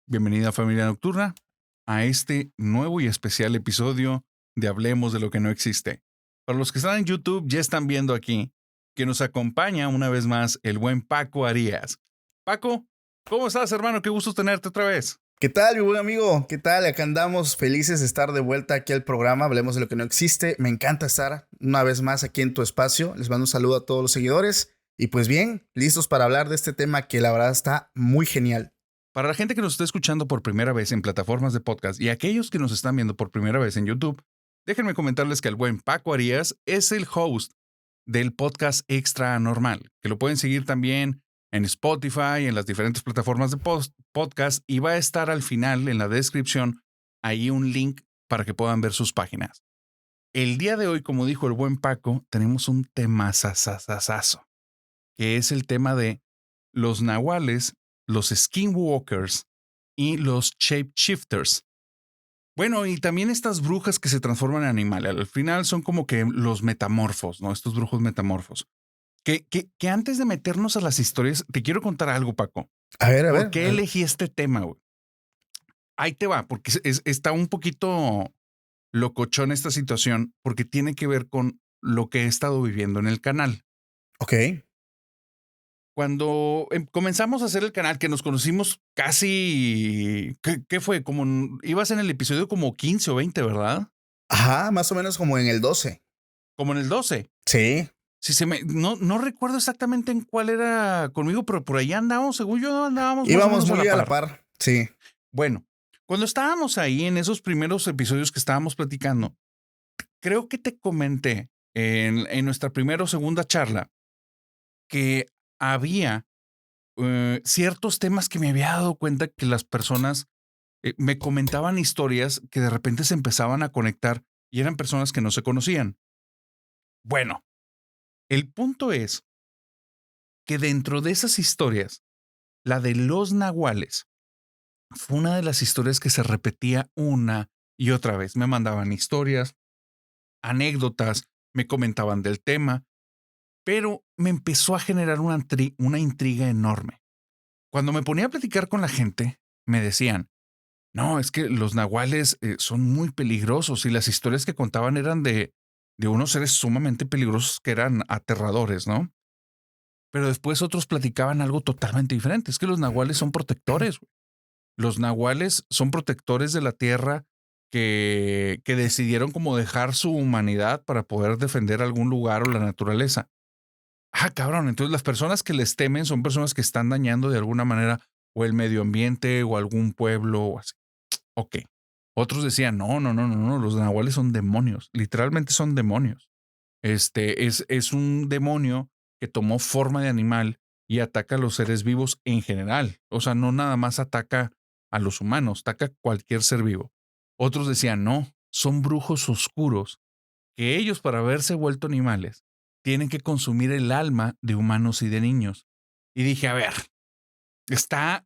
Bienvenida familia nocturna a este nuevo y especial episodio de Hablemos de lo que no existe. Para los que están en YouTube ya están viendo aquí que nos acompaña una vez más el buen Paco Arias. Paco, ¿cómo estás, hermano? Qué gusto tenerte otra vez. ¿Qué tal, mi buen amigo? ¿Qué tal? Acá andamos felices de estar de vuelta aquí al programa. Hablemos de lo que no existe. Me encanta estar una vez más aquí en tu espacio. Les mando un saludo a todos los seguidores. Y pues bien, listos para hablar de este tema que la verdad está muy genial. Para la gente que nos está escuchando por primera vez en plataformas de podcast y aquellos que nos están viendo por primera vez en YouTube, déjenme comentarles que el buen Paco Arias es el host del podcast Extra Normal, que lo pueden seguir también en Spotify, en las diferentes plataformas de podcast, y va a estar al final en la descripción ahí un link para que puedan ver sus páginas. El día de hoy, como dijo el buen Paco, tenemos un tema sasasasazo, que es el tema de los nahuales, los skinwalkers y los shapeshifters. Bueno, y también estas brujas que se transforman en animales. Al final son como que los metamorfos, ¿no? Estos brujos metamorfos. Que antes de meternos a las historias, te quiero contar algo, Paco. A ver, a ¿Por ver. qué elegí este tema, güey? Ahí te va, porque está un poquito locochón esta situación, porque tiene que ver con lo que he estado viviendo en el canal. Ok. Cuando comenzamos a hacer el canal, que nos conocimos casi, ¿qué fue? Ibas en el episodio como 15 o 20, ¿verdad? Ajá, más o menos como en el 12. Como en el 12. Sí. Si se me, no recuerdo exactamente en cuál era conmigo, pero por ahí andábamos, según yo andábamos más o Íbamos menos a muy la a la par. par. Sí. Bueno, cuando estábamos ahí en esos primeros episodios que estábamos platicando, creo que te comenté en nuestra primera o segunda charla que había ciertos temas que me había dado cuenta que las personas me comentaban historias que de repente se empezaban a conectar y eran personas que no se conocían. Bueno, el punto es que dentro de esas historias, la de los nahuales fue una de las historias que se repetía una y otra vez. Me mandaban historias, anécdotas, me comentaban del tema, pero me empezó a generar una intriga enorme. Cuando me ponía a platicar con la gente, me decían, no, es que los nahuales son muy peligrosos y las historias que contaban eran de unos seres sumamente peligrosos que eran aterradores, ¿no? Pero después otros platicaban algo totalmente diferente. Es que los nahuales son protectores, güey. Los nahuales son protectores de la tierra que decidieron como dejar su humanidad para poder defender algún lugar o la naturaleza. Ah, cabrón, entonces las personas que les temen son personas que están dañando de alguna manera o el medio ambiente o algún pueblo o así. Ok. Otros decían, no, los nahuales son demonios, literalmente son demonios. Es un demonio que tomó forma de animal y ataca a los seres vivos en general. O sea, no nada más ataca a los humanos, ataca a cualquier ser vivo. Otros decían, no, son brujos oscuros que ellos para haberse vuelto animales tienen que consumir el alma de humanos y de niños. Y dije, a ver,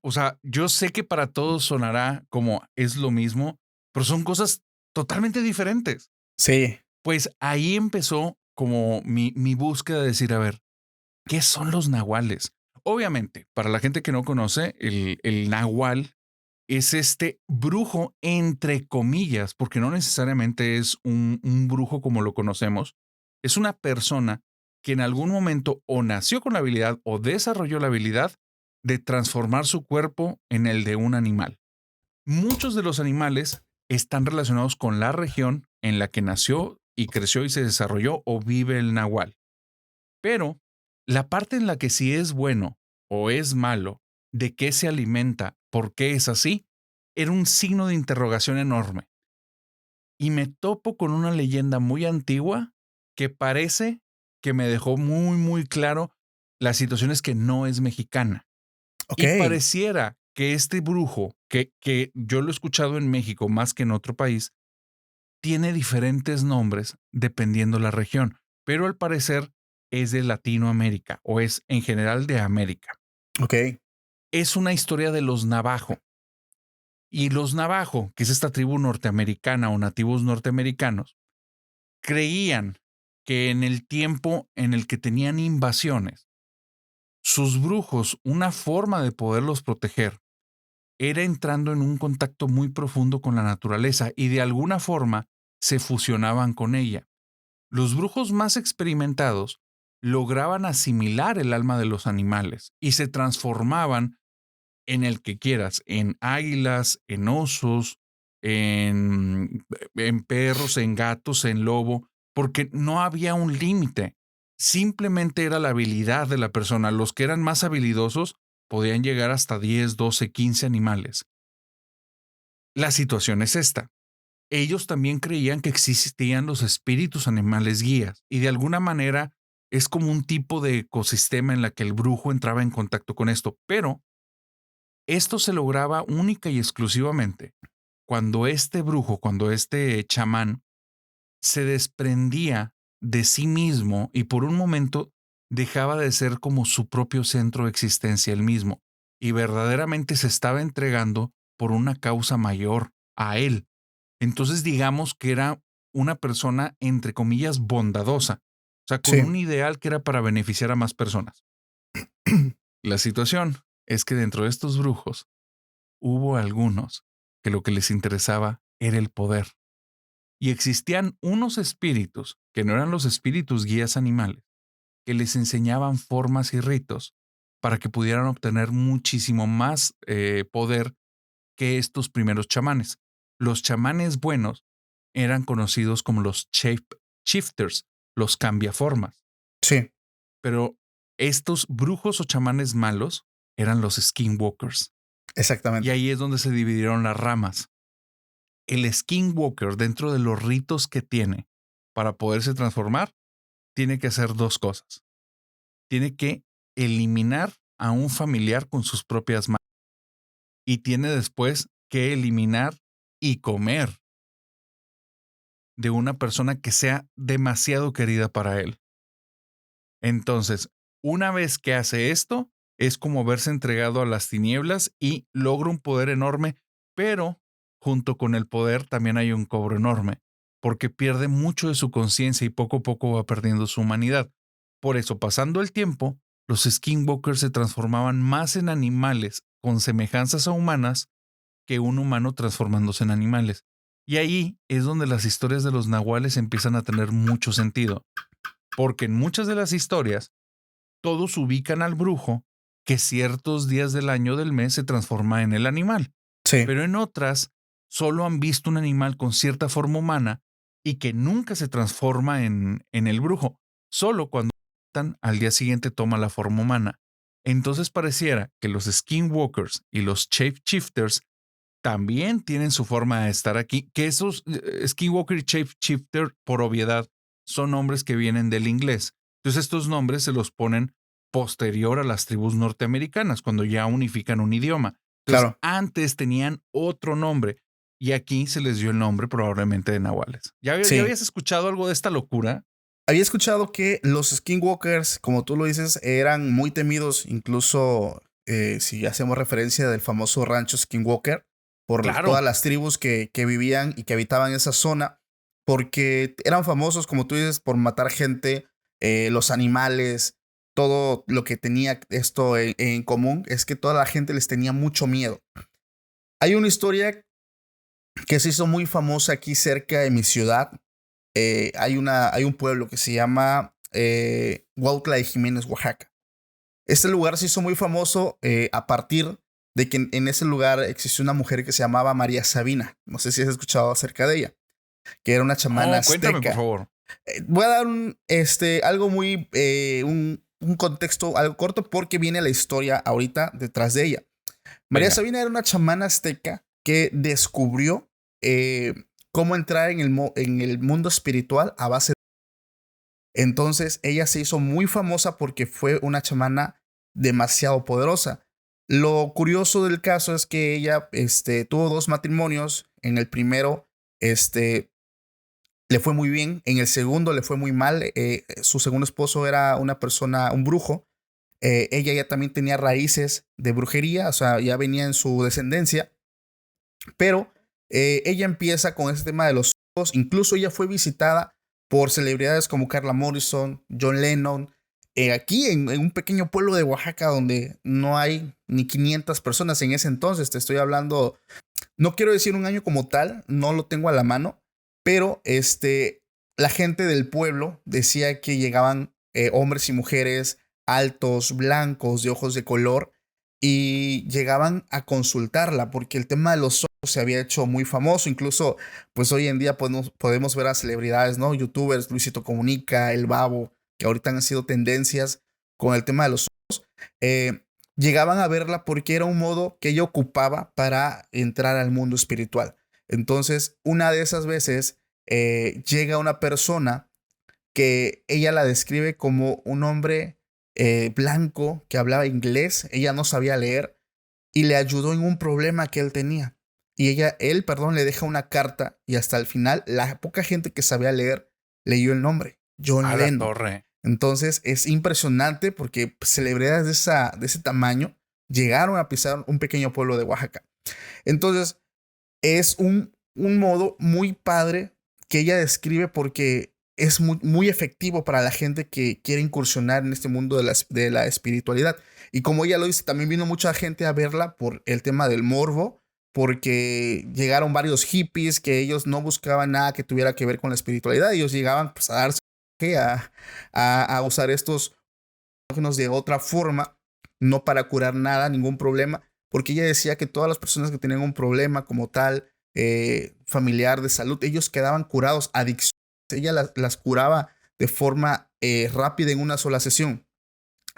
o sea, yo sé que para todos sonará como es lo mismo, pero son cosas totalmente diferentes. Sí. Pues ahí empezó como mi búsqueda de decir, a ver, ¿qué son los nahuales? Obviamente, para la gente que no conoce, el nahual es este brujo entre comillas, porque no necesariamente es un brujo como lo conocemos. Es una persona que en algún momento o nació con la habilidad o desarrolló la habilidad de transformar su cuerpo en el de un animal. Muchos de los animales están relacionados con la región en la que nació y creció y se desarrolló o vive el nahual. Pero la parte en la que si es bueno o es malo, de qué se alimenta, por qué es así, era un signo de interrogación enorme. Y me topo con una leyenda muy antigua que parece que me dejó muy claro las situaciones que no es mexicana. Ok. Y pareciera que este brujo, que yo lo he escuchado en México más que en otro país, tiene diferentes nombres dependiendo la región, pero al parecer es de Latinoamérica o es en general de América. Ok. Es una historia de los Navajo. Y los Navajo, que es esta tribu norteamericana o nativos norteamericanos, creían que en el tiempo en el que tenían invasiones, sus brujos, una forma de poderlos proteger era entrando en un contacto muy profundo con la naturaleza y de alguna forma se fusionaban con ella. Los brujos más experimentados lograban asimilar el alma de los animales y se transformaban en el que quieras, en águilas, en osos, en perros, en gatos, en lobo, porque no había un límite. Simplemente era la habilidad de la persona. Los que eran más habilidosos podían llegar hasta 10, 12, 15 animales. La situación es esta. Ellos también creían que existían los espíritus animales guías y de alguna manera es como un tipo de ecosistema en la que el brujo entraba en contacto con esto, pero esto se lograba única y exclusivamente cuando este brujo, cuando este chamán se desprendía de sí mismo y por un momento dejaba de ser como su propio centro de existencia él mismo y verdaderamente se estaba entregando por una causa mayor a él. Entonces digamos que era una persona entre comillas bondadosa, o sea, con Sí, un ideal que era para beneficiar a más personas. La situación es que dentro de estos brujos hubo algunos que lo que les interesaba era el poder. Y existían unos espíritus, que no eran los espíritus guías animales, que les enseñaban formas y ritos para que pudieran obtener muchísimo más poder que estos primeros chamanes. Los chamanes buenos eran conocidos como los shifters, los cambiaformas. sí, Pero estos brujos o chamanes malos eran los skinwalkers. Y exactamente. ahí es donde se dividieron las ramas. El skinwalker, dentro de los ritos que tiene para poderse transformar, tiene que hacer dos cosas. Tiene que eliminar a un familiar con sus propias manos y tiene después que eliminar y comer de una persona que sea demasiado querida para él. Entonces, una vez que hace esto, es como verse entregado a las tinieblas y logra un poder enorme, pero junto con el poder también hay un cobro enorme, porque pierde mucho de su conciencia y poco a poco va perdiendo su humanidad. Por eso, pasando el tiempo, los skinwalkers se transformaban más en animales con semejanzas a humanas que un humano transformándose en animales. Y ahí es donde las historias de los nahuales empiezan a tener mucho sentido, porque en muchas de las historias todos ubican al brujo que ciertos días del año del mes se transforma en el animal, Sí, pero en otras solo han visto un animal con cierta forma humana y que nunca se transforma en el brujo, solo cuando al día siguiente toma la forma humana. Entonces pareciera que los skinwalkers y los shapeshifters también tienen su forma de estar aquí, que esos skinwalker y shapeshifter, por obviedad, son nombres que vienen del inglés. Entonces estos nombres se los ponen posterior a las tribus norteamericanas, cuando ya unifican un idioma. Entonces claro. antes tenían otro nombre y aquí se les dio el nombre probablemente de nahuales. ¿Ya Sí. habías escuchado algo de esta locura? Había escuchado que los skinwalkers, como tú lo dices, eran muy temidos, incluso si hacemos referencia del famoso rancho Skinwalker, por todas Claro, las tribus que vivían y que habitaban esa zona, porque eran famosos, como tú dices, por matar gente, los animales, todo lo que tenía esto en común es que toda la gente les tenía mucho miedo. Hay una historia que se hizo muy famosa aquí cerca de mi ciudad. Hay un pueblo que se llama Huautla de Jiménez, Oaxaca. Este lugar se hizo muy famoso a partir de que en ese lugar existió una mujer que se llamaba María Sabina. No sé si has escuchado acerca de ella, que era una chamana no, cuéntame por azteca. favor. Voy a dar algo muy, un contexto algo corto porque viene la historia ahorita detrás de ella. María Venga. Sabina era una chamana azteca que descubrió eh, cómo entrar en el mundo espiritual a base. Entonces ella se hizo muy famosa porque fue una chamana demasiado poderosa. Lo curioso del caso es que ella tuvo dos matrimonios. En el primero le fue muy bien, en el segundo le fue muy mal. Su segundo esposo era una persona, un brujo. Ella ya también tenía raíces de brujería, o sea, ya venía en su descendencia, pero ella empieza con este tema de los ojos. Incluso ella fue visitada por celebridades como Carla Morrison, John Lennon, aquí en un pequeño pueblo de Oaxaca donde no hay ni 500 personas en ese entonces. Te estoy hablando, no quiero decir un año como tal, no lo tengo a la mano, pero la gente del pueblo decía que llegaban hombres y mujeres altos, blancos, de ojos de color, y llegaban a consultarla porque el tema de los ojos se había hecho muy famoso. Incluso, pues hoy en día podemos ver a celebridades, ¿no? YouTubers, Luisito Comunica, El Babo, que ahorita han sido tendencias con el tema de los ojos. Llegaban a verla porque era un modo que ella ocupaba para entrar al mundo espiritual. Entonces, una de esas veces llega una persona que ella la describe como un hombre blanco que hablaba inglés. Ella no sabía leer y le ayudó en un problema que él tenía. Y él, le deja una carta y hasta el final la poca gente que sabía leer leyó el nombre, A John la Lennon. torre. Entonces es impresionante porque celebridades de ese tamaño llegaron a pisar un pequeño pueblo de Oaxaca. Entonces es un modo muy padre que ella describe porque es muy, muy efectivo para la gente que quiere incursionar en este mundo de la espiritualidad. Y como ella lo dice, también vino mucha gente a verla por el tema del morbo, porque llegaron varios hippies que ellos no buscaban nada que tuviera que ver con la espiritualidad. Ellos llegaban pues, a darse a usar estos órganos de otra forma, no para curar nada, ningún problema, porque ella decía que todas las personas que tenían un problema como tal, familiar de salud, ellos quedaban curados, adicciones, ella las curaba de forma rápida en una sola sesión.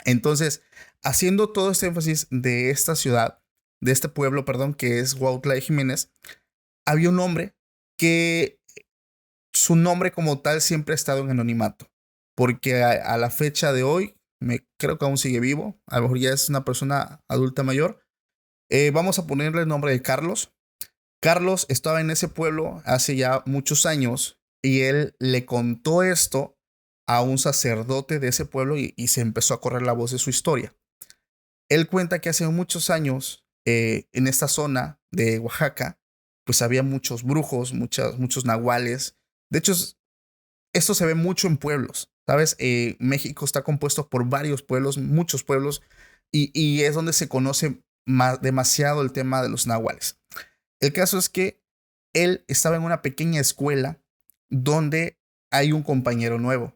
Entonces, haciendo todo este énfasis de esta ciudad, de este pueblo, perdón, que es Huautla de Jiménez, había un hombre que su nombre como tal siempre ha estado en anonimato, porque a la fecha de hoy, creo que aún sigue vivo, a lo mejor ya es una persona adulta mayor. Vamos a ponerle el nombre de Carlos. Carlos estaba en ese pueblo hace ya muchos años y él le contó esto a un sacerdote de ese pueblo y se empezó a correr la voz de su historia. Él cuenta que hace muchos años en esta zona de Oaxaca, pues había muchos brujos, muchos nahuales. De hecho, esto se ve mucho en pueblos, ¿sabes? México está compuesto por varios pueblos, muchos pueblos, y es donde se conoce demasiado el tema de los nahuales. El caso es que él estaba en una pequeña escuela donde hay un compañero nuevo.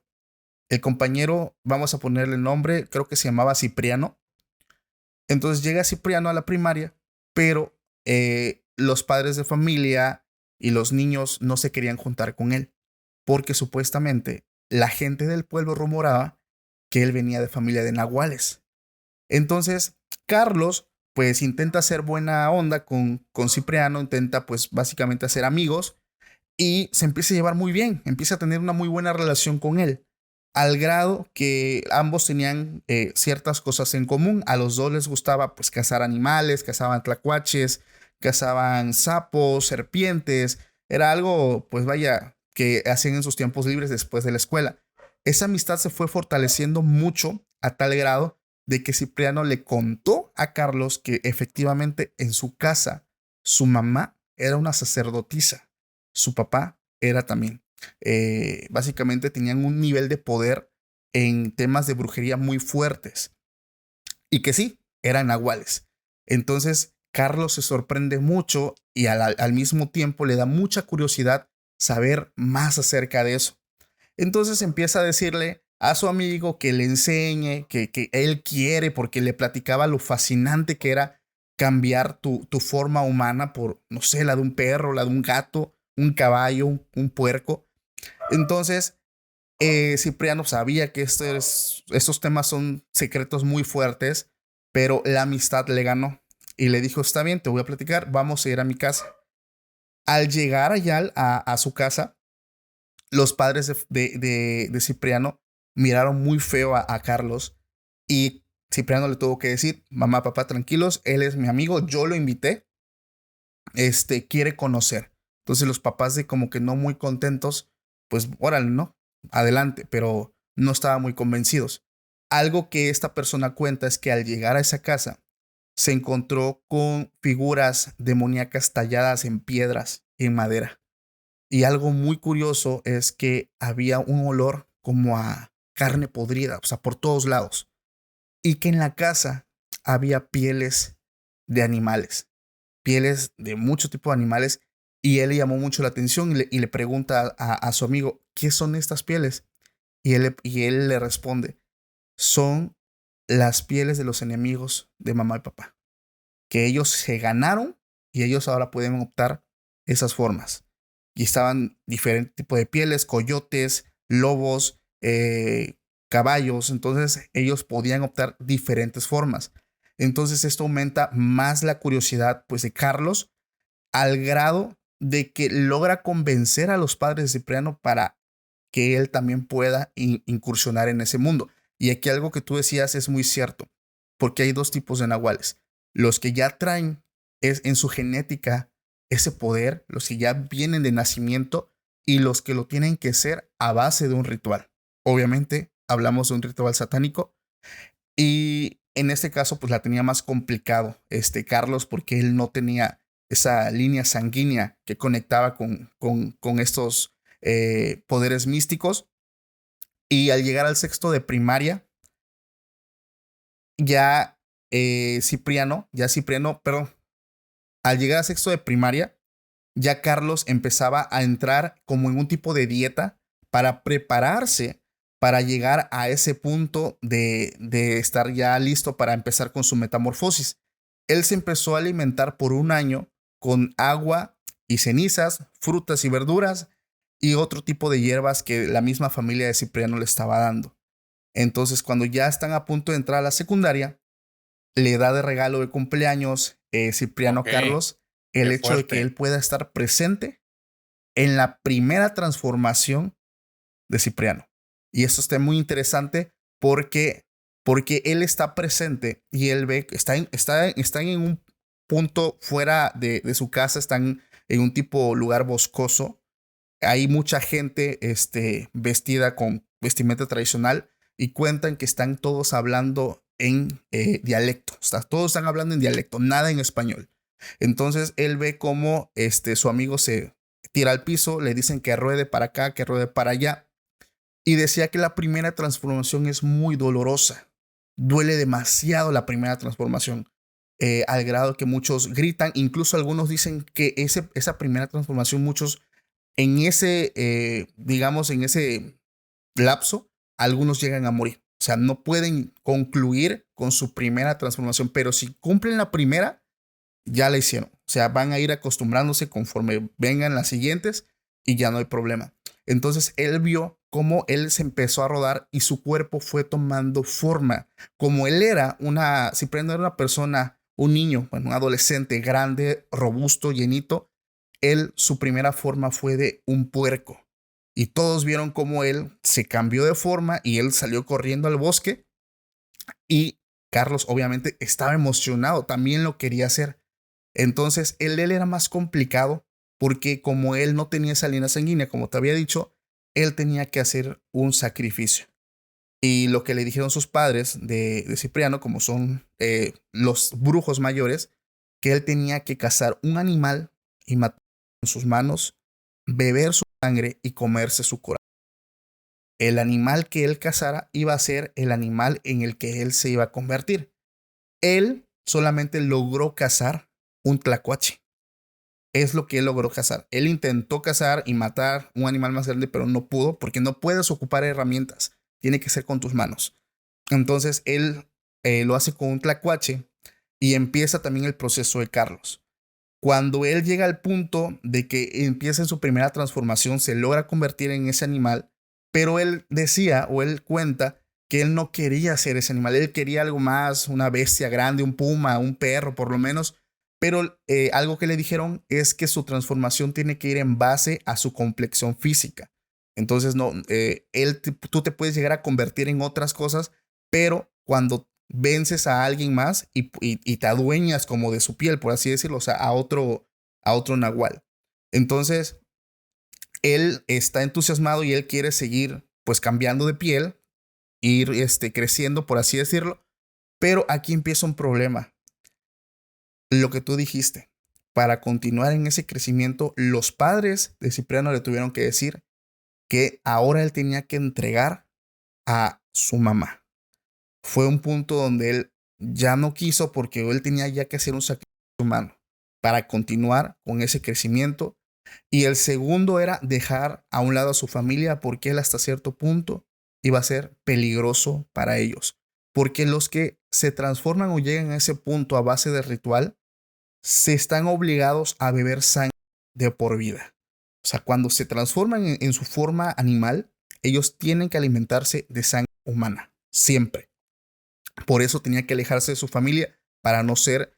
El compañero, vamos a ponerle el nombre, creo que se llamaba Cipriano. Entonces llega Cipriano a la primaria, pero los padres de familia y los niños no se querían juntar con él, porque supuestamente la gente del pueblo rumoraba que él venía de familia de nahuales. Entonces, Carlos, pues intenta hacer buena onda con Cipriano, intenta pues básicamente hacer amigos y se empieza a llevar muy bien, empieza a tener una muy buena relación con él, al grado que ambos tenían ciertas cosas en común. A los dos les gustaba pues cazar animales, cazaban tlacuaches, cazaban sapos, serpientes. Era algo, pues vaya, que hacían en sus tiempos libres después de la escuela. Esa amistad se fue fortaleciendo mucho a tal grado de que Cipriano le contó a Carlos que efectivamente en su casa su mamá era una sacerdotisa, su papá era también. Básicamente tenían un nivel de poder en temas de brujería muy fuertes y que sí, eran nahuales. Entonces, Carlos se sorprende mucho y al mismo tiempo le da mucha curiosidad saber más acerca de eso. Entonces empieza a decirle a su amigo que le enseñe, que él quiere, porque le platicaba lo fascinante que era cambiar tu forma humana por, no sé, la de un perro, la de un gato, un caballo, un puerco. Entonces, Cipriano sabía que estos temas son secretos muy fuertes, pero la amistad le ganó y le dijo, está bien, te voy a platicar, vamos a ir a mi casa. Al llegar allá a su casa, los padres de Cipriano miraron muy feo a Carlos y Cipriano le tuvo que decir, mamá, papá, tranquilos, él es mi amigo, yo lo invité, quiere conocer. Entonces los papás de como que no muy contentos, pues órale, ¿no? Adelante, pero no estaban muy convencidos. Algo que esta persona cuenta es que al llegar a esa casa se encontró con figuras demoníacas talladas en piedras y en madera. Y algo muy curioso es que había un olor como a carne podrida, o sea, por todos lados. Y que en la casa había pieles de animales, pieles de mucho tipo de animales. Y él le llamó mucho la atención y le pregunta a su amigo, ¿qué son estas pieles? Y él le responde, son las pieles de los enemigos de mamá y papá, que ellos se ganaron y ellos ahora pueden optar esas formas. Y estaban diferentes tipos de pieles, coyotes, lobos, caballos. Entonces ellos podían optar diferentes formas. Entonces esto aumenta más la curiosidad pues de Carlos al grado de que logra convencer a los padres de Cipriano para que él también pueda incursionar en ese mundo. Y aquí algo que tú decías es muy cierto, porque hay dos tipos de nahuales. Los que ya traen en su genética ese poder, los que ya vienen de nacimiento y los que lo tienen que ser a base de un ritual. Obviamente hablamos de un ritual satánico y en este caso pues la tenía más complicado Carlos porque él no tenía esa línea sanguínea que conectaba con estos poderes místicos. Y al llegar al sexto de primaria, ya Cipriano, perdón, al llegar al sexto de primaria, ya Carlos empezaba a entrar como en un tipo de dieta para prepararse para llegar a ese punto de estar ya listo para empezar con su metamorfosis. Él se empezó a alimentar por un año con agua y cenizas, frutas y verduras y otro tipo de hierbas que la misma familia de Cipriano le estaba dando. Entonces, cuando ya están a punto de entrar a la secundaria, le da de regalo de cumpleaños Cipriano Ok, Carlos el qué hecho de que fuerte. él pueda estar presente en la primera transformación de Cipriano. Y esto está muy interesante porque, porque él está presente y él ve que están en un punto fuera de su casa, están en un tipo lugar boscoso. Hay mucha gente vestida con vestimenta tradicional y cuentan que están todos hablando en dialecto. Todos están hablando en dialecto, nada en español. Entonces él ve cómo su amigo se tira al piso, le dicen que ruede para acá, que ruede para allá. Y decía que la primera transformación es muy dolorosa. Duele demasiado la primera transformación. Al grado que muchos gritan, incluso algunos dicen que esa primera transformación, muchos en ese, digamos, en ese lapso, algunos llegan a morir. O sea, no pueden concluir con su primera transformación, pero si cumplen la primera, ya la hicieron. O sea, van a ir acostumbrándose conforme vengan las siguientes y ya no hay problema. Entonces él vio cómo él se empezó a rodar y su cuerpo fue tomando forma. Como él era Cipriano era una persona, un niño, bueno, un adolescente grande, robusto, llenito, su primera forma fue de un puerco. Y todos vieron cómo él se cambió de forma y él salió corriendo al bosque. Y Carlos obviamente estaba emocionado, también lo quería hacer. Entonces él era más complicado porque como él no tenía esa línea sanguínea, como te había dicho, él tenía que hacer un sacrificio. Y lo que le dijeron sus padres de Cipriano, como son los brujos mayores, que él tenía que cazar un animal y matarlo con sus manos, beber su sangre y comerse su corazón. El animal que él cazara iba a ser el animal en el que él se iba a convertir. Él solamente logró cazar un tlacuache. Es lo que él logró cazar. Él intentó cazar y matar un animal más grande, pero no pudo porque no puedes ocupar herramientas. Tiene que ser con tus manos. Entonces él lo hace con un tlacuache y empieza también el proceso de Carlos. Cuando él llega al punto de que empieza en su primera transformación, se logra convertir en ese animal, pero él decía o él cuenta que él no quería ser ese animal, él quería algo más, una bestia grande, un puma, un perro por lo menos, pero algo que le dijeron es que su transformación tiene que ir en base a su complexión física. Entonces, no, tú te puedes llegar a convertir en otras cosas, pero cuando vences a alguien más y te adueñas como de su piel, por así decirlo, o sea, a otro nahual. Entonces, él está entusiasmado y él quiere seguir pues cambiando de piel, ir creciendo, por así decirlo, pero aquí empieza un problema. Lo que tú dijiste, para continuar en ese crecimiento, los padres de Cipriano le tuvieron que decir que ahora él tenía que entregar a su mamá. Fue un punto donde él ya no quiso porque él tenía ya que hacer un sacrificio humano para continuar con ese crecimiento. Y el segundo era dejar a un lado a su familia porque él hasta cierto punto iba a ser peligroso para ellos. Porque los que se transforman o llegan a ese punto a base de ritual, se están obligados a beber sangre de por vida. O sea, cuando se transforman en su forma animal, ellos tienen que alimentarse de sangre humana, siempre. Por eso tenía que alejarse de su familia para no ser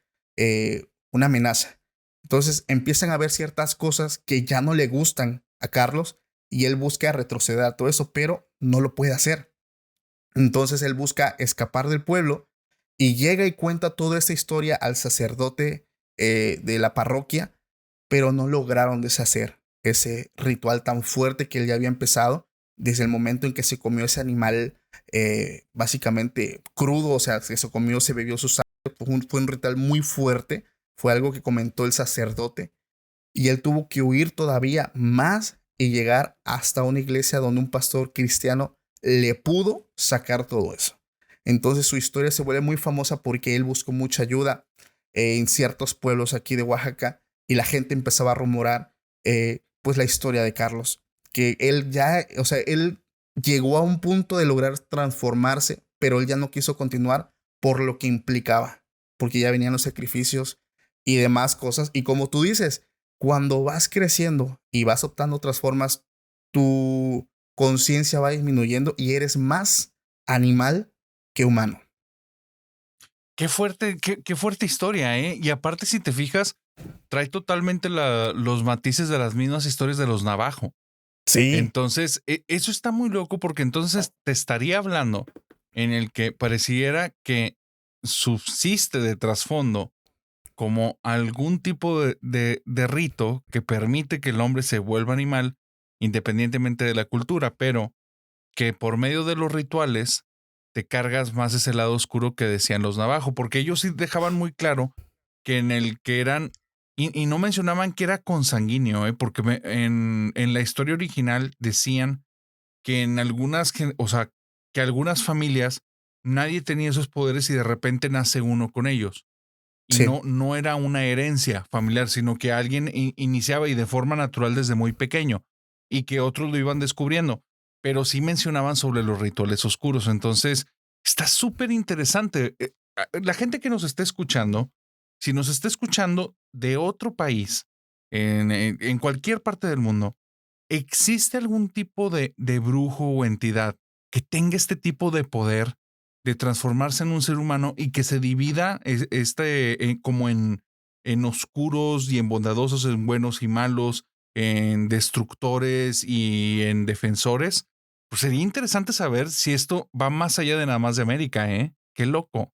una amenaza. Entonces empiezan a ver ciertas cosas que ya no le gustan a Carlos y él busca retroceder a todo eso, pero no lo puede hacer. Entonces él busca escapar del pueblo y llega y cuenta toda esta historia al sacerdote de la parroquia, pero no lograron deshacer ese ritual tan fuerte que él ya había empezado desde el momento en que se comió ese animal básicamente crudo, o sea, que se comió, se bebió su sangre. Fue un ritual muy fuerte, fue algo que comentó el sacerdote y él tuvo que huir todavía más y llegar hasta una iglesia donde un pastor cristiano le pudo sacar todo eso. Entonces su historia se vuelve muy famosa porque él buscó mucha ayuda en ciertos pueblos aquí de Oaxaca y la gente empezaba a rumorar pues la historia de Carlos, que él ya, o sea, él llegó a un punto de lograr transformarse, pero él ya no quiso continuar por lo que implicaba, porque ya venían los sacrificios y demás cosas. Y como tú dices, cuando vas creciendo y vas optando otras formas, tu conciencia va disminuyendo y eres más animal que humano. Qué fuerte, qué fuerte historia, ¿eh? Y aparte, si te fijas, trae totalmente los matices de las mismas historias de los Navajo. Sí, Entonces, eso está muy loco porque entonces te estaría hablando en el que pareciera que subsiste de trasfondo como algún tipo de rito que permite que el hombre se vuelva animal independientemente de la cultura, pero que por medio de los rituales te cargas más ese lado oscuro que decían los Navajo, porque ellos sí dejaban muy claro que en el que eran, y no mencionaban que era consanguíneo, porque en la historia original decían que en algunas, o sea, que algunas familias nadie tenía esos poderes y de repente nace uno con ellos. Y sí. no era una herencia familiar, sino que alguien iniciaba y de forma natural desde muy pequeño y que otros lo iban descubriendo, pero sí mencionaban sobre los rituales oscuros. Entonces, está súper interesante. La gente que nos está escuchando, si nos está escuchando de otro país, en cualquier parte del mundo, ¿existe algún tipo de brujo o entidad que tenga este tipo de poder de transformarse en un ser humano y que se divida como en oscuros y en bondadosos, en buenos y malos, en destructores y en defensores? Pues sería interesante saber si esto va más allá de nada más de América, ¿eh? Qué loco.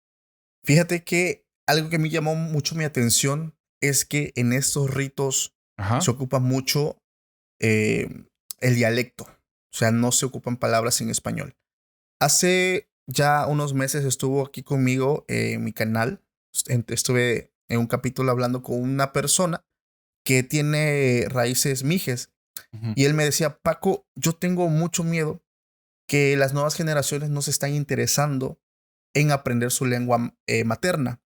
Fíjate que algo que me llamó mucho mi atención es que en estos ritos Ajá. se ocupa mucho el dialecto. O sea, no se ocupan palabras en español. Hace ya unos meses estuvo aquí conmigo en mi canal. Estuve en un capítulo hablando con una persona que tiene raíces mijes. Ujú. Y él me decía, Paco, yo tengo mucho miedo que las nuevas generaciones no se están interesando en aprender su lengua materna.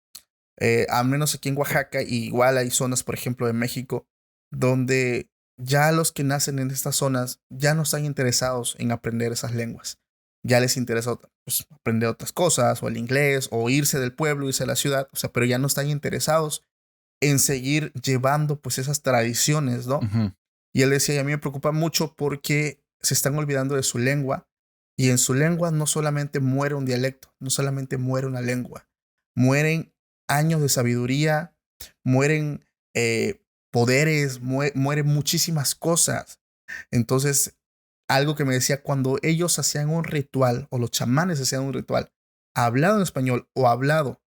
Al menos aquí en Oaxaca, y igual hay zonas, por ejemplo, de México, donde ya los que nacen en estas zonas ya no están interesados en aprender esas lenguas. Ya les interesa pues, aprender otras cosas, o el inglés, o irse del pueblo, irse a la ciudad, o sea, pero ya no están interesados en seguir llevando pues esas tradiciones, ¿no? Ujú. Y él decía, y a mí me preocupa mucho porque se están olvidando de su lengua, y en su lengua no solamente muere un dialecto, no solamente muere una lengua, mueren años de sabiduría, mueren poderes, mueren muchísimas cosas. Entonces, algo que me decía, cuando ellos hacían un ritual, o los chamanes hacían un ritual, hablado en español o hablado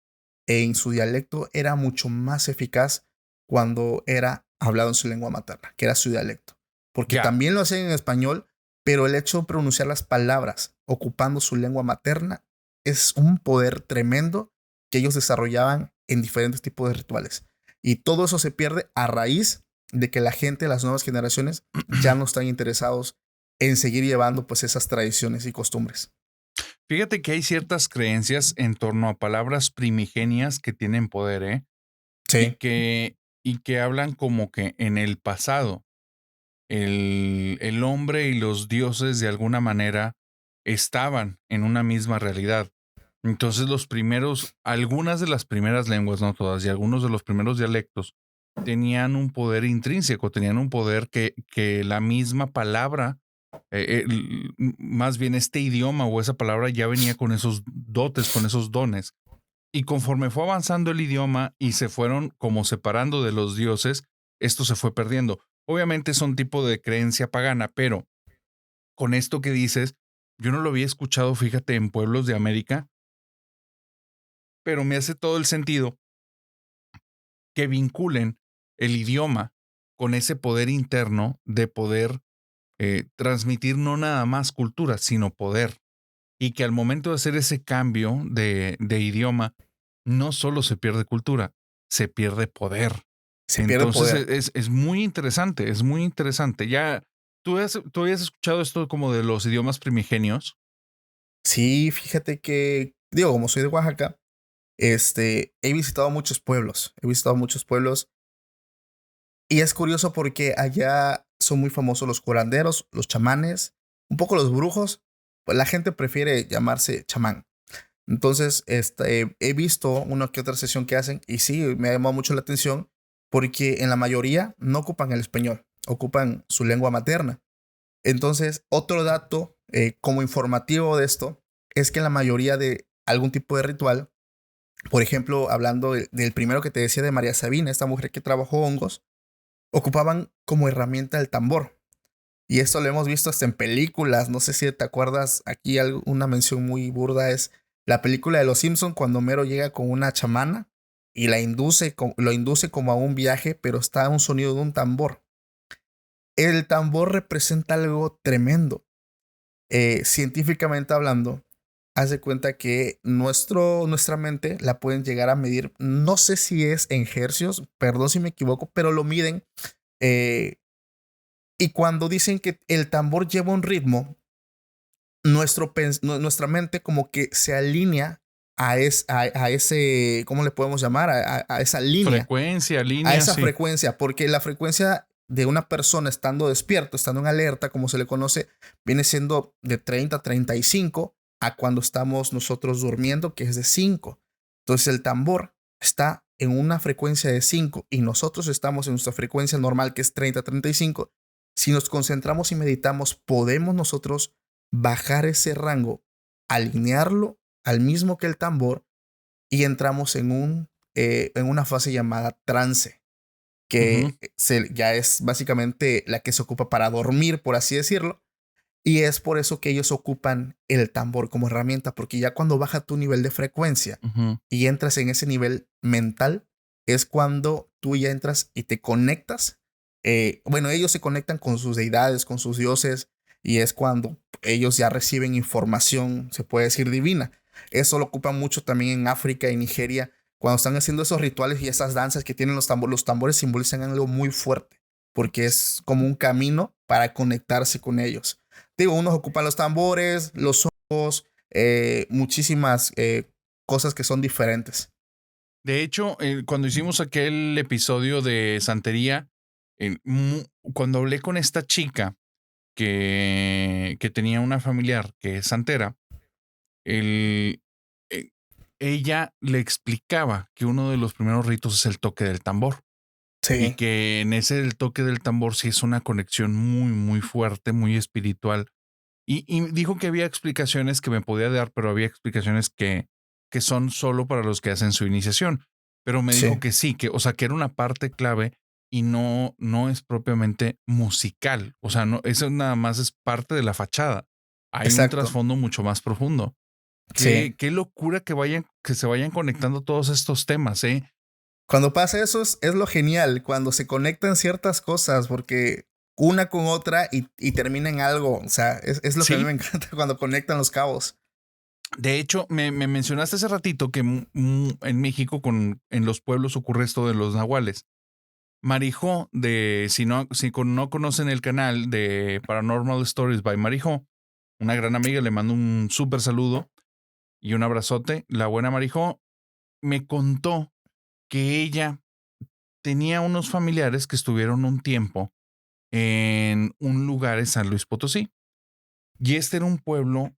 en su dialecto, era mucho más eficaz cuando era hablado en su lengua materna, que era su dialecto. Porque Ya. también lo hacían en español, pero el hecho de pronunciar las palabras ocupando su lengua materna es un poder tremendo que ellos desarrollaban en diferentes tipos de rituales. Y todo eso se pierde a raíz de que la gente, las nuevas generaciones, ya no están interesados en seguir llevando pues esas tradiciones y costumbres. Fíjate que hay ciertas creencias en torno a palabras primigenias que tienen poder, ¿eh? Y Sí, que hablan como que en el pasado el hombre y los dioses de alguna manera estaban en una misma realidad. Entonces algunas de las primeras lenguas, no todas, y algunos de los primeros dialectos tenían un poder intrínseco, tenían un poder que la misma palabra, más bien este idioma o esa palabra ya venía con esos dotes, con esos dones. Y conforme fue avanzando el idioma y se fueron como separando de los dioses, esto se fue perdiendo. Obviamente es un tipo de creencia pagana, pero con esto que dices, yo no lo había escuchado, fíjate, en pueblos de América, pero me hace todo el sentido que vinculen el idioma con ese poder interno de poder transmitir no nada más cultura, sino poder. Y que al momento de hacer ese cambio de idioma, no solo se pierde cultura, se pierde poder. se pierde Entonces poder. es muy interesante, es muy interesante. Ya, ¿tú habías escuchado esto como de los idiomas primigenios? Sí, fíjate que, digo, como soy de Oaxaca, he visitado muchos pueblos. He visitado muchos pueblos. Y es curioso porque allá son muy famosos los curanderos, los chamanes, un poco los brujos. Pues la gente prefiere llamarse chamán. Entonces, he visto una que otra sesión que hacen y sí, me ha llamado mucho la atención porque en la mayoría no ocupan el español, ocupan su lengua materna. Entonces, otro dato como informativo de esto es que en la mayoría de algún tipo de ritual, por ejemplo, hablando del primero que te decía de María Sabina, esta mujer que trabajó hongos, ocupaban como herramienta el tambor. Y esto lo hemos visto hasta en películas. No sé si te acuerdas, aquí una mención muy burda es la película de Los Simpson cuando Mero llega con una chamana y lo induce como a un viaje, pero está un sonido de un tambor. El tambor representa algo tremendo. Científicamente hablando, haz de cuenta que nuestra mente la pueden llegar a medir, no sé si es en hercios, perdón si me equivoco, pero lo miden. eh, y cuando dicen que el tambor lleva un ritmo, nuestra mente como que se alinea a ese, ¿cómo le podemos llamar? A esa línea, Frecuencia, a línea, esa sí. frecuencia, porque la frecuencia de una persona estando despierto, estando en alerta, como se le conoce, viene siendo de 30 a 35 a cuando estamos nosotros durmiendo, que es de 5. Entonces el tambor está en una frecuencia de 5 y nosotros estamos en nuestra frecuencia normal, que es 30 a 35. Si nos concentramos y meditamos, podemos nosotros bajar ese rango, alinearlo al mismo que el tambor y entramos en una fase llamada trance, Ujú. que ya es básicamente la que se ocupa para dormir, por así decirlo. Y es por eso que ellos ocupan el tambor como herramienta, porque ya cuando baja tu nivel de frecuencia Ujú. y entras en ese nivel mental, es cuando tú ya entras y te conectas. Bueno, ellos se conectan con sus deidades, con sus dioses, y es cuando ellos ya reciben información, se puede decir divina. Eso lo ocupan mucho también en África y Nigeria, cuando están haciendo esos rituales y esas danzas que tienen los tambores. Los tambores simbolizan algo muy fuerte, porque es como un camino para conectarse con ellos. Digo, unos ocupan los tambores, los ojos, muchísimas cosas que son diferentes. De hecho, cuando hicimos aquel episodio de santería, cuando hablé con esta chica que tenía una familiar que es santera, el, eh, ella le explicaba que uno de los primeros ritos es el toque del tambor y Sí, que en ese el toque del tambor sí es una conexión muy, muy fuerte, muy espiritual. Y dijo que había explicaciones que me podía dar, pero había explicaciones que son solo para los que hacen su iniciación. Pero me dijo sí, que sí, que, o sea, que era una parte clave y no es propiamente musical. O sea, no, eso nada más es parte de la fachada. Hay un exacto. trasfondo mucho más profundo. Sí. Qué locura que se vayan conectando todos estos temas, ¿eh? Cuando pasa eso es lo genial, cuando se conectan ciertas cosas, porque una con otra y termina en algo. O sea, es lo que a mí me Sí. encanta cuando conectan los cabos. De hecho, me mencionaste hace ratito que en México, en los pueblos ocurre esto de los nahuales. Marijó, si no conocen el canal de Paranormal Stories by Marijó, una gran amiga, le mando un súper saludo. y un abrazote. La buena Marijó me contó que ella tenía unos familiares que estuvieron un tiempo en un lugar en San Luis Potosí. Y este era un pueblo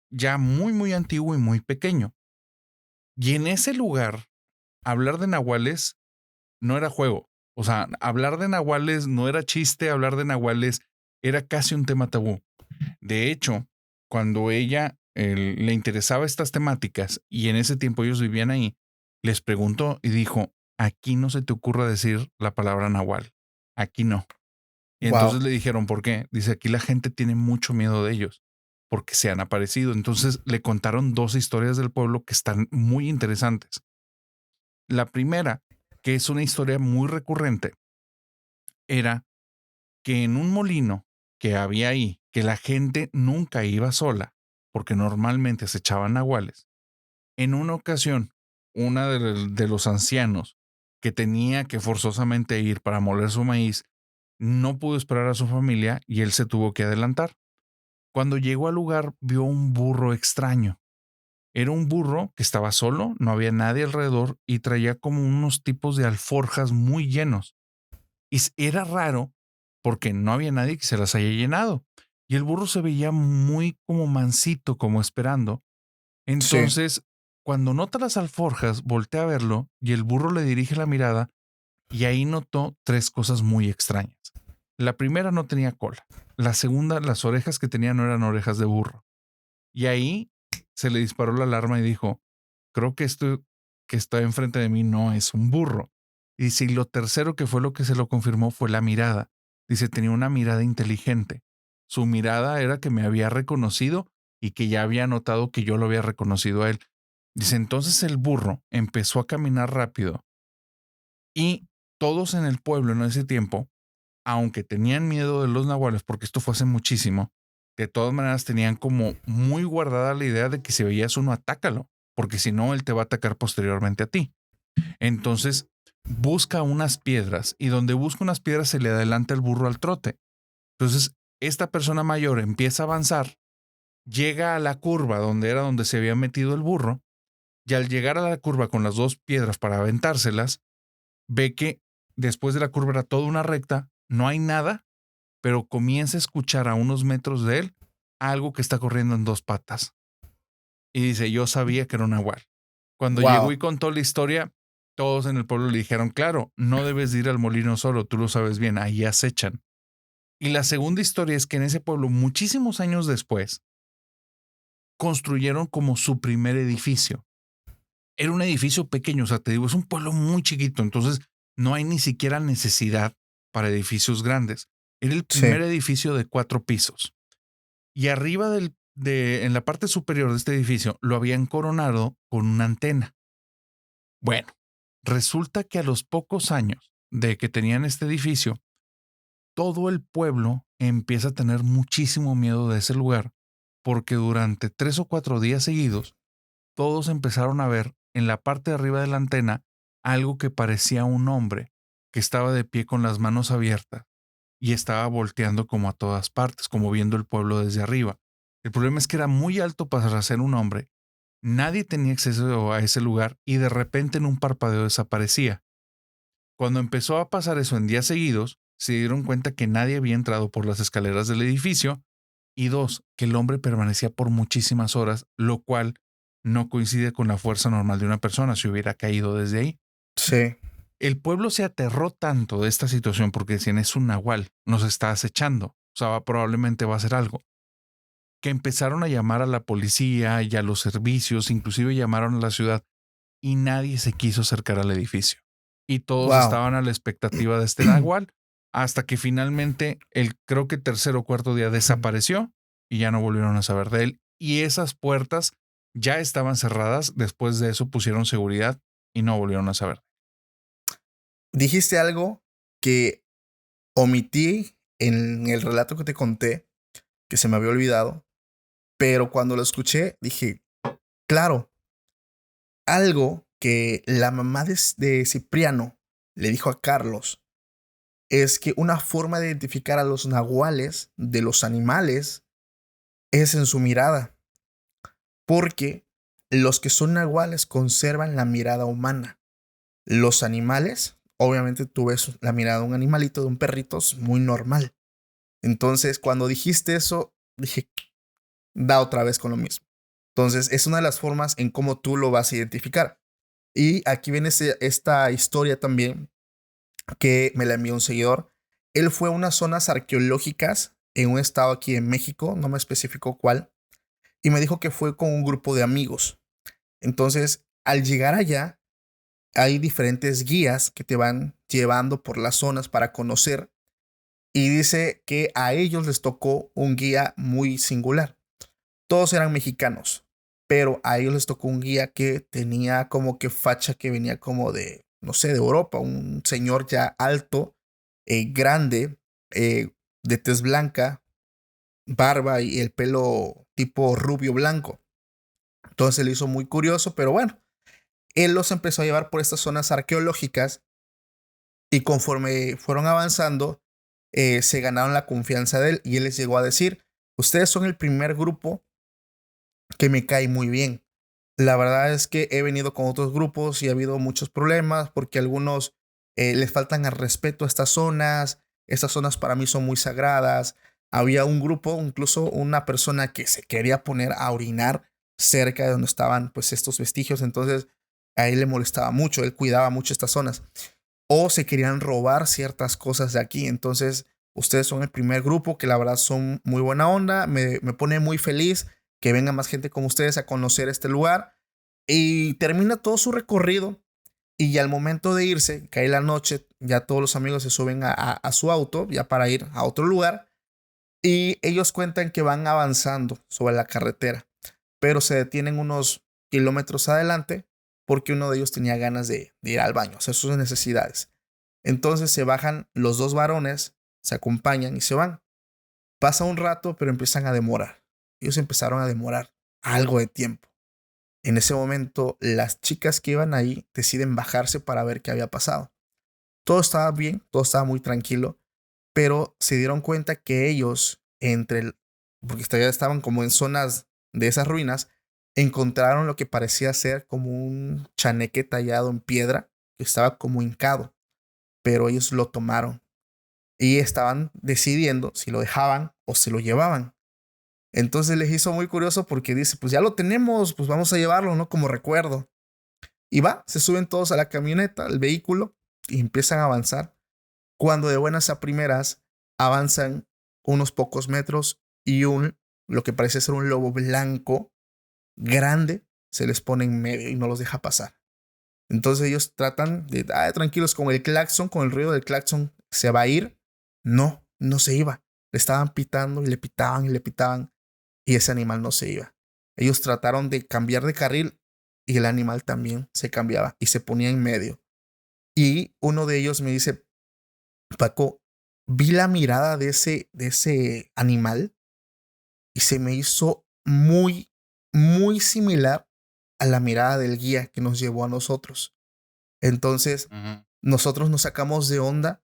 ya muy, muy antiguo y muy pequeño. Y en ese lugar, hablar de nahuales no era juego. O sea, hablar de nahuales no era chiste, hablar de nahuales era casi un tema tabú. De hecho, cuando ella le interesaba estas temáticas y en ese tiempo ellos vivían ahí, les preguntó y dijo, aquí no se te ocurra decir la palabra nahual, aquí no. Y entonces Wow. le dijeron, ¿por qué? Dice, aquí la gente tiene mucho miedo de ellos porque se han aparecido. Entonces le contaron dos historias del pueblo que están muy interesantes. La primera, que es una historia muy recurrente, era que en un molino que había ahí, que la gente nunca iba sola, porque normalmente se echaban nahuales, en una ocasión, una de los ancianos que tenía que forzosamente ir para moler su maíz, no pudo esperar a su familia y él se tuvo que adelantar. Cuando llegó al lugar, vio un burro extraño. Era un burro que estaba solo, no había nadie alrededor y traía como unos tipos de alforjas muy llenos. Y era raro porque no había nadie que se las haya llenado. Y el burro se veía muy como mansito, como esperando. Sí. Entonces, cuando nota las alforjas, voltea a verlo y el burro le dirige la mirada y ahí notó tres cosas muy extrañas. La primera, no tenía cola. La segunda, las orejas que tenía no eran orejas de burro. Y ahí se le disparó la alarma y dijo, creo que esto que está enfrente de mí no es un burro. Y si lo tercero que fue lo que se lo confirmó fue la mirada. Dice, tenía una mirada inteligente. Su mirada era que me había reconocido y que ya había notado que yo lo había reconocido a él. Dice, entonces el burro empezó a caminar rápido y todos en el pueblo en ese tiempo, aunque tenían miedo de los nahuales, porque esto fue hace muchísimo, de todas maneras tenían como muy guardada la idea de que si veías uno, atácalo, porque si no, él te va a atacar posteriormente a ti. Entonces, busca unas piedras y donde busca unas piedras se le adelanta el burro al trote. Entonces, esta persona mayor empieza a avanzar, llega a la curva donde se había metido el burro y al llegar a la curva con las dos piedras para aventárselas, ve que después de la curva era toda una recta, no hay nada, pero comienza a escuchar a unos metros de él algo que está corriendo en dos patas. Y dice, yo sabía que era un nahual. Cuando llegó y Wow. contó la historia, todos en el pueblo le dijeron, claro, no debes de ir al molino solo, tú lo sabes bien, ahí acechan. Y la segunda historia es que en ese pueblo, muchísimos años después, construyeron como su primer edificio. Era un edificio pequeño, o sea, te digo, es un pueblo muy chiquito, entonces no hay ni siquiera necesidad para edificios grandes. Era el Sí. primer edificio de 4 pisos. Y arriba en la parte superior de este edificio lo habían coronado con una antena. Bueno, resulta que a los pocos años de que tenían este edificio, todo el pueblo empieza a tener muchísimo miedo de ese lugar, porque durante 3 o 4 días seguidos, todos empezaron a ver en la parte de arriba de la antena algo que parecía un hombre que estaba de pie con las manos abiertas y estaba volteando como a todas partes, como viendo el pueblo desde arriba. El problema es que era muy alto para ser un hombre, nadie tenía acceso a ese lugar y de repente en un parpadeo desaparecía. Cuando empezó a pasar eso en días seguidos, se dieron cuenta que nadie había entrado por las escaleras del edificio y dos, que el hombre permanecía por muchísimas horas, lo cual no coincide con la fuerza normal de una persona si hubiera caído desde ahí. Sí. El pueblo se aterró tanto de esta situación porque decían es un nahual, nos está acechando, o sea, probablemente va a hacer algo, que empezaron a llamar a la policía y a los servicios, inclusive llamaron a la ciudad y nadie se quiso acercar al edificio. Y todos Wow. estaban a la expectativa de este nahual hasta que finalmente el creo que tercer o cuarto día desapareció y ya no volvieron a saber de él. Y esas puertas ya estaban cerradas. Después de eso pusieron seguridad y no volvieron a saber. Dijiste algo que omití en el relato que te conté, que se me había olvidado, pero cuando lo escuché dije, claro, algo que la mamá de Cipriano le dijo a Carlos es que una forma de identificar a los nahuales de los animales es en su mirada, porque Los que son nahuales conservan la mirada humana. Los animales, obviamente tú ves la mirada de un animalito, de un perrito, es muy normal. Entonces, cuando dijiste eso, dije, da otra vez con lo mismo. Entonces, es una de las formas en cómo tú lo vas a identificar. Y aquí viene esta historia también que me la envió un seguidor. Él fue a unas zonas arqueológicas en un estado aquí en México, no me especificó cuál, y me dijo que fue con un grupo de amigos. Entonces, al llegar allá, hay diferentes guías que te van llevando por las zonas para conocer. Y dice que a ellos les tocó un guía muy singular. Todos eran mexicanos, pero a ellos les tocó un guía que tenía como que facha que venía como de, no sé, de Europa, un señor ya alto, grande, de tez blanca, barba y el pelo tipo rubio blanco. Entonces se le hizo muy curioso, pero bueno, él los empezó a llevar por estas zonas arqueológicas y conforme fueron avanzando, se ganaron la confianza de él y él les llegó a decir, ustedes son el primer grupo que me cae muy bien. La verdad es que he venido con otros grupos y ha habido muchos problemas porque algunos les faltan al respeto a estas zonas. Estas zonas para mí son muy sagradas. Había un grupo, incluso una persona que se quería poner a orinar cerca de donde estaban pues estos vestigios. Entonces a él le molestaba mucho, él cuidaba mucho estas zonas. O se querían robar ciertas cosas de aquí. Entonces ustedes son el primer grupo que la verdad son muy buena onda. Me pone muy feliz que venga más gente como ustedes a conocer este lugar. Y termina todo su recorrido. Y ya al momento de irse, cae la noche, ya todos los amigos se suben a su auto, ya para ir a otro lugar. Y ellos cuentan que van avanzando sobre la carretera, pero se detienen unos kilómetros adelante porque uno de ellos tenía ganas de ir al baño, hacer sus necesidades. Entonces se bajan los dos varones, se acompañan y se van. Pasa un rato, pero empiezan a demorar. Ellos empezaron a demorar algo de tiempo. En ese momento, las chicas que iban ahí deciden bajarse para ver qué había pasado. Todo estaba bien, todo estaba muy tranquilo, pero se dieron cuenta que ellos, porque ya estaban como en zonas de esas ruinas, encontraron lo que parecía ser como un chaneque tallado en piedra que estaba como hincado, pero ellos lo tomaron y estaban decidiendo si lo dejaban o se lo llevaban. Entonces les hizo muy curioso porque dice, pues ya lo tenemos, pues vamos a llevarlo, ¿no? Como recuerdo. Y se suben todos a la camioneta, al vehículo, y empiezan a avanzar. Cuando de buenas a primeras avanzan unos pocos metros y lo que parece ser un lobo blanco, grande, se les pone en medio y no los deja pasar. Entonces ellos tratan de, tranquilos con el claxon, con el ruido del claxon, ¿se va a ir? No, no se iba. Le estaban pitando y le pitaban y le pitaban y ese animal no se iba. Ellos trataron de cambiar de carril y el animal también se cambiaba y se ponía en medio. Y uno de ellos me dice, Paco, vi la mirada de ese animal y se me hizo muy, muy similar a la mirada del guía que nos llevó a nosotros. Entonces, nosotros nos sacamos de onda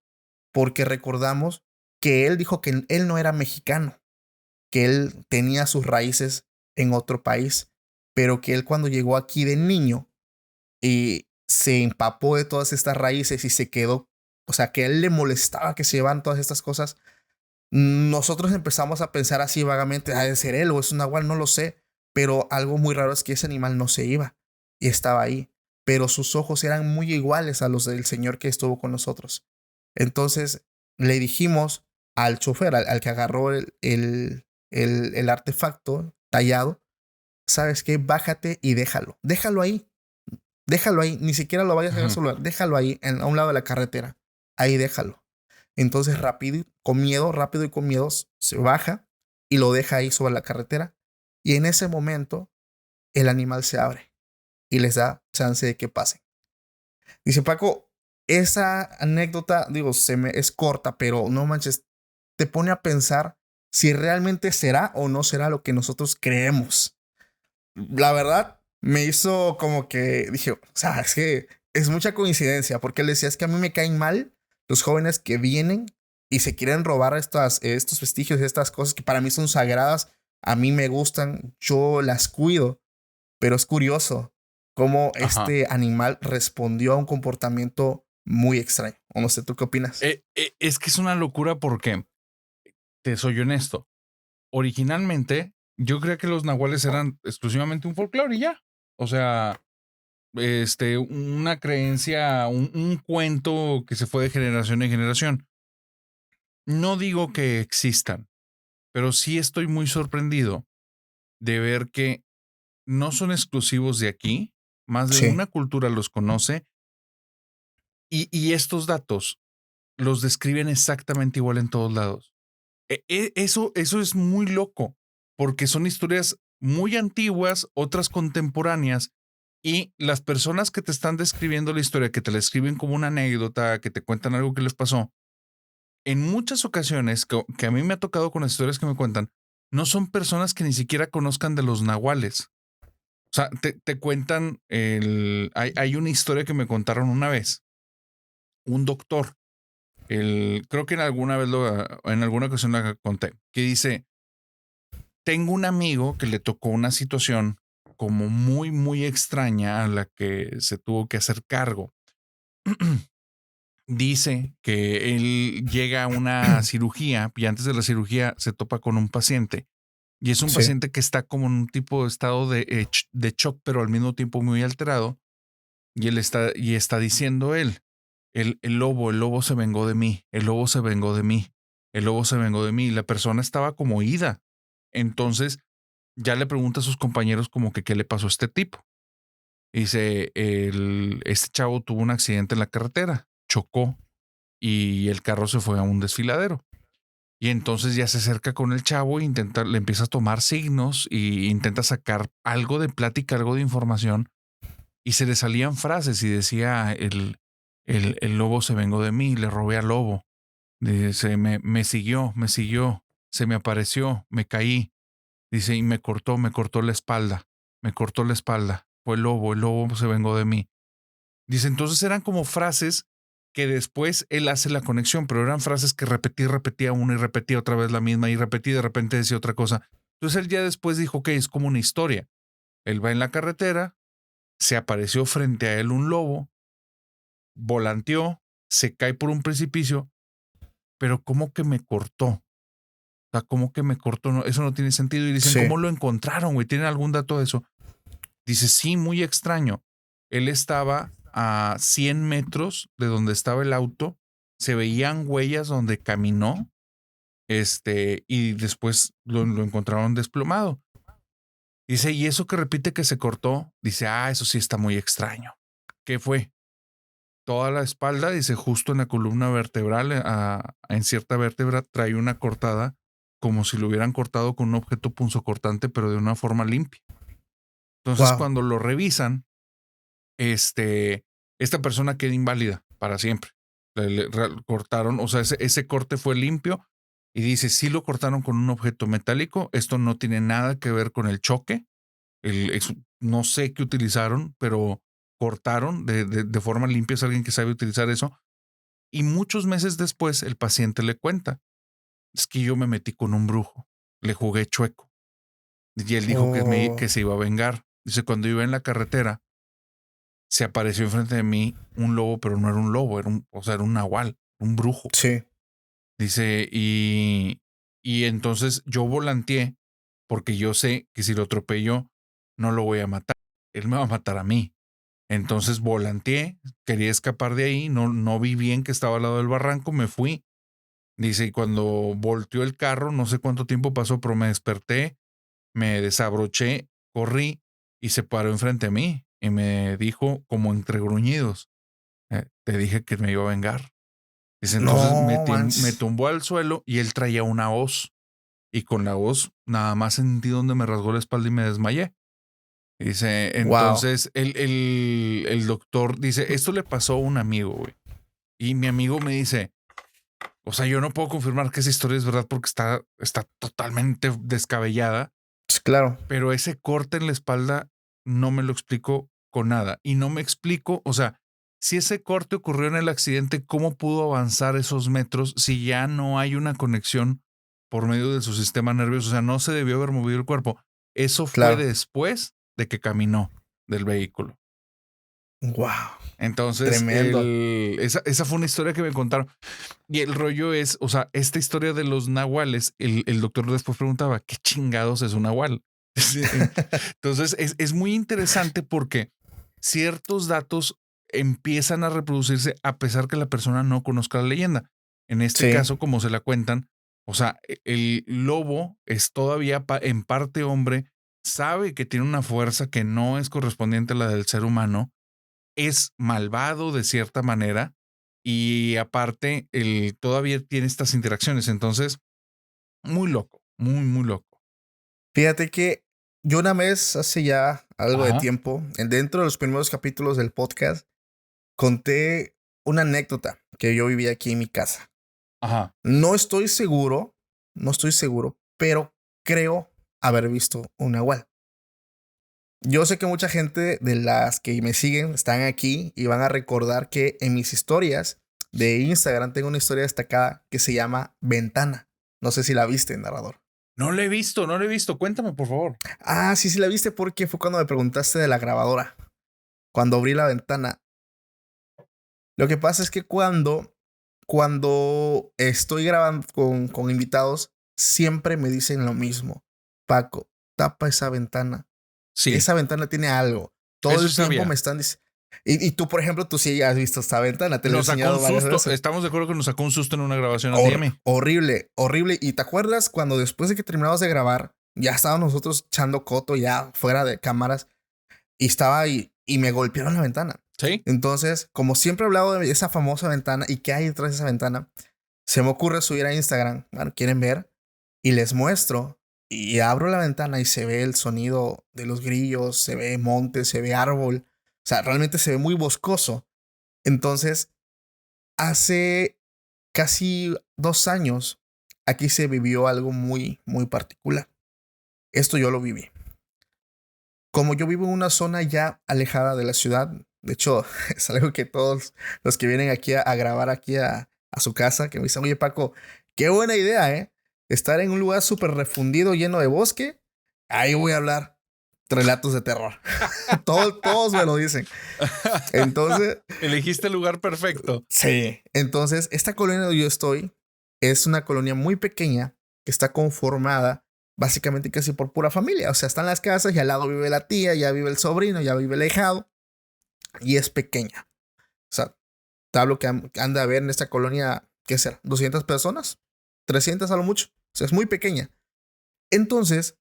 porque recordamos que él dijo que él no era mexicano, que él tenía sus raíces en otro país, pero que él cuando llegó aquí de niño y se empapó de todas estas raíces y se quedó, o sea, que a él le molestaba que se llevan todas estas cosas. Nosotros empezamos a pensar así vagamente, de ser él o es un nahual, no lo sé, pero algo muy raro es que ese animal no se iba y estaba ahí, pero sus ojos eran muy iguales a los del señor que estuvo con nosotros. Entonces le dijimos al chofer, al que agarró el artefacto tallado, ¿sabes qué? Bájate y déjalo ahí, ni siquiera lo vayas a ver celular, déjalo ahí a un lado de la carretera, ahí déjalo. Entonces rápido y con miedo, se baja y lo deja ahí sobre la carretera. Y en ese momento el animal se abre y les da chance de que pasen. Dice Paco, esa anécdota, digo, es corta, pero no manches, te pone a pensar si realmente será o no será lo que nosotros creemos. La verdad, me hizo como que dije, o sea, es que es mucha coincidencia, porque él decía, es que a mí me caen mal los jóvenes que vienen y se quieren robar estos vestigios, estas cosas que para mí son sagradas, a mí me gustan, yo las cuido, pero es curioso cómo Ajá. este animal respondió a un comportamiento muy extraño. O no sé, ¿tú qué opinas? Es que es una locura porque, te soy honesto, originalmente yo creía que los nahuales eran exclusivamente un folclore y ya. O sea, una creencia, un cuento que se fue de generación en generación. No digo que existan, pero sí estoy muy sorprendido de ver que no son exclusivos de aquí, más de Sí, una cultura los conoce y estos datos los describen exactamente igual en todos lados. Eso es muy loco, porque son historias muy antiguas, otras contemporáneas, y las personas que te están describiendo la historia, que te la escriben como una anécdota, que te cuentan algo que les pasó, en muchas ocasiones que a mí me ha tocado con las historias que me cuentan, no son personas que ni siquiera conozcan de los nahuales. O sea, te cuentan hay una historia que me contaron una vez, un doctor, creo que en alguna vez en alguna ocasión la conté, que dice, tengo un amigo que le tocó una situación como muy, muy extraña a la que se tuvo que hacer cargo. Dice que él llega a una cirugía y antes de la cirugía se topa con un paciente y es un sí. paciente que está como en un tipo de estado de shock, pero al mismo tiempo muy alterado y él está diciendo el lobo se vengó de mí, el lobo se vengó de mí, el lobo se vengó de mí y la persona estaba como ida. Entonces ya le pregunta a sus compañeros como que qué le pasó a este tipo. Dice, este chavo tuvo un accidente en la carretera, chocó y el carro se fue a un desfiladero. Y entonces ya se acerca con el chavo e le empieza a tomar signos y intenta sacar algo de plática, algo de información y se le salían frases y decía, el lobo se vengó de mí, le robé al lobo. Dice, me siguió, se me apareció, me caí. Dice, y me cortó la espalda, me cortó la espalda. Fue el lobo se vengó de mí. Dice, entonces eran como frases que después él hace la conexión, pero eran frases que repetía una y repetía otra vez la misma y repetía, de repente decía otra cosa. Entonces él ya después dijo que es como una historia. Él va en la carretera, se apareció frente a él un lobo, volanteó, se cae por un precipicio, pero ¿cómo que me cortó? O sea, ¿cómo que me cortó? No, eso no tiene sentido. Y dicen, Sí. ¿cómo lo encontraron, güey? ¿Tienen algún dato de eso? Dice, sí, muy extraño. Él estaba a 100 metros de donde estaba el auto, se veían huellas donde caminó, y después lo encontraron desplomado. Dice, y eso que repite que se cortó, dice, eso sí está muy extraño. ¿Qué fue? Toda la espalda, dice, justo en la columna vertebral, en cierta vértebra, trae una cortada como si lo hubieran cortado con un objeto punzocortante, pero de una forma limpia. Entonces, Wow. cuando lo revisan, esta persona queda inválida para siempre. Cortaron, o sea, ese corte fue limpio y dice, sí lo cortaron con un objeto metálico, esto no tiene nada que ver con el choque, no sé qué utilizaron, pero cortaron de forma limpia, es alguien que sabe utilizar eso. Y muchos meses después el paciente le cuenta, es que yo me metí con un brujo, le jugué chueco y él dijo Oh, que se iba a vengar. Dice, cuando iba en la carretera, se apareció enfrente de mí un lobo, pero no era un lobo, o sea, era un nahual, un brujo. sí. Dice, y entonces yo volanteé porque yo sé que si lo atropello no lo voy a matar, él me va a matar a mí. Entonces volanteé, quería escapar de ahí, no vi bien que estaba al lado del barranco, me fui. Dice, y cuando volteó el carro, no sé cuánto tiempo pasó, pero me desperté, me desabroché, corrí y se paró enfrente de mí y me dijo como entre gruñidos, te dije que me iba a vengar. Dice, entonces No me manches. tumbó al suelo y él traía una hoz. Y con la hoz nada más sentí donde me rasgó la espalda y me desmayé. Dice, Wow. entonces el doctor dice, esto le pasó a un amigo, güey. Y mi amigo me dice, o sea, yo no puedo confirmar que esa historia es verdad porque está totalmente descabellada, Claro. pero ese corte en la espalda no me lo explico con nada. Y no me explico, o sea, si ese corte ocurrió en el accidente, ¿cómo pudo avanzar esos metros si ya no hay una conexión por medio de su sistema nervioso? O sea, no se debió haber movido el cuerpo. Eso fue Claro. después de que caminó del vehículo. Wow. Entonces, Tremendo. esa fue una historia que me contaron. Y el rollo es, o sea, esta historia de los nahuales, el doctor después preguntaba, ¿qué chingados es un nahual? Entonces, es muy interesante porque ciertos datos empiezan a reproducirse a pesar que la persona no conozca la leyenda. En este Sí. caso, como se la cuentan, o sea, el lobo es todavía en parte hombre, sabe que tiene una fuerza que no es correspondiente a la del ser humano, es malvado de cierta manera y aparte todavía tiene estas interacciones. Entonces, muy loco, muy, muy loco. Fíjate que yo una vez, hace ya algo de Ajá, tiempo, dentro de los primeros capítulos del podcast, conté una anécdota que yo vivía aquí en mi casa. ajá. No estoy seguro, pero creo haber visto un nahual. Yo sé que mucha gente de las que me siguen están aquí y van a recordar que en mis historias de Instagram tengo una historia destacada que se llama Ventana. No sé si la viste, narrador. No lo he visto, no lo he visto. Cuéntame, por favor. Ah, sí, sí la viste porque fue cuando me preguntaste de la grabadora. Cuando abrí la ventana. Lo que pasa es que cuando estoy grabando con invitados, siempre me dicen lo mismo. Paco, tapa esa ventana. Sí, Esa ventana tiene algo. Todo eso el sí tiempo me sabía. están diciendo. Y tú, por ejemplo, tú sí has visto esta ventana, te la he Nos sacó un enseñado varias susto. veces. Estamos de acuerdo que nos sacó un susto en una grabación a ti y a mí. Horrible, horrible. ¿Y te acuerdas cuando después de que terminamos de grabar, ya estábamos nosotros echando coto ya fuera de cámaras y estaba ahí y me golpearon la ventana? Sí. Entonces, como siempre he hablado de esa famosa ventana y qué hay detrás de esa ventana, se me ocurre subir a Instagram. Bueno, quieren ver y les muestro y abro la ventana y se ve el sonido de los grillos, se ve monte, se ve árbol. O sea, realmente se ve muy boscoso. Entonces, hace casi 2 años, aquí se vivió algo muy, muy particular. Esto yo lo viví. Como yo vivo en una zona ya alejada de la ciudad, de hecho, es algo que todos los que vienen aquí a grabar aquí a su casa, que me dicen, oye Paco, qué buena idea, ¿eh? Estar en un lugar súper refundido, lleno de bosque. Ahí voy a hablar relatos de terror. Todos me lo dicen. Entonces, Elegiste el lugar perfecto. sí. Entonces, esta colonia donde yo estoy es una colonia muy pequeña que está conformada básicamente casi por pura familia. O sea, están las casas y al lado vive la tía, ya vive el sobrino, ya vive el ahijado y es pequeña. O sea, te hablo que anda a ver en esta colonia, ¿qué será? ¿200 personas? ¿300 a lo mucho? O sea, es muy pequeña. Entonces,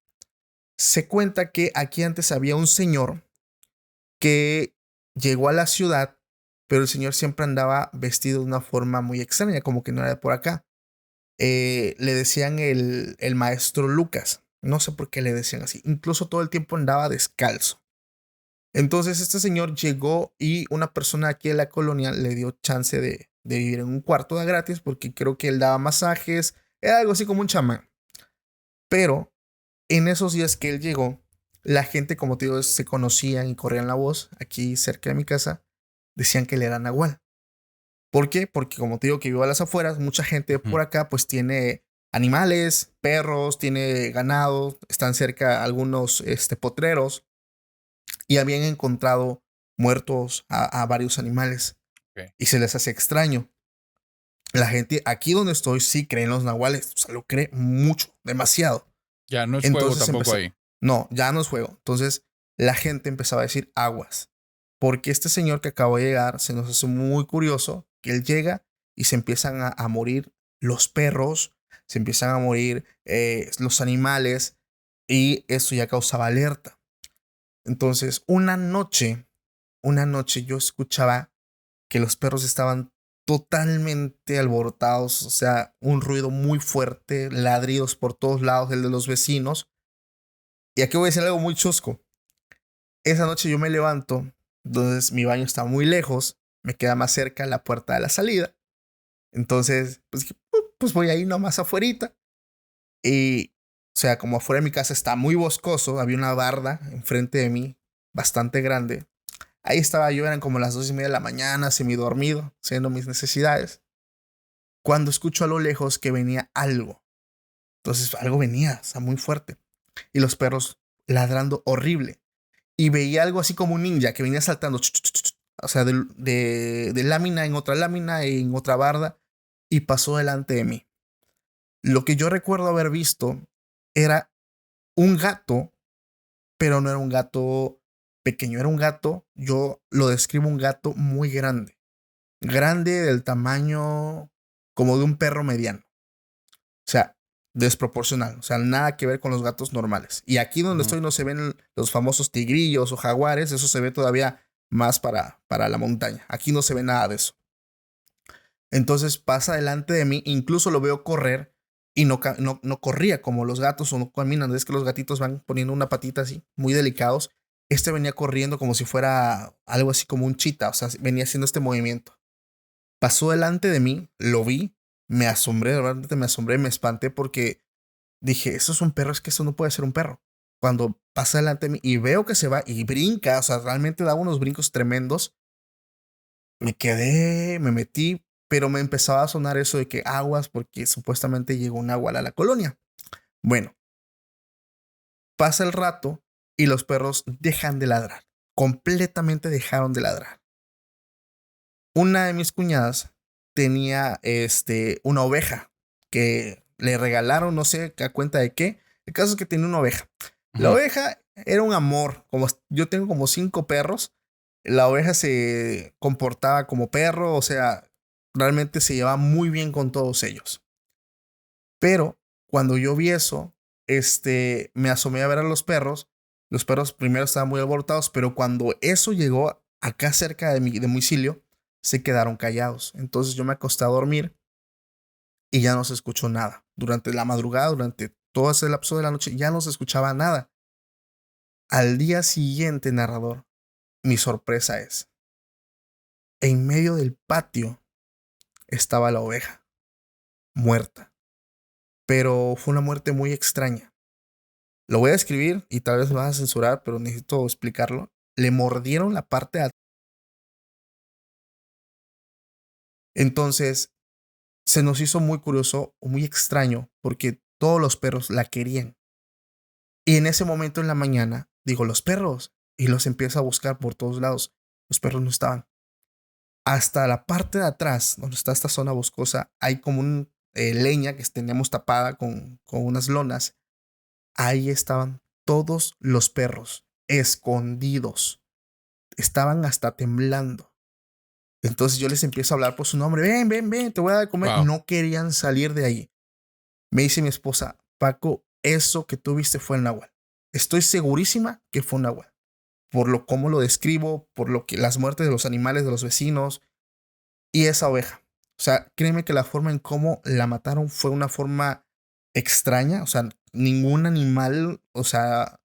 se cuenta que aquí antes había un señor que llegó a la ciudad, pero el señor siempre andaba vestido de una forma muy extraña, como que no era de por acá. Le decían el maestro Lucas. No sé por qué le decían así. Incluso todo el tiempo andaba descalzo. Entonces este señor llegó y una persona aquí en la colonia le dio chance de vivir en un cuarto de gratis porque creo que él daba masajes. Era algo así como un chamán. Pero en esos días que él llegó, la gente, como te digo, se conocían y corrían la voz. Aquí cerca de mi casa decían que él era nahual. ¿Por qué? Porque como te digo que vivo a las afueras, mucha gente por acá pues tiene animales, perros, tiene ganado, están cerca algunos potreros y habían encontrado muertos a varios animales Okay. y se les hace extraño. La gente aquí donde estoy sí cree en los nahuales, o sea, lo cree mucho, demasiado. Ya no es juego Entonces tampoco empezó, ahí. no, ya no es juego. Entonces la gente empezaba a decir aguas. Porque este señor que acabó de llegar se nos hace muy curioso que él llega y se empiezan a morir los perros, se empiezan a morir los animales y eso ya causaba alerta. Entonces, una noche yo escuchaba que los perros estaban totalmente alborotados, o sea, un ruido muy fuerte, ladridos por todos lados, el de los vecinos. Y aquí voy a decir algo muy chusco. Esa noche yo me levanto, entonces mi baño está muy lejos, me queda más cerca la puerta de la salida. Entonces, pues, dije, pues voy ahí nomás afuerita. Y, o sea, como afuera de mi casa está muy boscoso, había una barda enfrente de mí, bastante grande. Ahí estaba yo, eran como las 2:30 de la mañana, semidormido, haciendo mis necesidades. Cuando escucho a lo lejos que venía algo. Entonces, algo venía, o sea, muy fuerte. Y los perros ladrando horrible. y veía algo así como un ninja que venía saltando, o sea, de lámina en otra barda, y pasó delante de mí. Lo que yo recuerdo haber visto era un gato, pero no era un gato pequeño, era un gato, yo lo describo un gato muy grande, grande del tamaño como de un perro mediano. O sea, desproporcional. O sea, nada que ver con los gatos normales. Y aquí donde Ujú. estoy no se ven los famosos tigrillos o jaguares. Eso se ve todavía más para la montaña. Aquí no se ve nada de eso. Entonces pasa delante de mí. Incluso lo veo correr y no corría como los gatos o no caminan. Es que los gatitos van poniendo una patita así, muy delicados. Este venía corriendo como si fuera algo así como un chita. O sea, venía haciendo este movimiento. Pasó delante de mí, lo vi, me asombré, realmente me asombré, me espanté porque dije, eso es un perro, es que eso no puede ser un perro. Cuando pasa delante de mí y veo que se va y brinca, o sea, realmente da unos brincos tremendos, me quedé, me metí, pero me empezaba a sonar eso de que aguas porque supuestamente llegó un agua a la colonia. Bueno, pasa el rato y los perros dejan de ladrar, completamente dejaron de ladrar. Una de mis cuñadas tenía una oveja que le regalaron, no sé a cuenta de qué. El caso es que tenía una oveja. La Ujú. oveja era un amor. Como yo tengo como 5 perros, la oveja se comportaba como perro, o sea, realmente se llevaba muy bien con todos ellos. Pero cuando yo vi eso, me asomé a ver a los perros. Los perros primero estaban muy alborotados, pero cuando eso llegó acá cerca de mi domicilio, se quedaron callados. Entonces yo me acosté a dormir y ya no se escuchó nada. Durante la madrugada, durante todo ese lapso de la noche, ya no se escuchaba nada. Al día siguiente, narrador, mi sorpresa es, en medio del patio estaba la oveja, muerta. Pero fue una muerte muy extraña. Lo voy a escribir y tal vez me vas a censurar, pero necesito explicarlo. Le mordieron la parte de atrás. Entonces, se nos hizo muy curioso o muy extraño porque todos los perros la querían. Y en ese momento en la mañana, digo, los perros, y los empiezo a buscar por todos lados. Los perros no estaban. Hasta la parte de atrás, donde está esta zona boscosa, hay como un leña que tenemos tapada con unas lonas. Ahí estaban todos los perros, escondidos. Estaban hasta temblando. Entonces yo les empiezo a hablar por su nombre. Ven, ven, ven, te voy a dar de comer. Wow. No querían salir de ahí. Me dice mi esposa, Paco, eso que tú viste fue el náhuatl. Estoy segurísima que fue un náhuatl. Por lo cómo lo describo, por lo que las muertes de los animales de los vecinos y esa oveja. O sea, créeme que la forma en cómo la mataron fue una forma extraña. O sea, ningún animal, o sea,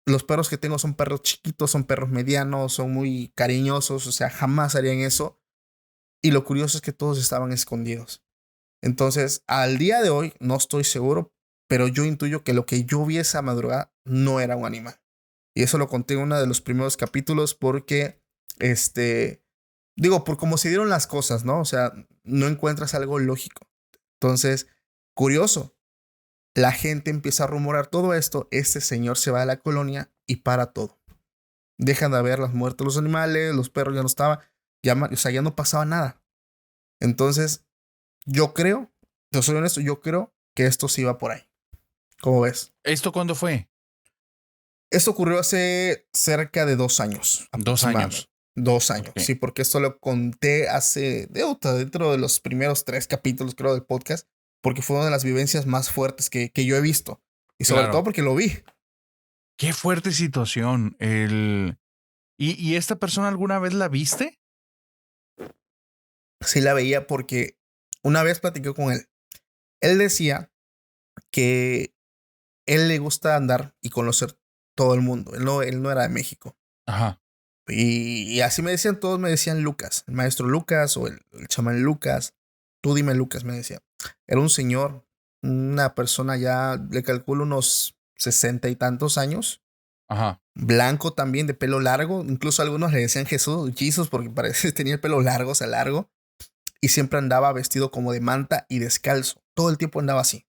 los perros que tengo son perros chiquitos, son perros medianos, son muy cariñosos, o sea, jamás harían eso. Y lo curioso es que todos estaban escondidos. Entonces, al día de hoy, no estoy seguro, pero yo intuyo que lo que yo vi esa madrugada no era un animal. Y eso lo conté en uno de los primeros capítulos porque, digo, por cómo se dieron las cosas, ¿no? O sea, no encuentras algo lógico. Entonces, curioso, la gente empieza a rumorar todo esto, este señor se va a la colonia y para todo. Dejan de haber las muertes de los animales, los perros ya no estaban, ya, o sea, ya no pasaba nada. Entonces, yo creo, yo soy honesto, yo creo que esto sí iba por ahí. ¿Cómo ves? ¿Esto cuándo fue? Esto ocurrió hace cerca de 2 años, 2 años. aproximadamente. 2 años, Ok. sí, porque esto lo conté hace, dentro de los primeros 3 capítulos, creo, del podcast, porque fue una de las vivencias más fuertes que yo he visto. Y sobre todo Claro. porque lo vi. Qué fuerte situación. ¿Y esta persona alguna vez la viste? Sí la veía porque una vez platiqué con él. Él decía que él le gusta andar y conocer todo el mundo. Él no era de México. Ajá. Y así me decían todos, me decían Lucas, el maestro Lucas o el chamán Lucas. Tú dime Lucas, me decía. Era un señor, una persona ya, le calculo unos 60 y tantos años. Ajá. Blanco también, de pelo largo. Incluso algunos le decían Jesús, porque parece que tenía el pelo largo, o sea, largo. Y siempre andaba vestido como de manta y descalzo. Todo el tiempo andaba así.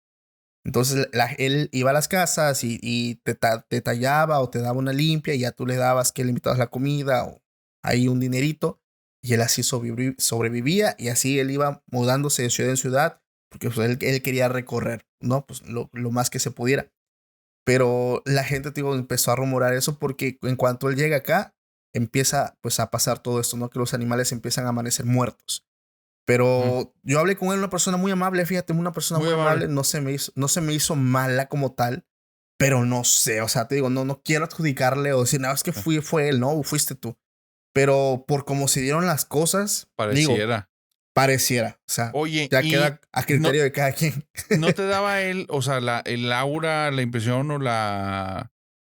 Entonces él iba a las casas y te tallaba o te daba una limpia y ya tú le dabas que le invitabas la comida o ahí un dinerito y él así sobrevivía y así él iba mudándose de ciudad en ciudad porque pues, él quería recorrer, ¿no? Pues lo más que se pudiera. Pero la gente, te digo, empezó a rumorar eso porque en cuanto él llega acá, empieza pues a pasar todo esto, ¿no? Que los animales empiezan a amanecer muertos. Ujú. Pero yo hablé con él, una persona muy amable, fíjate, una persona Muy muy amable, amable. no se me hizo mala como tal, pero no sé, o sea, te digo, no quiero adjudicarle o decir, no, es que fue él, no, o fuiste tú. Pero por cómo se dieron las cosas, digo, Pareciera. pareciera, o sea, Oye, ya y queda a no, criterio de cada quien. ¿no te daba él, o sea, el aura, la impresión o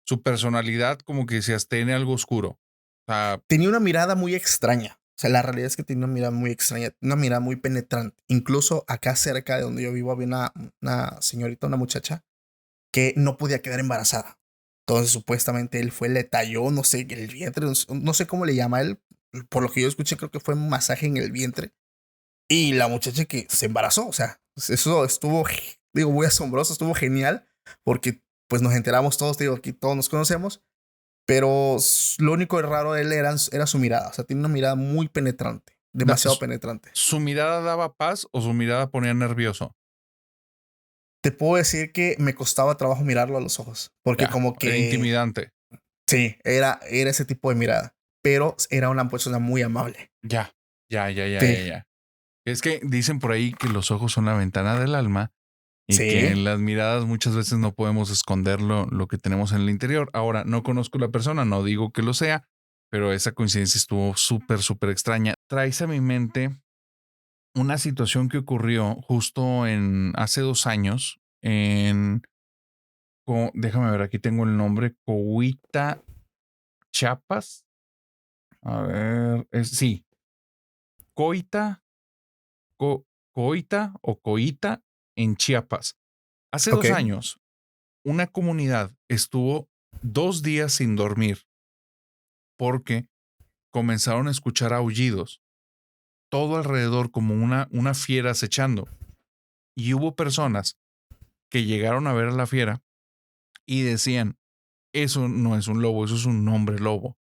su personalidad como que decías, tiene algo oscuro? O sea, Tenía una mirada muy extraña. O sea, la realidad es que tenía una mirada muy extraña, una mirada muy penetrante. Incluso acá cerca de donde yo vivo había una señorita, una muchacha, que no podía quedar embarazada. Entonces, supuestamente él le talló, no sé, el vientre, no sé cómo le llama él. Por lo que yo escuché, creo que fue un masaje en el vientre. Y la muchacha que se embarazó, o sea, pues eso estuvo, digo, muy asombroso, estuvo genial, porque pues nos enteramos todos, digo, aquí todos nos conocemos, pero lo único raro de él era su mirada, o sea, tiene una mirada muy penetrante, da- demasiado su, penetrante. ¿su mirada daba paz o su mirada ponía nervioso? Te puedo decir que me costaba trabajo mirarlo a los ojos, porque Ya, como era que, intimidante. sí, era ese tipo de mirada, pero era una persona muy amable. Ya, ya, ya, ya, Sí, ya, ya. Es que dicen por ahí que los ojos son la ventana del alma y que sí, en las miradas muchas veces no podemos esconder lo que tenemos en el interior. Ahora, no conozco la persona, no digo que lo sea, pero esa coincidencia estuvo súper, súper extraña. Traes a mi mente una situación que ocurrió justo hace 2 años déjame ver, aquí tengo el nombre, Coita, Chiapas. A ver, sí, Coita, Coita o Coita en Chiapas. Hace ok, 2 años, una comunidad estuvo 2 días sin dormir porque comenzaron a escuchar aullidos todo alrededor como una fiera acechando. Y hubo personas que llegaron a ver a la fiera y decían, eso no es un lobo, eso es un hombre lobo.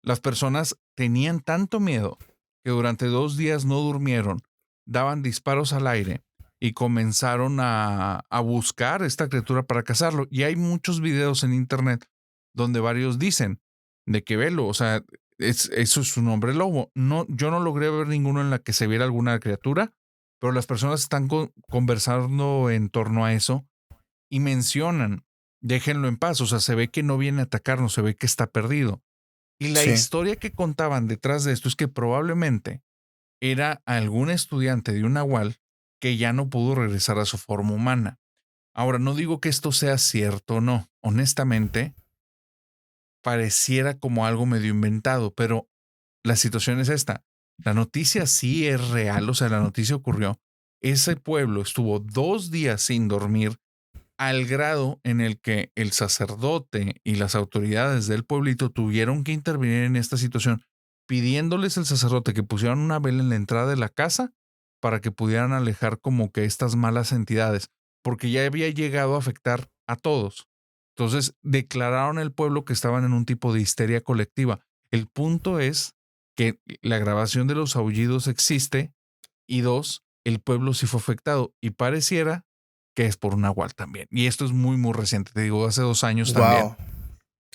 Las personas tenían tanto miedo que durante 2 días no durmieron, daban disparos al aire y comenzaron a buscar esta criatura para cazarlo. Y hay muchos videos en internet donde varios dicen de que velo, o sea, eso es un hombre lobo. No, yo no logré ver ninguno en la que se viera alguna criatura, pero las personas están conversando en torno a eso y mencionan, déjenlo en paz, o sea, se ve que no viene a atacarnos, se ve que está perdido. Y la sí, historia que contaban detrás de esto es que probablemente era algún estudiante de un nahual que ya no pudo regresar a su forma humana. Ahora, no digo que esto sea cierto o no. Honestamente, pareciera como algo medio inventado, pero la situación es esta. La noticia sí es real, o sea, la noticia ocurrió. Ese pueblo estuvo 2 días sin dormir al grado en el que el sacerdote y las autoridades del pueblito tuvieron que intervenir en esta situación, pidiéndoles al sacerdote que pusieran una vela en la entrada de la casa para que pudieran alejar como que estas malas entidades, porque ya había llegado a afectar a todos. Entonces declararon el pueblo que estaban en un tipo de histeria colectiva. El punto es que la grabación de los aullidos existe y dos, el pueblo sí fue afectado y pareciera que es por un nahual también. Y esto es muy, muy reciente, te digo, hace 2 años también. wow.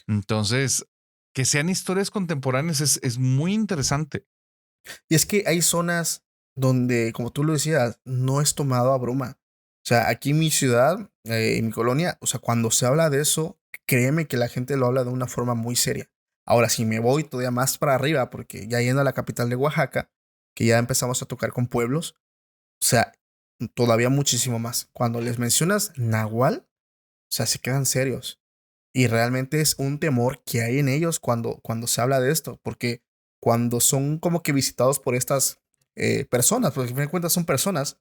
Entonces, que sean historias contemporáneas es muy interesante. Y es que hay zonas donde, como tú lo decías, no es tomado a broma. O sea, aquí en mi ciudad, en mi colonia, o sea, cuando se habla de eso, créeme que la gente lo habla de una forma muy seria. Ahora, si me voy todavía más para arriba, porque ya yendo a la capital de Oaxaca, que ya empezamos a tocar con pueblos, o sea, todavía muchísimo más. Cuando les mencionas Nahual, o sea, se quedan serios. Y realmente es un temor que hay en ellos cuando se habla de esto, porque cuando son como que visitados por estas personas, porque al fin de cuentas son personas,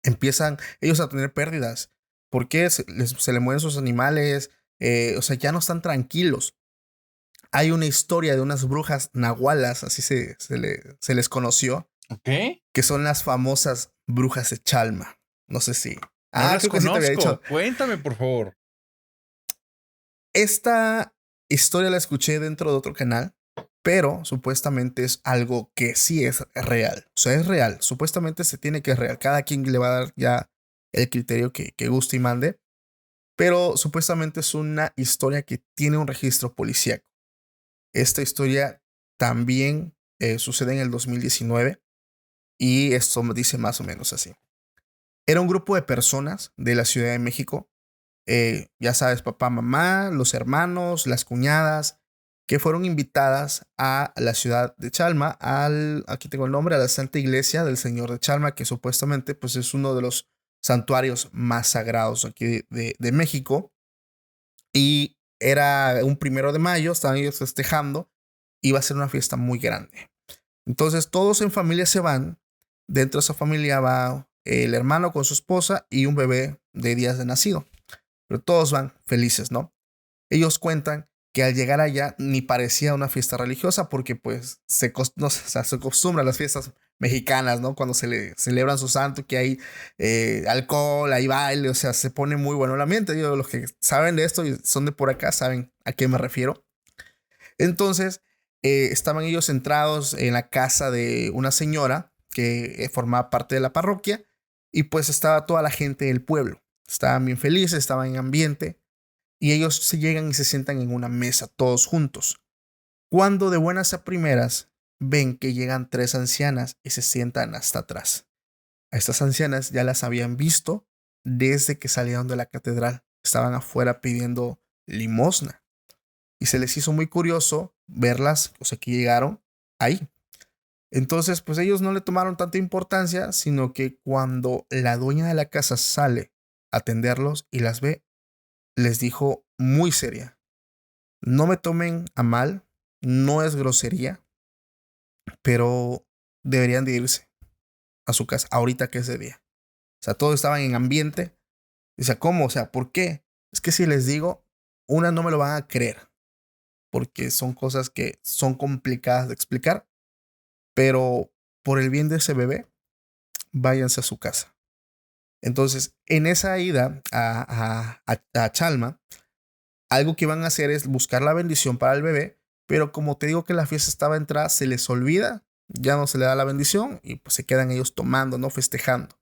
empiezan ellos a tener pérdidas, porque se le mueren sus animales, o sea, ya no están tranquilos. Hay una historia de unas brujas nahualas, así se les conoció, Ok. que son las famosas brujas de Chalma. No sé si No las Creo que sí te había conozco. dicho. Cuéntame, por favor. Esta historia la escuché dentro de otro canal, pero supuestamente es algo que sí es real. O sea, es real. Supuestamente se tiene que es real. Cada quien le va a dar ya el criterio que guste y mande. Pero supuestamente es una historia que tiene un registro policíaco. Esta historia también sucede en el 2019 y esto me dice más o menos así. Era un grupo de personas de la Ciudad de México, ya sabes, papá, mamá, los hermanos, las cuñadas, que fueron invitadas a la ciudad de Chalma, aquí tengo el nombre, a la Santa Iglesia del Señor de Chalma, que supuestamente pues, es uno de los santuarios más sagrados aquí de México. Y era un 1 de mayo, estaban ellos festejando, iba a ser una fiesta muy grande. Entonces todos en familia se van, dentro de esa familia va el hermano con su esposa y un bebé de días de nacido, pero todos van felices, ¿no? Ellos cuentan que al llegar allá ni parecía una fiesta religiosa porque pues no, o sea, se acostumbra a las fiestas mexicanas, ¿no? Cuando se le celebran su santo, que hay alcohol, hay baile, o sea, se pone muy bueno el ambiente. Los que saben de esto y son de por acá saben a qué me refiero. Entonces, estaban ellos centrados en la casa de una señora que formaba parte de la parroquia y pues estaba toda la gente del pueblo. Estaban bien felices, estaban en ambiente y ellos se llegan y se sientan en una mesa todos juntos. Cuando de buenas a primeras ven que llegan 3 ancianas y se sientan hasta atrás. A estas ancianas ya las habían visto desde que salieron de la catedral. Estaban afuera pidiendo limosna y se les hizo muy curioso verlas, o sea, que llegaron ahí. Entonces, pues ellos no le tomaron tanta importancia, sino que cuando la dueña de la casa sale a atenderlos y las ve, les dijo muy seria: no me tomen a mal, no es grosería, pero deberían de irse a su casa ahorita que es de día. O sea, todos estaban en ambiente. O sea, ¿cómo? O sea, ¿por qué? Es que si les digo, una no me lo van a creer, porque son cosas que son complicadas de explicar, pero por el bien de ese bebé, váyanse a su casa. Entonces, en esa ida a Chalma, algo que van a hacer es buscar la bendición para el bebé, pero como te digo que la fiesta estaba entrada, se les olvida, ya no se le da la bendición y pues se quedan ellos tomando, no festejando.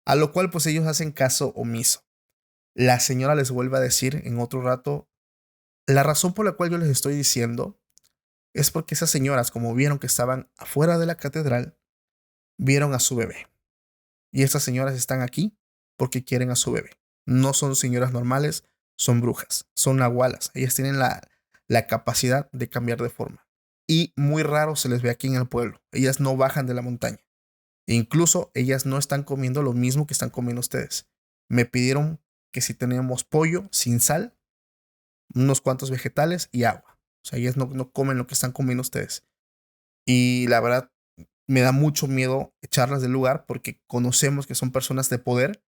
A lo cual pues ellos hacen caso omiso. La señora les vuelve a decir en otro rato: la razón por la cual yo les estoy diciendo es porque esas señoras, como vieron que estaban afuera de la catedral, vieron a su bebé. Y estas señoras están aquí porque quieren a su bebé. No son señoras normales, son brujas, son nahualas. Ellas tienen la capacidad de cambiar de forma. Y muy raro se les ve aquí en el pueblo. Ellas no bajan de la montaña. E incluso ellas no están comiendo lo mismo que están comiendo ustedes. Me pidieron que si teníamos pollo sin sal, unos cuantos vegetales y agua. O sea, ellas no comen lo que están comiendo ustedes. Y la verdad, me da mucho miedo echarlas del lugar porque conocemos que son personas de poder,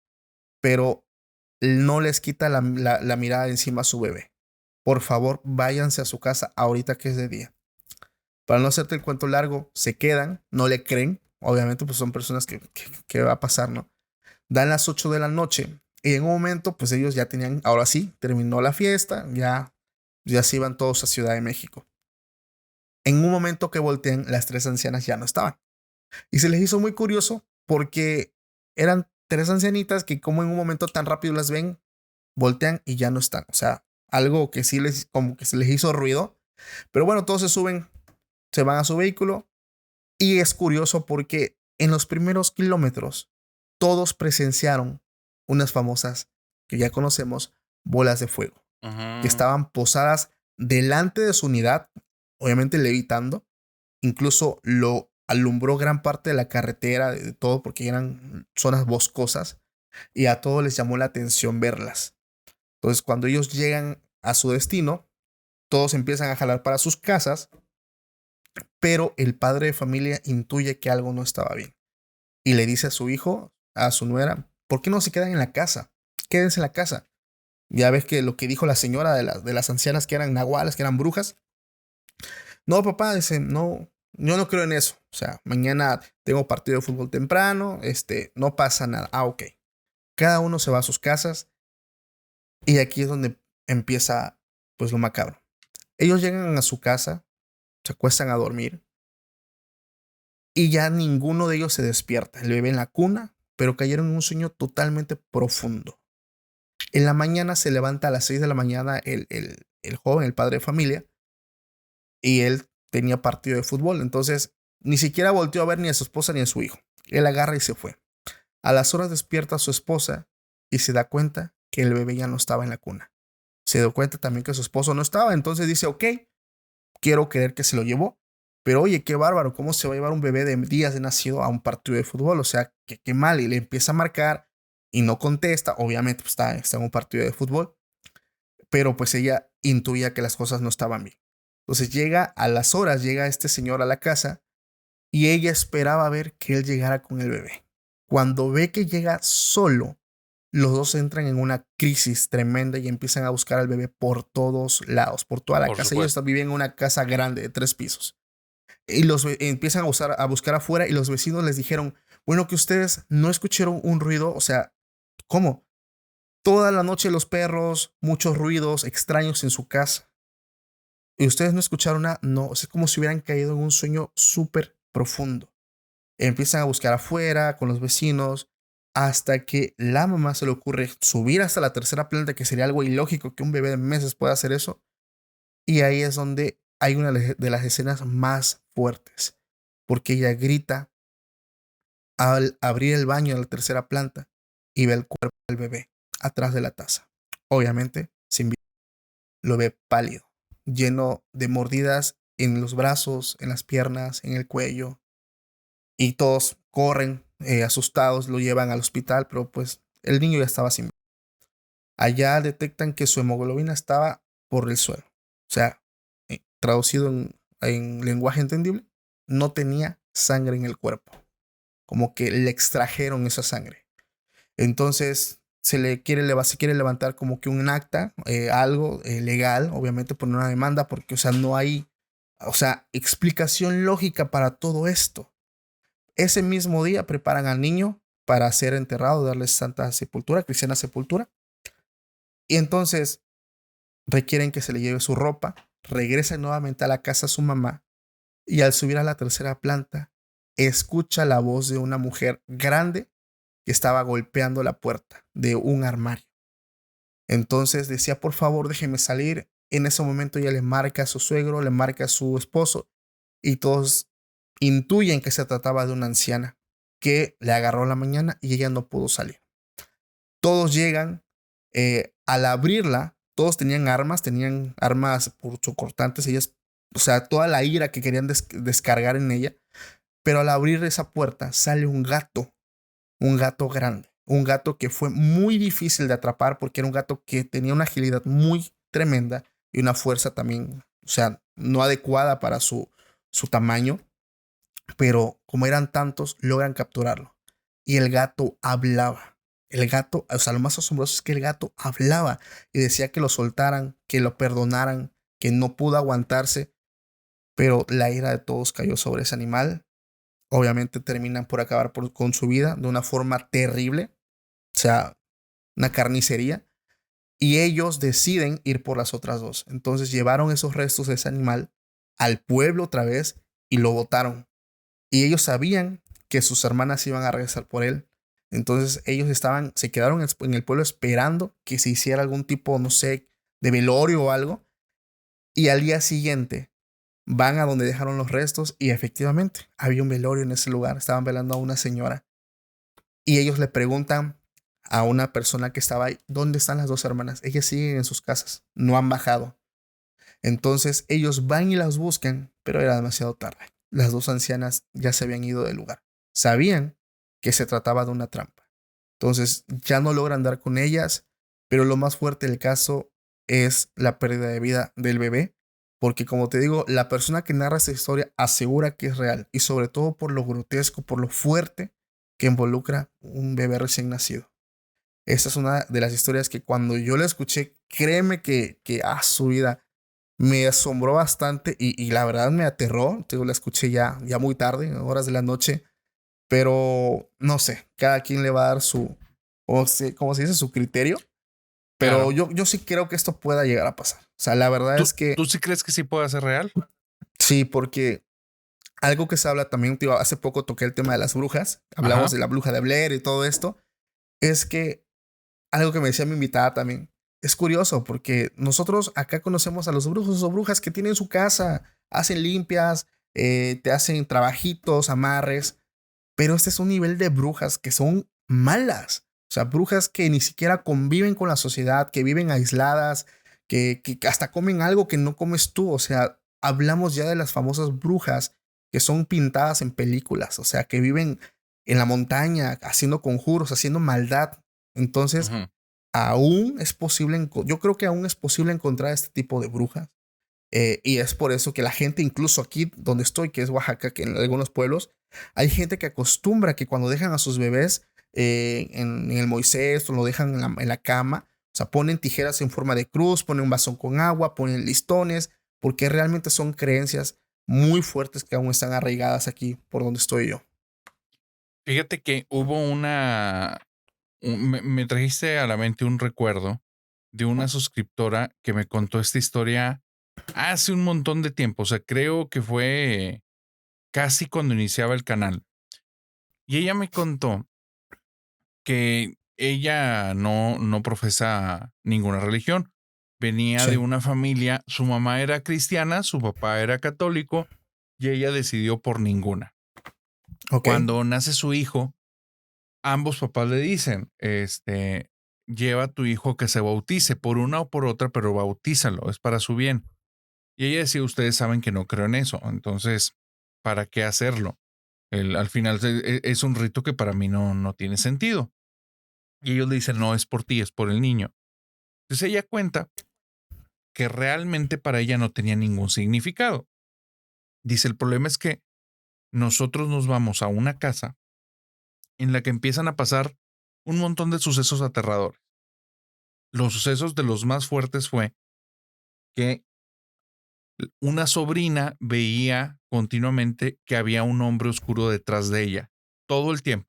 pero no les quita la mirada encima a su bebé. Por favor, váyanse a su casa ahorita que es de día. Para no hacerte el cuento largo, se quedan, no le creen. Obviamente, pues son personas que va a pasar, ¿no? Dan las 8 de la noche y en un momento, pues ellos ya tenían, ahora sí, terminó la fiesta, ya se iban todos a Ciudad de México. En un momento que voltean, las 3 ancianas ya no estaban. Y se les hizo muy curioso porque eran 3 ancianitas que como en un momento tan rápido las ven, voltean y ya no están. O sea, algo que sí como que se les hizo ruido. Pero bueno, todos se suben, se van a su vehículo y es curioso porque en los primeros kilómetros todos presenciaron unas famosas, que ya conocemos, bolas de fuego, que Ajá. estaban posadas delante de su unidad, obviamente levitando. Incluso lo alumbró gran parte de la carretera, de todo, porque eran zonas boscosas y a todos les llamó la atención verlas. Entonces, cuando ellos llegan a su destino, todos empiezan a jalar para sus casas, pero el padre de familia intuye que algo no estaba bien y le dice a su hijo, a su nuera: ¿por qué no se quedan en la casa? Quédense en la casa. Ya ves que lo que dijo la señora de las ancianas que eran nahuales, que eran brujas. No, papá, dice, no, yo no creo en eso. O sea, mañana tengo partido de fútbol temprano, no pasa nada. Ah, ok. Cada uno se va a sus casas y aquí es donde empieza pues lo macabro. Ellos llegan a su casa, se acuestan a dormir y ya ninguno de ellos se despierta. El bebé en la cuna, pero cayeron en un sueño totalmente profundo. En la mañana se levanta a las 6 de la mañana el joven, el padre de familia, y él tenía partido de fútbol. Entonces ni siquiera volteó a ver ni a su esposa ni a su hijo. Él agarra y se fue. A las horas despierta a su esposa y se da cuenta que el bebé ya no estaba en la cuna. Se dio cuenta también que su esposo no estaba. Entonces dice, ok, quiero creer que se lo llevó. Pero oye, qué bárbaro, ¿cómo se va a llevar un bebé de días de nacido a un partido de fútbol? O sea, qué mal. Y le empieza a marcar y no contesta. Obviamente pues, está en un partido de fútbol. Pero pues ella intuía que las cosas no estaban bien. Entonces llega a las horas, llega este señor a la casa y ella esperaba ver que él llegara con el bebé. Cuando ve que llega solo, los dos entran en una crisis tremenda y empiezan a buscar al bebé por todos lados, por toda la casa. Ellos vivían en una casa grande de 3 pisos. Y empiezan a buscar afuera y los vecinos les dijeron, bueno, que ustedes no escucharon un ruido. O sea, ¿cómo? Toda la noche los perros, muchos ruidos extraños en su casa. Y ustedes no escucharon nada. No, es como si hubieran caído en un sueño súper profundo. Empiezan a buscar afuera con los vecinos hasta que la mamá se le ocurre subir hasta la tercera planta, que sería algo ilógico que un bebé de meses pueda hacer eso. Y ahí es donde hay una de las escenas más fuertes, porque ella grita al abrir el baño de la tercera planta y ve el cuerpo del bebé atrás de la taza. Obviamente, sin vida. Lo ve pálido, lleno de mordidas en los brazos, en las piernas, en el cuello. Y todos corren asustados, lo llevan al hospital, pero pues el niño ya estaba sin vida. Allá detectan que su hemoglobina estaba por el suelo. O sea, traducido en lenguaje entendible, no tenía sangre en el cuerpo. Como que le extrajeron esa sangre. Entonces se quiere levantar como que un acta, algo legal, obviamente por una demanda, porque, o sea, no hay, o sea, explicación lógica para todo esto. Ese mismo día preparan al niño para ser enterrado, darle santa sepultura, cristiana sepultura. Y entonces requieren que se le lleve su ropa, regresa nuevamente a la casa de su mamá y al subir a la tercera planta, escucha la voz de una mujer grande que estaba golpeando la puerta de un armario. Entonces decía, por favor, déjeme salir. En ese momento ella le marca a su suegro, le marca a su esposo y todos intuyen que se trataba de una anciana que le agarró la mañana y ella no pudo salir. Todos llegan, al abrirla, todos tenían armas punzocortantes, ellas, o sea, toda la ira que querían descargar en ella, pero al abrir esa puerta sale un gato grande, un gato que fue muy difícil de atrapar porque era un gato que tenía una agilidad muy tremenda y una fuerza también, o sea, no adecuada para su tamaño. Pero como eran tantos, logran capturarlo. Y el gato hablaba. El gato, o sea, lo más asombroso es que el gato hablaba y decía que lo soltaran, que lo perdonaran, que no pudo aguantarse. Pero la ira de todos cayó sobre ese animal. Obviamente terminan por acabar con su vida de una forma terrible. O sea, una carnicería. Y ellos deciden ir por las otras dos. Entonces llevaron esos restos de ese animal al pueblo otra vez y lo botaron. Y ellos sabían que sus hermanas iban a regresar por él. Entonces ellos se quedaron en el pueblo esperando que se hiciera algún tipo, no sé, de velorio o algo. Y al día siguiente van a donde dejaron los restos y efectivamente había un velorio en ese lugar. Estaban velando a una señora. Y ellos le preguntan a una persona que estaba ahí, ¿dónde están las dos hermanas? Ellas siguen en sus casas, no han bajado. Entonces ellos van y las buscan, pero era demasiado tarde. Las dos ancianas ya se habían ido del lugar. Sabían que se trataba de una trampa. Entonces ya no logran dar con ellas, pero lo más fuerte del caso es la pérdida de vida del bebé, porque como te digo, la persona que narra esta historia asegura que es real y sobre todo por lo grotesco, por lo fuerte que involucra un bebé recién nacido. Esta es una de las historias que cuando yo la escuché, créeme que su vida me asombró bastante y la verdad me aterró. Yo la escuché ya muy tarde, en horas de la noche, pero no sé, cada quien le va a dar su o como se dice, su criterio. Pero Claro. yo sí creo que esto pueda llegar a pasar. O sea, la verdad ¿Tú, es que tú sí crees que sí puede ser real? sí, porque algo que se habla también, tío, hace poco toqué el tema de las brujas, hablamos Ajá. de la bruja de Blair y todo esto, es que algo que me decía mi invitada también, es curioso porque nosotros acá conocemos a los brujos o brujas que tienen su casa, hacen limpias, te hacen trabajitos, amarres, pero este es un nivel de brujas que son malas, o sea, brujas que ni siquiera conviven con la sociedad, que viven aisladas, que hasta comen algo que no comes tú, o sea, hablamos ya de las famosas brujas que son pintadas en películas, o sea, que viven en la montaña haciendo conjuros, haciendo maldad. Entonces, Ujú. aún es posible, yo creo que aún es posible encontrar este tipo de brujas. Y es por eso que la gente, incluso aquí donde estoy, que es Oaxaca, que en algunos pueblos, hay gente que acostumbra que cuando dejan a sus bebés en el Moisés o lo dejan en la cama, o sea, ponen tijeras en forma de cruz, ponen un vaso con agua, ponen listones, porque realmente son creencias muy fuertes que aún están arraigadas aquí por donde estoy yo. Fíjate que hubo me trajiste a la mente un recuerdo de una suscriptora que me contó esta historia hace un montón de tiempo. O sea, creo que fue casi cuando iniciaba el canal. Y ella me contó que ella no profesa ninguna religión. Venía de Sí, una familia, su mamá era cristiana, su papá era católico y ella decidió por ninguna. ok, Cuando nace su hijo, ambos papás le dicen, lleva a tu hijo que se bautice por una o por otra, pero bautízalo, es para su bien. Y ella decía, ustedes saben que no creo en eso, entonces, ¿para qué hacerlo? Al final es un rito que para mí no tiene sentido. Y ellos le dicen, no, es por ti, es por el niño. Entonces ella cuenta que realmente para ella no tenía ningún significado. Dice, el problema es que nosotros nos vamos a una casa en la que empiezan a pasar un montón de sucesos aterradores. Los sucesos de los más fuertes fue que una sobrina veía continuamente que había un hombre oscuro detrás de ella, todo el tiempo.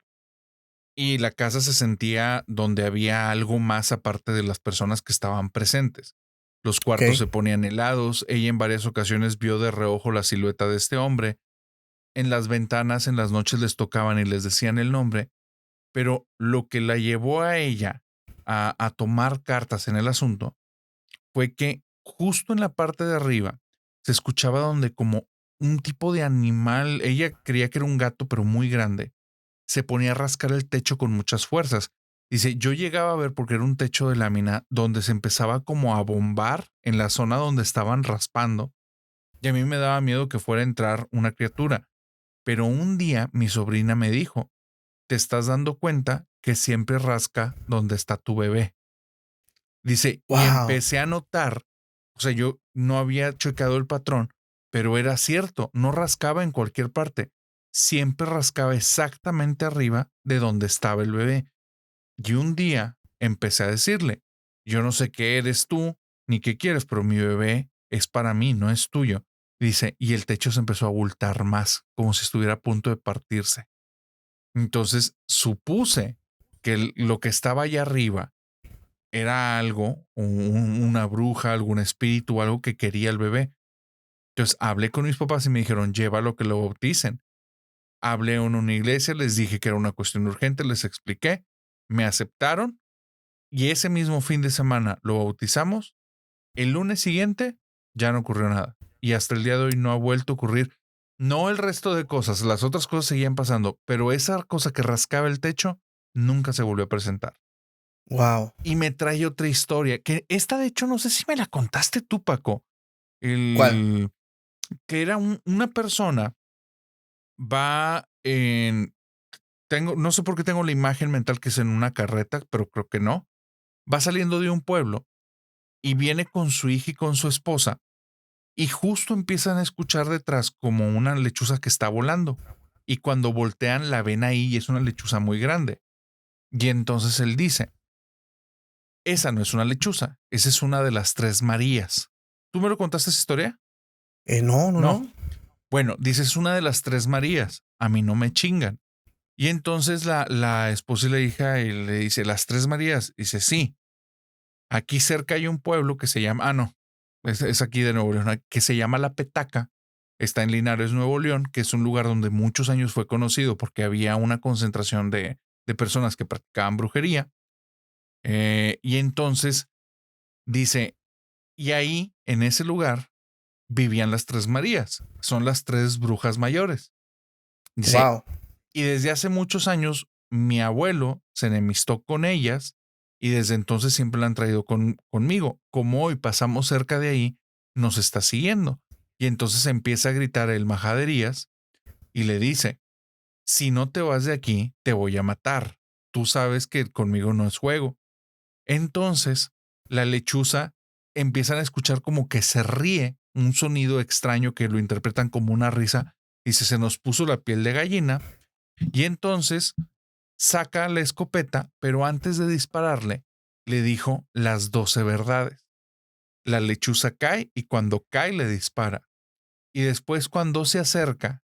Y la casa se sentía donde había algo más aparte de las personas que estaban presentes. Los ok, cuartos se ponían helados, ella en varias ocasiones vio de reojo la silueta de este hombre, en las ventanas en las noches les tocaban y les decían el nombre, pero lo que la llevó a ella a tomar cartas en el asunto fue que justo en la parte de arriba se escuchaba donde como un tipo de animal, ella creía que era un gato, pero muy grande, se ponía a rascar el techo con muchas fuerzas. Dice, yo llegaba a ver porque era un techo de lámina donde se empezaba como a bombar en la zona donde estaban raspando y a mí me daba miedo que fuera a entrar una criatura. Pero un día mi sobrina me dijo, te estás dando cuenta que siempre rasca donde está tu bebé. Dice, y wow, empecé a notar, o sea, yo no había checado el patrón, pero era cierto, no rascaba en cualquier parte, siempre rascaba exactamente arriba de donde estaba el bebé. Y un día empecé a decirle, yo no sé qué eres tú ni qué quieres, pero mi bebé es para mí, no es tuyo. Dice, y el techo se empezó a abultar más, como si estuviera a punto de partirse. Entonces supuse que lo que estaba allá arriba era algo, una bruja, algún espíritu, algo que quería el bebé. Entonces hablé con mis papás y me dijeron, llévalo que lo bauticen. Hablé en una iglesia, les dije que era una cuestión urgente, les expliqué, me aceptaron y ese mismo fin de semana lo bautizamos. El lunes siguiente ya no ocurrió nada y hasta el día de hoy no ha vuelto a ocurrir. No el resto de cosas, las otras cosas seguían pasando, pero esa cosa que rascaba el techo nunca se volvió a presentar. wow. Y me trae otra historia, que esta de hecho no sé si me la contaste tú, Paco, ¿Cuál? el que era una persona va en, no sé por qué tengo la imagen mental que es en una carreta, pero creo que no, va saliendo de un pueblo y viene con su hija y con su esposa y justo empiezan a escuchar detrás como una lechuza que está volando y cuando voltean la ven ahí y es una lechuza muy grande. Y entonces él dice, esa no es una lechuza, esa es una de las tres Marías. ¿Tú me lo contaste esa historia? No, no, No. no. Bueno, dices una de las tres Marías. A mí no me chingan. Y entonces la esposa y la hija y le dice, ¿las tres Marías? Dice, sí. Aquí cerca hay un pueblo que se llama, no, es aquí de Nuevo León, que se llama La Petaca. Está en Linares, Nuevo León, que es un lugar donde muchos años fue conocido porque había una concentración de personas que practicaban brujería. Y entonces dice, y ahí, en ese lugar, vivían las tres Marías. Son las tres brujas mayores. Dice, Wow. y desde hace muchos años, mi abuelo se enemistó con ellas y desde entonces siempre la han traído conmigo. Como hoy pasamos cerca de ahí, nos está siguiendo. Y entonces empieza a gritar el Majaderías y le dice, si no te vas de aquí, te voy a matar. Tú sabes que conmigo no es juego. Entonces, la lechuza empiezan a escuchar como que se ríe, un sonido extraño que lo interpretan como una risa. Dice, se nos puso la piel de gallina. Y entonces saca la escopeta, pero antes de dispararle, le dijo las 12 verdades. La lechuza cae y cuando cae le dispara. Y después cuando se acerca,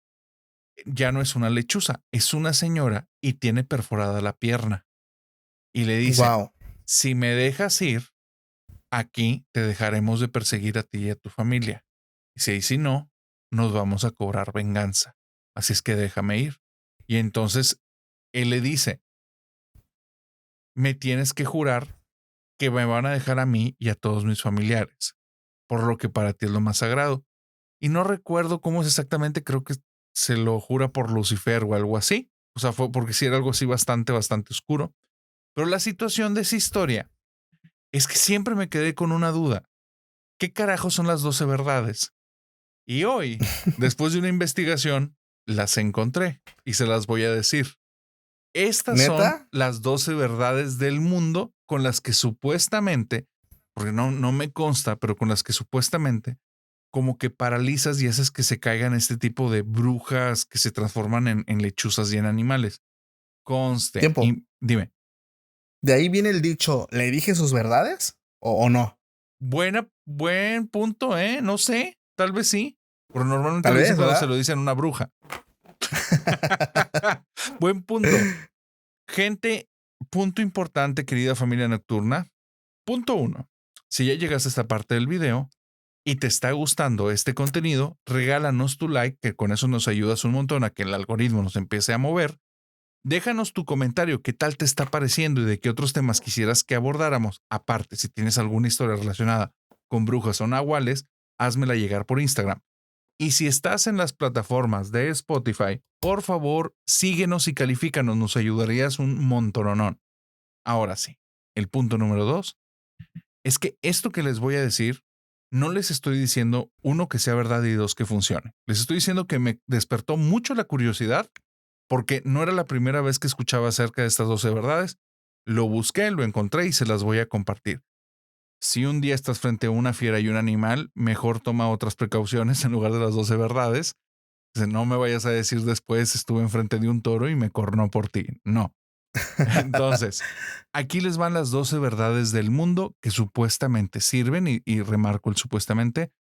ya no es una lechuza, es una señora y tiene perforada la pierna. Y le dice, Wow. si me dejas ir, aquí te dejaremos de perseguir a ti y a tu familia. Y si no, nos vamos a cobrar venganza. Así es que déjame ir. Y entonces él le dice, me tienes que jurar que me van a dejar a mí y a todos mis familiares, por lo que para ti es lo más sagrado. Y no recuerdo cómo es exactamente, creo que se lo jura por Lucifer o algo así. O sea, fue porque sí era algo así bastante, bastante oscuro. Pero la situación de esa historia es que siempre me quedé con una duda. ¿Qué carajo son las 12 verdades? Y hoy, después de una investigación, las encontré y se las voy a decir. Estas son ¿Neta? las 12 verdades del mundo con las que supuestamente, porque no me consta, pero con las que supuestamente como que paralizas y haces que se caigan este tipo de brujas que se transforman en lechuzas y en animales. Conste. Tiempo. Y dime, ¿De ahí viene el dicho, ¿le dije sus verdades? ¿O no? buen punto, ¿eh? No sé, tal vez sí. Pero normalmente Tal lo dicen vez, cuando se ¿verdad? lo dicen a una bruja. Buen punto. Gente, punto importante, querida familia nocturna. Punto uno. Si ya llegaste a esta parte del video y te está gustando este contenido, regálanos tu like, que con eso nos ayudas un montón a que el algoritmo nos empiece a mover. Déjanos tu comentario, qué tal te está pareciendo y de qué otros temas quisieras que abordáramos. Aparte, si tienes alguna historia relacionada con brujas o nahuales, házmela llegar por Instagram. Y si estás en las plataformas de Spotify, por favor, síguenos y califícanos, nos ayudarías un montononón. Ahora sí, el punto número 2 es que esto que les voy a decir, no les estoy diciendo, uno, que sea verdad y dos, que funcione. Les estoy diciendo que me despertó mucho la curiosidad porque no era la primera vez que escuchaba acerca de estas 12 verdades. Lo busqué, lo encontré y se las voy a compartir. Si un día estás frente a una fiera y un animal, mejor toma otras precauciones en lugar de las 12 verdades. No me vayas a decir después estuve enfrente de un toro y me cornó por ti. No. Entonces, aquí les van las 12 verdades del mundo que supuestamente sirven, y remarco el supuestamente,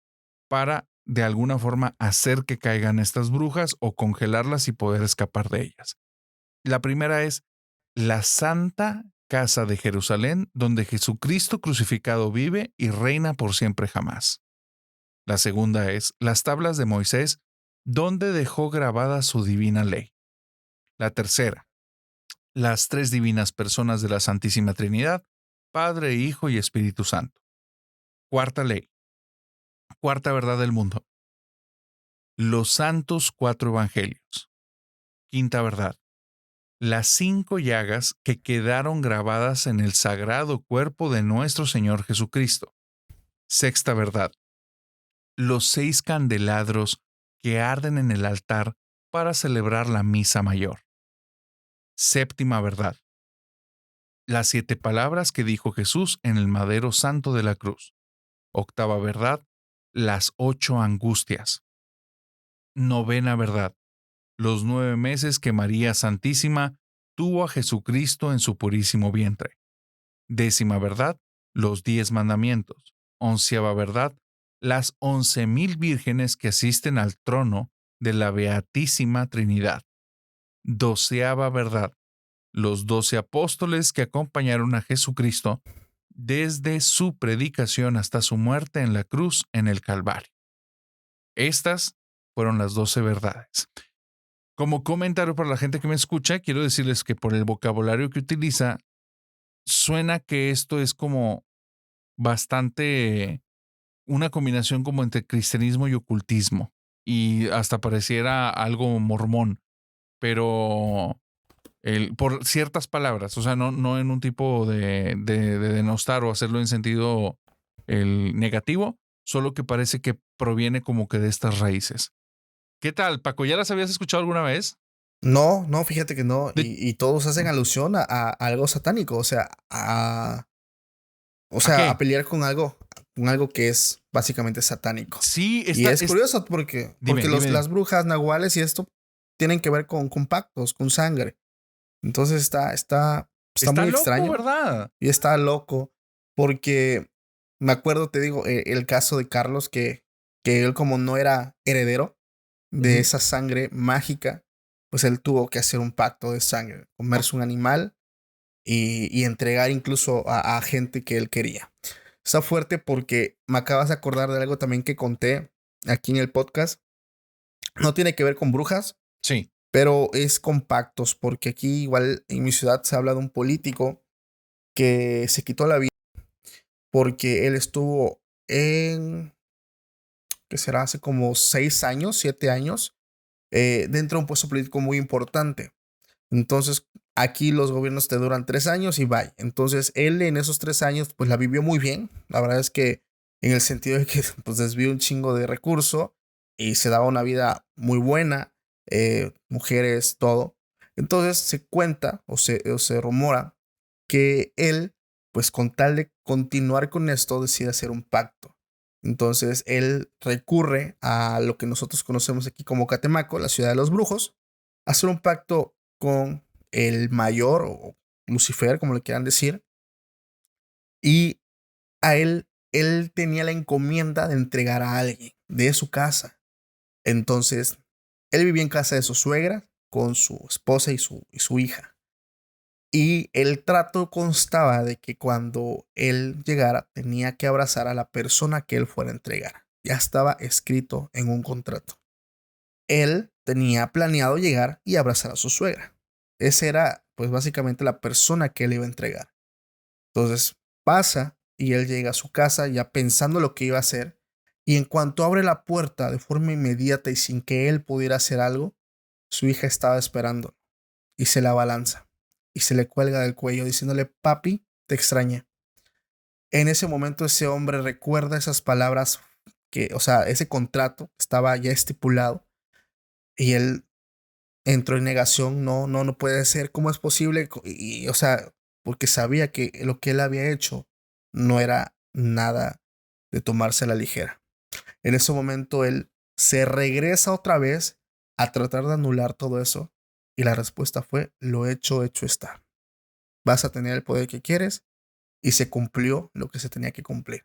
para de alguna forma hacer que caigan estas brujas o congelarlas y poder escapar de ellas. La primera es la Santa Casa de Jerusalén, donde Jesucristo crucificado vive y reina por siempre jamás. La segunda es las tablas de Moisés, donde dejó grabada su divina ley. La tercera, las tres divinas personas de la Santísima Trinidad, Padre, Hijo y Espíritu Santo. Cuarta ley, cuarta verdad del mundo, los santos cuatro evangelios. Quinta verdad, las 5 llagas que quedaron grabadas en el sagrado cuerpo de nuestro Señor Jesucristo. Sexta verdad, los 6 candelabros que arden en el altar para celebrar la misa mayor. Séptima verdad, las 7 palabras que dijo Jesús en el madero santo de la cruz. Octava verdad, las 8 angustias. Novena verdad, los 9 meses que María Santísima tuvo a Jesucristo en su purísimo vientre. Décima verdad, los 10 mandamientos. Onceava verdad, las 11,000 vírgenes que asisten al trono de la Beatísima Trinidad. doceava verdad. Los 12 apóstoles que acompañaron a Jesucristo desde su predicación hasta su muerte en la cruz en el Calvario. Estas fueron las 12 verdades. Como comentario para la gente que me escucha, quiero decirles que por el vocabulario que utiliza, suena que esto es como bastante una combinación como entre cristianismo y ocultismo. Y hasta pareciera algo mormón, pero por ciertas palabras, o sea, no en un tipo de denostar o hacerlo en sentido negativo, solo que parece que proviene como que de estas raíces. ¿Qué tal, Paco? ¿Ya las habías escuchado alguna vez? No, no, fíjate que no. De- Y todos hacen alusión a algo satánico, ¿A a qué? pelear con algo que es básicamente satánico. Sí, Y es curioso porque dime. las brujas nahuales y esto tienen que ver con pactos, con sangre. Entonces está Está muy loco, extraño ¿verdad? y está loco porque me acuerdo, te digo, el caso de Carlos que él como no era heredero de Ujú. esa sangre mágica, pues él tuvo que hacer un pacto de sangre, comerse un animal y entregar incluso a gente que él quería. Está fuerte porque me acabas de acordar de algo también que conté aquí en el podcast. No tiene que ver con brujas, Sí. pero es con pactos, porque aquí igual en mi ciudad se habla de un político que se quitó la vida porque él estuvo que será hace como 6 años, 7 años, dentro de un puesto político muy importante. Entonces, aquí los gobiernos te duran 3 años y bye. Entonces, él en esos 3 años, pues la vivió muy bien. La verdad es que en el sentido de que pues desvió un chingo de recurso y se daba una vida muy buena, mujeres, todo. Entonces, se cuenta o se rumora que él, pues con tal de continuar con esto, decide hacer un pacto. Entonces, él recurre a lo que nosotros conocemos aquí como Catemaco, la ciudad de los brujos, a hacer un pacto con el mayor o Lucifer, como le quieran decir, y él tenía la encomienda de entregar a alguien de su casa. Entonces, él vivía en casa de su suegra con su esposa y su hija. Y el trato constaba de que cuando él llegara tenía que abrazar a la persona que él fuera a entregar. Ya estaba escrito en un contrato. Él tenía planeado llegar y abrazar a su suegra. Esa era, pues básicamente la persona que él iba a entregar. Entonces pasa y él llega a su casa ya pensando lo que iba a hacer. Y en cuanto abre la puerta de forma inmediata y sin que él pudiera hacer algo, su hija estaba esperando y se la abalanza y se le cuelga del cuello diciéndole, papi, te extrañé. En ese momento ese hombre recuerda esas palabras o sea, ese contrato estaba ya estipulado y él entró en negación, no puede ser, ¿cómo es posible? O sea, porque sabía que lo que él había hecho no era nada de tomarse a la ligera. En ese momento él se regresa otra vez a tratar de anular todo eso y la respuesta fue, lo hecho está. Vas a tener el poder que quieres y se cumplió lo que se tenía que cumplir.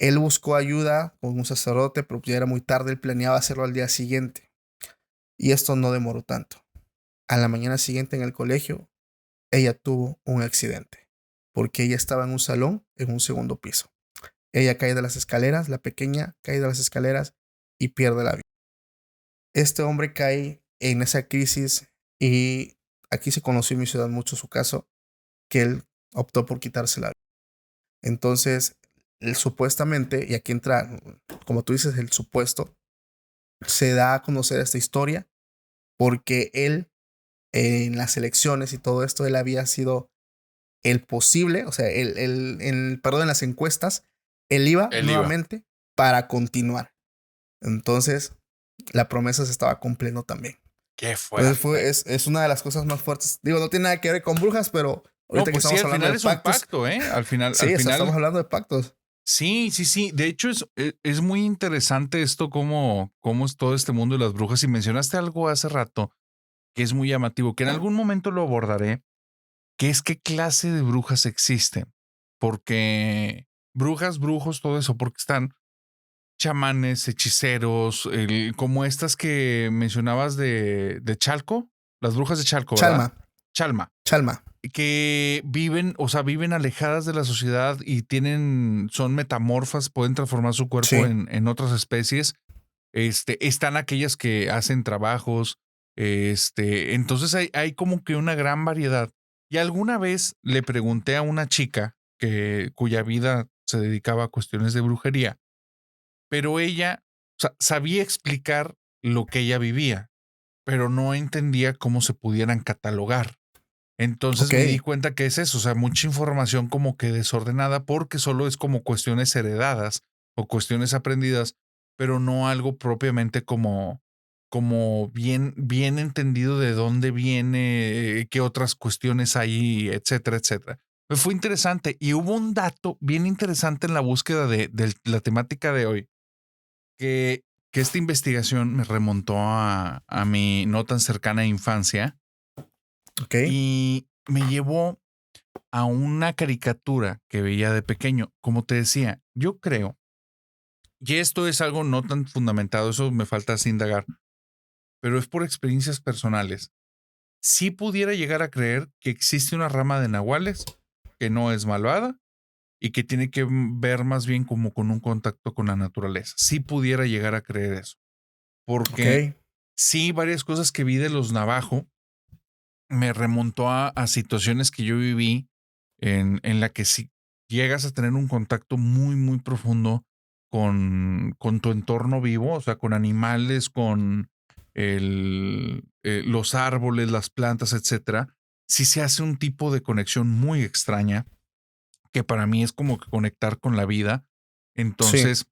Él buscó ayuda con un sacerdote, pero ya era muy tarde, él planeaba hacerlo al día siguiente y esto no demoró tanto. A la mañana siguiente en el colegio, ella tuvo un accidente, porque ella estaba en un salón en un segundo piso. Ella cae de las escaleras, la pequeña cae de las escaleras y pierde la vida. Este hombre cae en esa crisis y aquí se conoció en mi ciudad mucho su caso, que él optó por quitarse la vida. Entonces, él supuestamente, y aquí entra, como tú dices, el supuesto, se da a conocer esta historia porque él en las elecciones y todo esto, él había sido el posible, o sea, perdón, en las encuestas, él iba Él iba. nuevamente para continuar. Entonces, la promesa se estaba cumpliendo también. Qué Entonces, fuerte. es una de las cosas más fuertes. Digo, no tiene nada que ver con brujas, pero No, ahorita que pues sí, estamos al hablando final de es un pactos, pacto, ¿eh? Al sí, o sea, estamos final, hablando de pactos. sí. De hecho, es muy interesante esto, cómo es todo este mundo de las brujas. Y mencionaste algo hace rato que es muy llamativo, que en algún momento lo abordaré, que es qué clase de brujas existen. Porque brujas, brujos, todo eso, porque están chamanes, hechiceros, como estas que mencionabas de Chalco, Las brujas de Chalco, ¿verdad? Chalma. Que viven, o sea, viven alejadas de la sociedad y son metamorfas, pueden transformar su cuerpo en otras especies. Están aquellas que hacen trabajos. Entonces hay como que una gran variedad. Y alguna vez le pregunté a una chica cuya vida se dedicaba a cuestiones de brujería, pero ella, o sea, sabía explicar lo que ella vivía, pero no entendía cómo se pudieran catalogar. Entonces me di cuenta que es eso, o sea, mucha información como que desordenada porque solo es como cuestiones heredadas o cuestiones aprendidas, pero no algo propiamente como bien entendido de dónde viene, qué otras cuestiones hay, etcétera, etcétera. Fue interesante y hubo un dato bien interesante en la búsqueda de la temática de hoy, que esta investigación me remontó a mi no tan cercana infancia. Y me llevó a una caricatura que veía de pequeño. Como te decía, yo creo, y esto es algo no tan fundamentado, eso me falta indagar, pero es por experiencias personales. Si pudiera llegar a creer que existe una rama de nahuales que no es malvada y que tiene que ver más bien como con un contacto con la naturaleza. Si pudiera llegar a creer eso. Porque sí, varias cosas que vi de los navajo me remontó a situaciones que yo viví en la que si llegas a tener un contacto muy, muy profundo con tu entorno vivo, o sea, con animales, con los árboles, las plantas, etcétera, sí se hace un tipo de conexión muy extraña que para mí es como que conectar con la vida. Entonces,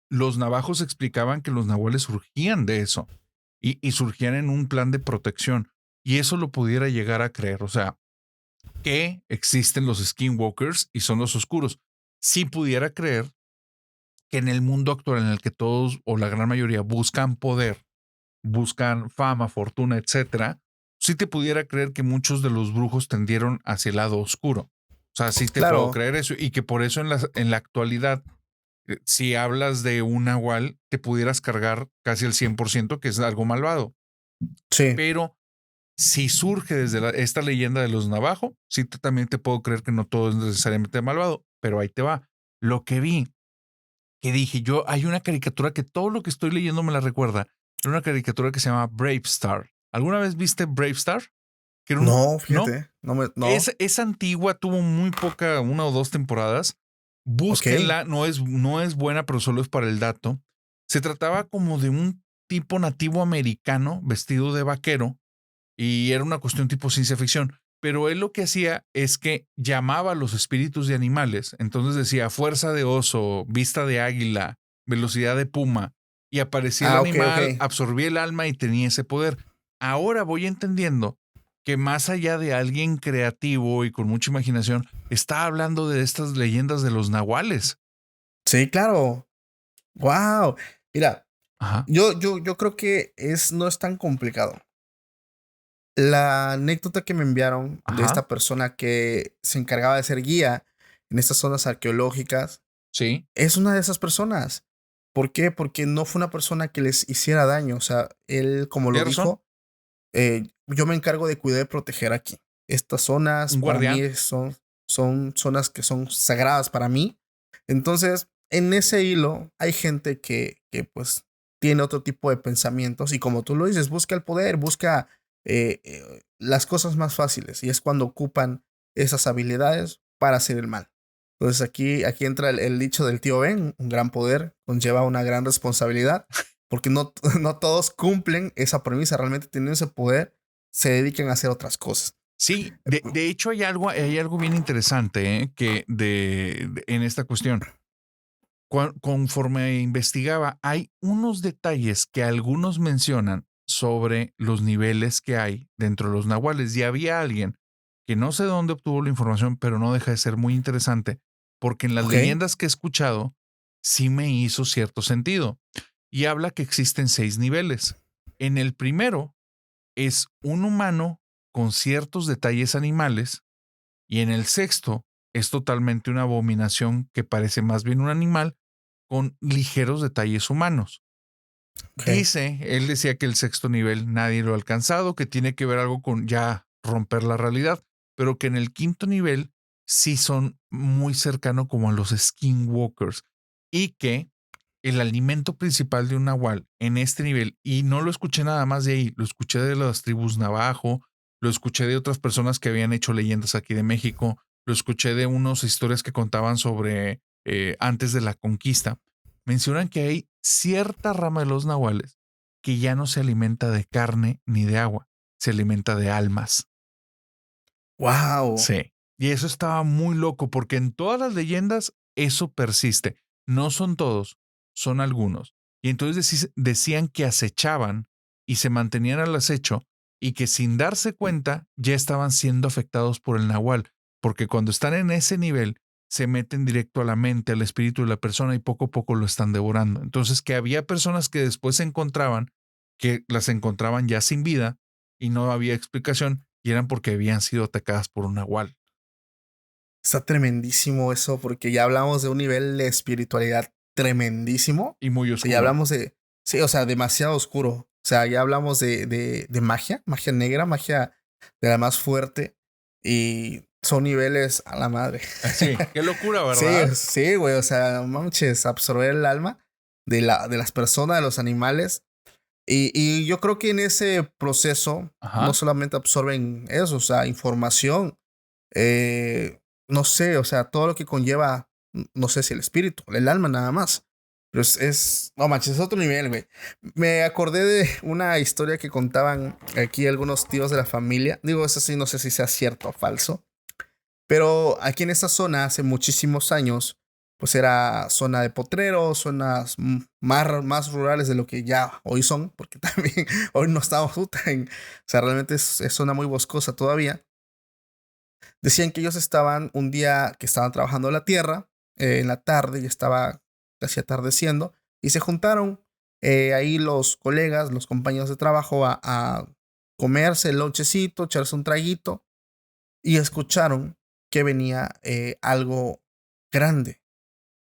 los navajos explicaban que los nahuales surgían de eso y surgían en un plan de protección. Y eso lo pudiera llegar a creer. O sea, que existen los skinwalkers y son los oscuros. Si pudiera creer que en el mundo actual en el que todos o la gran mayoría buscan poder, buscan fama, fortuna, etcétera, sí te pudiera creer que muchos de los brujos tendieron hacia el lado oscuro. O sea, sí te puedo creer eso y que por eso en la actualidad, si hablas de un nahual, te pudieras cargar casi el 100% que es algo malvado. Sí. Pero si surge desde esta leyenda de los navajo, sí también te puedo creer que no todo es necesariamente malvado, pero ahí te va. Lo que vi, que dije yo, hay una caricatura que todo lo que estoy leyendo me la recuerda. Era una caricatura que se llama Brave Star. ¿Alguna vez viste Brave Star? No, fíjate. No. Es antigua, tuvo muy poca, 1 o 2 temporadas. Búsquenla, no es buena, pero solo es para el dato. Se trataba como de un tipo nativo americano vestido de vaquero y era una cuestión tipo ciencia ficción. Pero él lo que hacía es que llamaba a los espíritus de animales. Entonces decía fuerza de oso, vista de águila, velocidad de puma. Y aparecía el animal, absorbía el alma y tenía ese poder. Ahora voy entendiendo que más allá de alguien creativo y con mucha imaginación, está hablando de estas leyendas de los nahuales. Sí, claro. Wow. Mira, Ajá. yo creo que no es tan complicado. La anécdota que me enviaron de esta persona que se encargaba de ser guía en estas zonas arqueológicas, es una de esas personas. ¿Por qué? Porque no fue una persona que les hiciera daño. O sea, él, como lo dijo, yo me encargo de cuidar y proteger aquí. Estas zonas para mí son zonas que son sagradas para mí. Entonces, en ese hilo hay gente que pues tiene otro tipo de pensamientos y como tú lo dices, busca el poder, busca las cosas más fáciles y es cuando ocupan esas habilidades para hacer el mal. Entonces aquí entra el dicho del tío Ben, un gran poder conlleva una gran responsabilidad, porque no todos cumplen esa premisa, realmente tienen ese poder, se dedican a hacer otras cosas. Sí, de hecho hay algo bien interesante que en esta cuestión. Conforme investigaba, hay unos detalles que algunos mencionan sobre los niveles que hay dentro de los nahuales. Y había alguien que no sé de dónde obtuvo la información, pero no deja de ser muy interesante, porque en las leyendas que he escuchado sí me hizo cierto sentido. Y habla que existen 6 niveles. En el primero es un humano con ciertos detalles animales, y en el sexto es totalmente una abominación que parece más bien un animal con ligeros detalles humanos. Ok. Él decía que el sexto nivel nadie lo ha alcanzado, que tiene que ver algo con ya romper la realidad, pero que en el quinto nivel sí son muy cercano como a los skinwalkers y que el alimento principal de un nahual en este nivel, y no lo escuché nada más de ahí, lo escuché de las tribus navajo, lo escuché de otras personas que habían hecho leyendas aquí de México, lo escuché de unas historias que contaban sobre antes de la conquista. Mencionan que hay cierta rama de los nahuales que ya no se alimenta de carne ni de agua, se alimenta de almas. Wow. Sí. Y eso estaba muy loco porque en todas las leyendas eso persiste. No son todos, son algunos. Y entonces decían que acechaban y se mantenían al acecho y que sin darse cuenta ya estaban siendo afectados por el nahual, porque cuando están en ese nivel se meten directo a la mente, al espíritu de la persona y poco a poco lo están devorando. Entonces que había personas que después se encontraban, que las encontraban ya sin vida y no había explicación y eran porque habían sido atacadas por un nahual. Está tremendísimo eso, porque ya hablamos de un nivel de espiritualidad tremendísimo. Y muy O sea, ya oscuro. hablamos de, sí, o sea, demasiado oscuro. O sea, ya hablamos de magia, magia negra, magia de la más fuerte. Y son niveles a la madre. Sí, qué locura, Sí, ¿verdad? sí, güey. O sea, no manches, absorber el alma de las personas, de los animales. Y yo creo que en ese proceso no Ajá. solamente absorben eso, o sea, información, no sé, o sea, todo lo que conlleva, no sé si el espíritu, el alma nada más. Pero no manches, es otro nivel, güey. Me acordé de una historia que contaban aquí algunos tíos de la familia. Digo, eso sí, no sé si sea cierto o falso. Pero aquí en esta zona, hace muchísimos años, pues era zona de potreros, zonas más rurales de lo que ya hoy son, porque también hoy no estamos o sea, realmente es zona muy boscosa todavía. Decían que ellos estaban un día que estaban trabajando la tierra, en la tarde, ya estaba casi atardeciendo, y se juntaron ahí los colegas, los compañeros de trabajo a comerse el lonchecito, echarse un traguito, y escucharon que venía algo grande,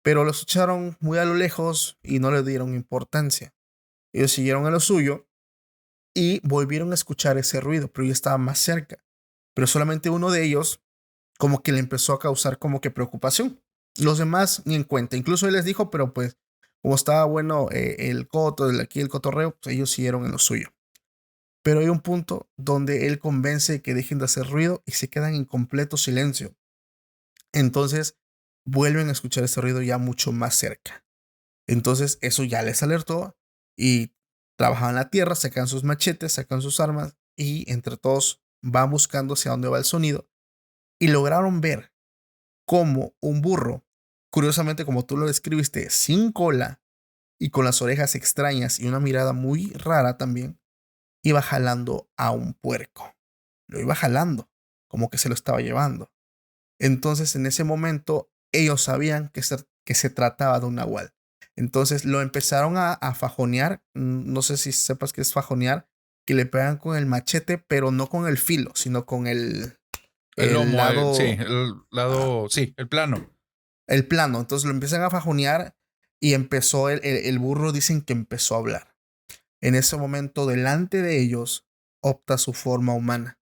pero lo escucharon muy a lo lejos y no le dieron importancia. Ellos siguieron a lo suyo y volvieron a escuchar ese ruido, pero ya estaba más cerca. Pero solamente uno de ellos como que le empezó a causar como que preocupación. Los demás ni en cuenta. Incluso él les dijo, pero pues como estaba bueno aquí el cotorreo, pues ellos siguieron en lo suyo. Pero hay un punto donde él convence que dejen de hacer ruido y se quedan en completo silencio. Entonces vuelven a escuchar ese ruido ya mucho más cerca. Entonces eso ya les alertó y trabajaban la tierra, sacan sus machetes, sacan sus armas y entre todos van buscando hacia dónde va el sonido y lograron ver cómo un burro, curiosamente como tú lo describiste, sin cola y con las orejas extrañas y una mirada muy rara también, iba jalando a un puerco. Lo iba jalando, como que se lo estaba llevando. Entonces, en ese momento, ellos sabían que se trataba de un nahual. Entonces lo empezaron a fajonear. No sé si sepas qué es fajonear, que le pegan con el machete, pero no con el filo, sino con El el lomo, sí, lado, el ah, lado, sí, el plano. el plano. Entonces lo empiezan a fajonear y empezó el burro, dicen que empezó a hablar. En ese momento, delante de ellos, opta su forma humana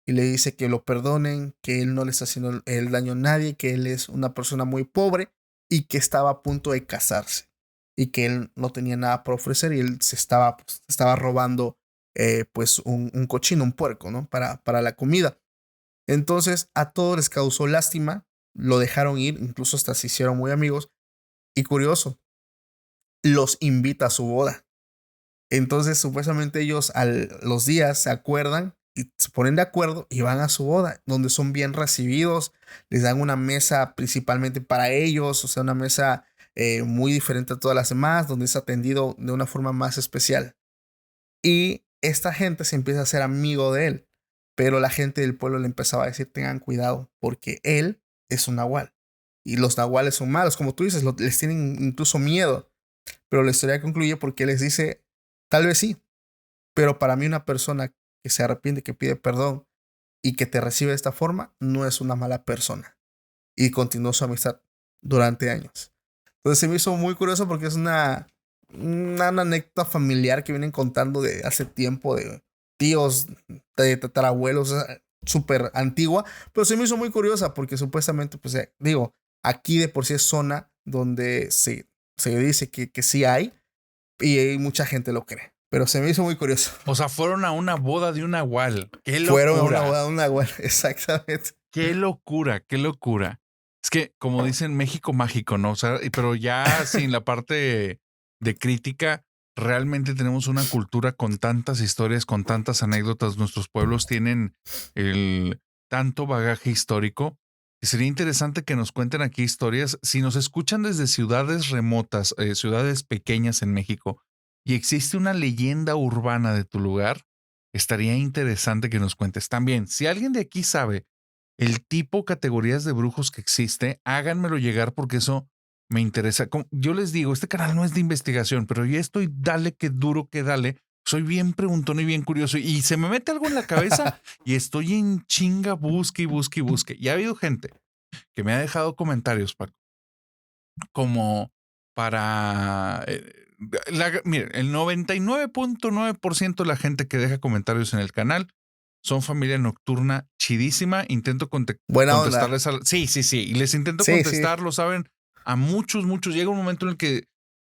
y le dice que lo perdonen, que él no le está haciendo el daño a nadie, que él es una persona muy pobre y que estaba a punto de casarse y que él no tenía nada por ofrecer y él estaba robando pues un cochino, un puerco, ¿no? Para la comida. Entonces a todos les causó lástima, lo dejaron ir, incluso hasta se hicieron muy amigos y curioso, los invita a su boda. Entonces, supuestamente ellos los días se acuerdan y se ponen de acuerdo y van a su boda, donde son bien recibidos, les dan una mesa principalmente para ellos, o sea, una mesa muy diferente a todas las demás, donde es atendido de una forma más especial. Y esta gente se empieza a hacer amigo de él, pero la gente del pueblo le empezaba a decir, tengan cuidado, porque él es un nahual. Y los nahuales son malos, como tú dices, les tienen incluso miedo. Pero la historia concluye porque les dice, tal vez sí, pero para mí una persona que se arrepiente, que pide perdón y que te recibe de esta forma, no es una mala persona. Y continuó su amistad durante años. Entonces se me hizo muy curioso porque es una anécdota familiar que vienen contando de hace tiempo, de tíos, de tatarabuelos, o sea, súper antigua, pero se me hizo muy curiosa porque supuestamente, pues digo, aquí de por sí es zona donde se dice que sí hay y mucha gente lo cree, pero se me hizo muy curioso. O sea, fueron a una boda de un nahual. ¡Qué Fueron a una locura! boda de un nahual, exactamente. ¡Qué locura! ¡Qué locura! Es que, como dicen, México mágico, ¿no? O sea, pero ya sin la parte de crítica, realmente tenemos una cultura con tantas historias, con tantas anécdotas. Nuestros pueblos tienen el tanto bagaje histórico. Y sería interesante que nos cuenten aquí historias. Si nos escuchan desde ciudades remotas, ciudades pequeñas en México, y existe una leyenda urbana de tu lugar, estaría interesante que nos cuentes. También, si alguien de aquí sabe el tipo, categorías de brujos que existe, háganmelo llegar porque eso me interesa. Yo les digo, este canal no es de investigación, pero ya estoy dale que duro que dale. Soy bien preguntón y bien curioso y se me mete algo en la cabeza y estoy en chinga, busque y busque y busque. Y ha habido gente que me ha dejado comentarios, Paco, como para... miren, el 99.9% de la gente que deja comentarios en el canal son familia nocturna chidísima. Intento Buena onda. contestarles. Sí, sí, sí. Y les intento Sí, sí. contestar, lo saben, a muchos, muchos. Llega un momento en el que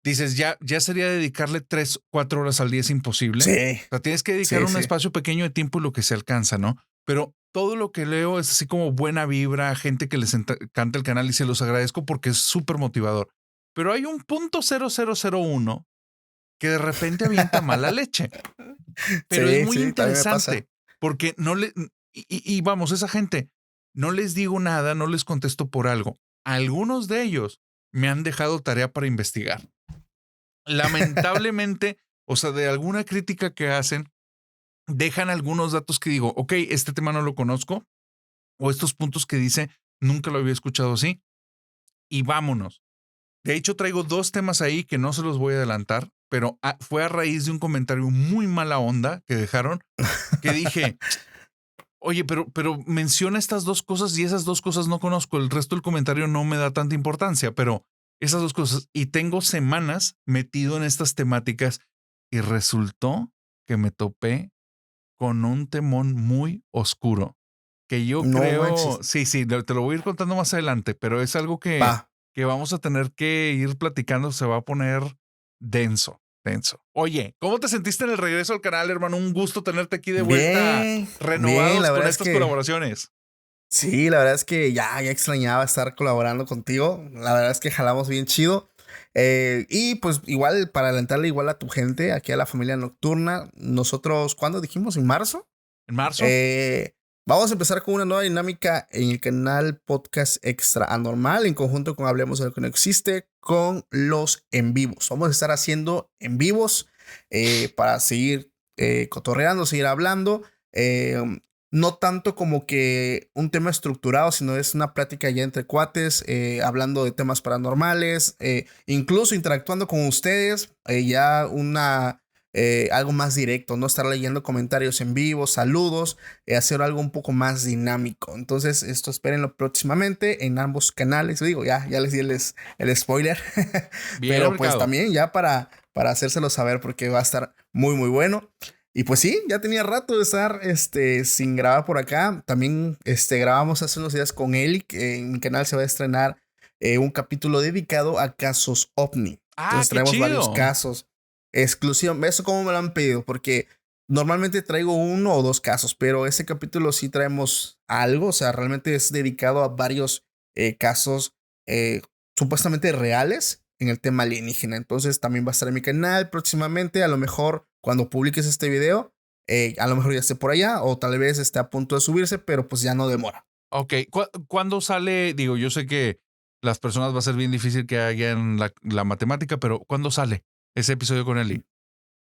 dices, ya sería dedicarle 3, 4 horas al día, es imposible. Sí. O sea, tienes que dedicar un espacio pequeño de tiempo y lo que se alcanza, ¿no? Pero todo lo que leo es así como buena vibra, gente que les encanta el canal y se los agradezco porque es súper motivador. Pero hay un .0001 que de repente avienta mala leche. Pero es Sí, muy sí, también me pasa. interesante porque no le... Y vamos, esa gente, no les digo nada, no les contesto por algo. Algunos de ellos me han dejado tarea para investigar. Lamentablemente, o sea, de alguna crítica que hacen, dejan algunos datos que digo, ok, este tema no lo conozco, o estos puntos que dice, nunca lo había escuchado así, y vámonos. De hecho, traigo 2 temas ahí que no se los voy a adelantar, pero fue a raíz de un comentario muy mala onda que dejaron, que dije, oye, pero menciona estas 2 cosas y esas 2 cosas no conozco. El resto del comentario no me da tanta importancia, pero esas 2 cosas. Y tengo semanas metido en estas temáticas y resultó que me topé con un temón muy oscuro que yo No creo, manches. sí, te lo voy a ir contando más adelante, pero es algo Va. que vamos a tener que ir platicando. Se va a poner denso, denso. Oye, ¿cómo te sentiste en el regreso al canal, hermano? Un gusto tenerte aquí de vuelta, Bien, bien, renovados la con verdad es estas que colaboraciones. sí, la verdad es que ya extrañaba estar colaborando contigo. La verdad es que jalamos bien chido. Y pues igual, para alentarle igual a tu gente, aquí a la familia nocturna, nosotros, ¿cuándo dijimos? ¿En marzo? En marzo, Eh, Vamos a empezar con una nueva dinámica en el canal Podcast Extra Anormal, en conjunto con Hablemos de lo que no existe, con los en vivos. Vamos a estar haciendo en vivos para seguir cotorreando, seguir hablando. No tanto como que un tema estructurado, sino es una plática ya entre cuates, hablando de temas paranormales, incluso interactuando con ustedes, ya algo más directo, no estar leyendo comentarios en vivo, saludos, hacer algo un poco más dinámico. Entonces, esto espérenlo próximamente en ambos canales. Digo, ya les di el spoiler, bien pero pues abarcado. también ya para hacérselo saber porque va a estar muy, muy bueno. Y pues sí, ya tenía rato de estar sin grabar por acá. También grabamos hace unos días con Eli, que en mi canal se va a estrenar un capítulo dedicado a casos ovni. Ah, Entonces qué traemos varios chido. casos exclusivos. Eso como me lo han pedido, porque normalmente traigo 1 o 2 casos, pero ese capítulo sí traemos algo. O sea, realmente es dedicado a varios casos eh, supuestamente reales en el tema alienígena. Entonces también va a estar en mi canal próximamente. A lo mejor cuando publiques este video, a lo mejor ya esté por allá o tal vez esté a punto de subirse, pero pues ya no demora. Ok, ¿cuándo sale? Digo, yo sé que las personas va a ser bien difícil que hagan la matemática, pero ¿cuándo sale ese episodio con Eli?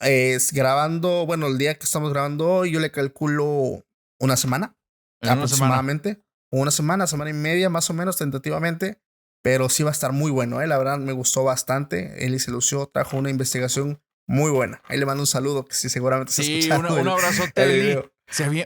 Es grabando, bueno, el día que estamos grabando hoy, yo le calculo una semana En una semana. aproximadamente. Una semana, semana y media, más o menos, tentativamente. Pero sí va a estar muy bueno, ¿eh? La verdad me gustó bastante. Eli se lució, trajo una investigación muy buena. Ahí le mando un saludo, que sí, seguramente está Sí, escuchando un abrazote, el Eli. video.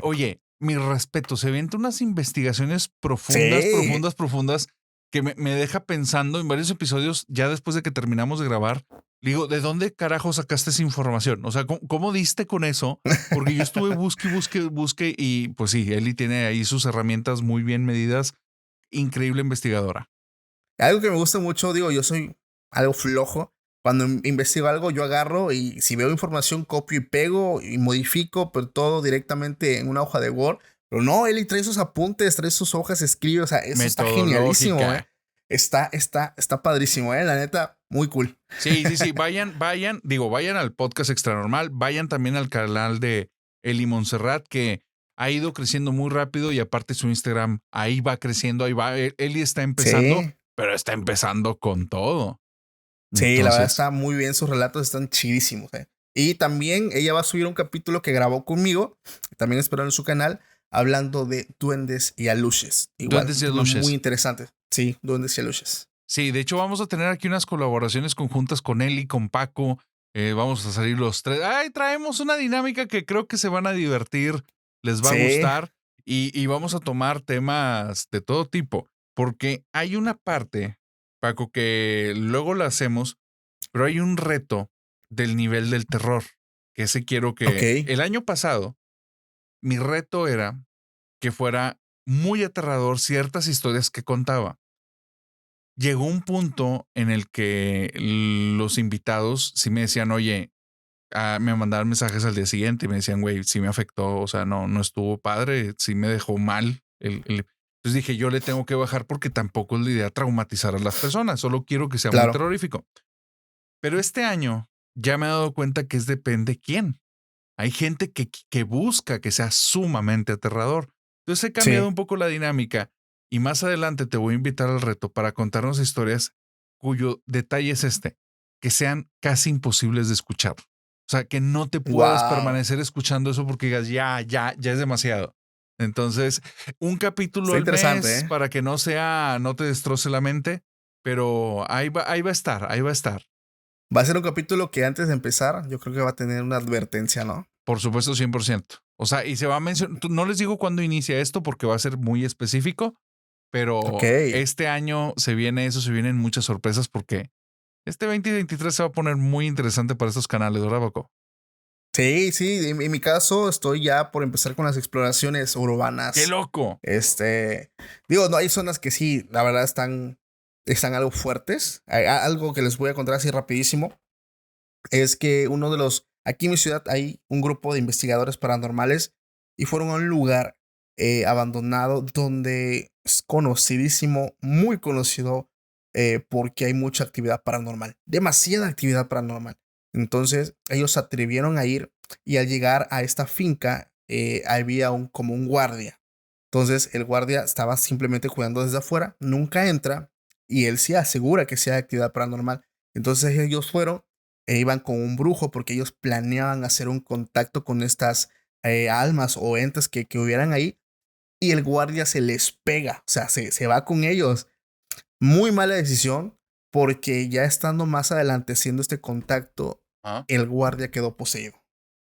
Oye, mi respeto, se avienta unas investigaciones profundas, Sí, profundas, profundas. que me deja pensando en varios episodios, ya después de que terminamos de grabar. Digo, ¿de dónde carajo sacaste esa información? O sea, ¿cómo diste con eso? Porque yo estuve busque y pues sí, Eli tiene ahí sus herramientas muy bien medidas. Increíble investigadora. Algo que me gusta mucho, digo, yo soy algo flojo. Cuando investigo algo, yo agarro y si veo información, copio y pego y modifico, pero todo directamente en una hoja de Word. Pero no, Eli trae sus apuntes, trae sus hojas, escribe. O sea, eso está genialísimo, ¿eh? Metodológica. Está padrísimo, ¿eh? La neta, muy cool. Sí. Vayan al podcast Extra Normal, vayan también al canal de Eli Montserrat, que ha ido creciendo muy rápido y aparte su Instagram ahí va creciendo, ahí va. Eli está empezando, Sí, pero está empezando con todo. sí, la verdad Entonces, está muy bien. Sus relatos están chidísimos, ¿eh? Y también ella va a subir un capítulo que grabó conmigo, también espero en su canal, hablando de duendes y aluches. Igual, duendes un y tema muy luces. interesante. Sí, duendes y aluches. Sí, de hecho vamos a tener aquí unas colaboraciones conjuntas con Eli, con Paco. Vamos a salir los tres. Ay, traemos una dinámica que creo que se van a divertir, les va a Sí, gustar y vamos a tomar temas de todo tipo, porque hay una parte, Paco, que luego la hacemos, pero hay un reto del nivel del terror, que ese quiero que ok, el año pasado mi reto era que fuera muy aterrador ciertas historias que contaba. Llegó un punto en el que los invitados sí me decían, oye, me mandaban mensajes al día siguiente y me decían, güey, sí me afectó, o sea, no estuvo padre, sí me dejó mal. Entonces dije, yo le tengo que bajar porque tampoco es la idea traumatizar a las personas, solo quiero que sea muy claro. terrorífico. Pero este año ya me he dado cuenta que es depende quién. Hay gente que busca que sea sumamente aterrador. Entonces he cambiado Sí. un poco la dinámica y más adelante te voy a invitar al reto para contarnos historias cuyo detalle es este, que sean casi imposibles de escuchar. O sea, que no te puedas Wow. permanecer escuchando eso porque digas, ya es demasiado. Entonces, un capítulo Está al interesante, mes ¿eh? para que no te destroce la mente, pero ahí va a estar, ahí va a estar. Va a ser un capítulo que antes de empezar, yo creo que va a tener una advertencia, ¿no? Por supuesto, 100%. O sea, y se va a mencionar, no les digo cuándo inicia esto porque va a ser muy específico, Ok. pero este año se vienen muchas sorpresas porque este 2023 se va a poner muy interesante para estos canales, ¿verdad, Paco? Sí. En mi caso, estoy ya por empezar con las exploraciones ¡Qué urbanas. loco! Este, digo, no hay zonas que sí, la verdad están algo fuertes. Algo que les voy a contar así rapidísimo es que aquí en mi ciudad hay un grupo de investigadores paranormales y fueron a un lugar abandonado donde es conocidísimo, muy conocido, porque hay mucha actividad paranormal, demasiada actividad paranormal. Entonces ellos se atrevieron a ir y al llegar a esta finca había como un guardia. Entonces el guardia estaba simplemente cuidando desde afuera, nunca entra y él sí asegura que sea actividad paranormal. Entonces ellos fueron e iban con un brujo porque ellos planeaban hacer un contacto con estas almas o entes que hubieran ahí y el guardia se les pega, o sea, se va con ellos. Muy mala decisión porque ya estando más adelante haciendo este contacto, ¿Ah? el guardia quedó poseído.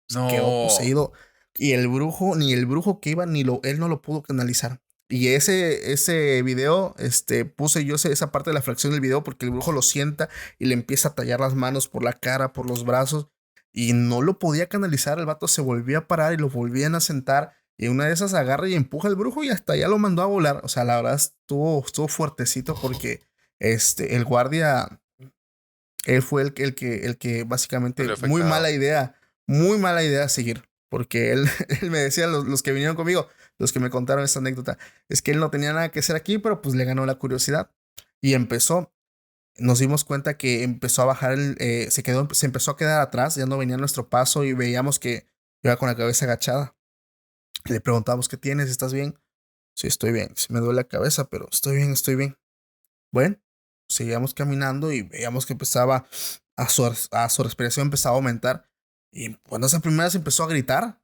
Quedó No, poseído y el brujo, ni el brujo que iba, él no lo pudo canalizar. Y ese video, puse yo esa parte de la fracción del video porque el brujo lo sienta y le empieza a tallar las manos por la cara, por los brazos y no lo podía canalizar. El vato se volvía a parar y lo volvían a sentar y una de esas agarra y empuja al brujo y hasta ya lo mandó a volar. O sea, la verdad estuvo fuertecito porque el guardia, él fue el que salió básicamente afectado. muy mala idea seguir. Porque él, él me decía, los que vinieron conmigo, los que me contaron esta anécdota, es que él no tenía nada que hacer aquí, pero pues le ganó la curiosidad. Y nos dimos cuenta que empezó a bajar, se empezó a quedar atrás, ya no venía a nuestro paso y veíamos que iba con la cabeza agachada. Le preguntamos, ¿qué tienes? ¿Estás bien? Sí, estoy bien. Sí, me duele la cabeza, pero estoy bien, estoy bien. Bueno, seguíamos caminando y veíamos que empezaba su respiración empezaba a aumentar. Y cuando esa primera se empezó a gritar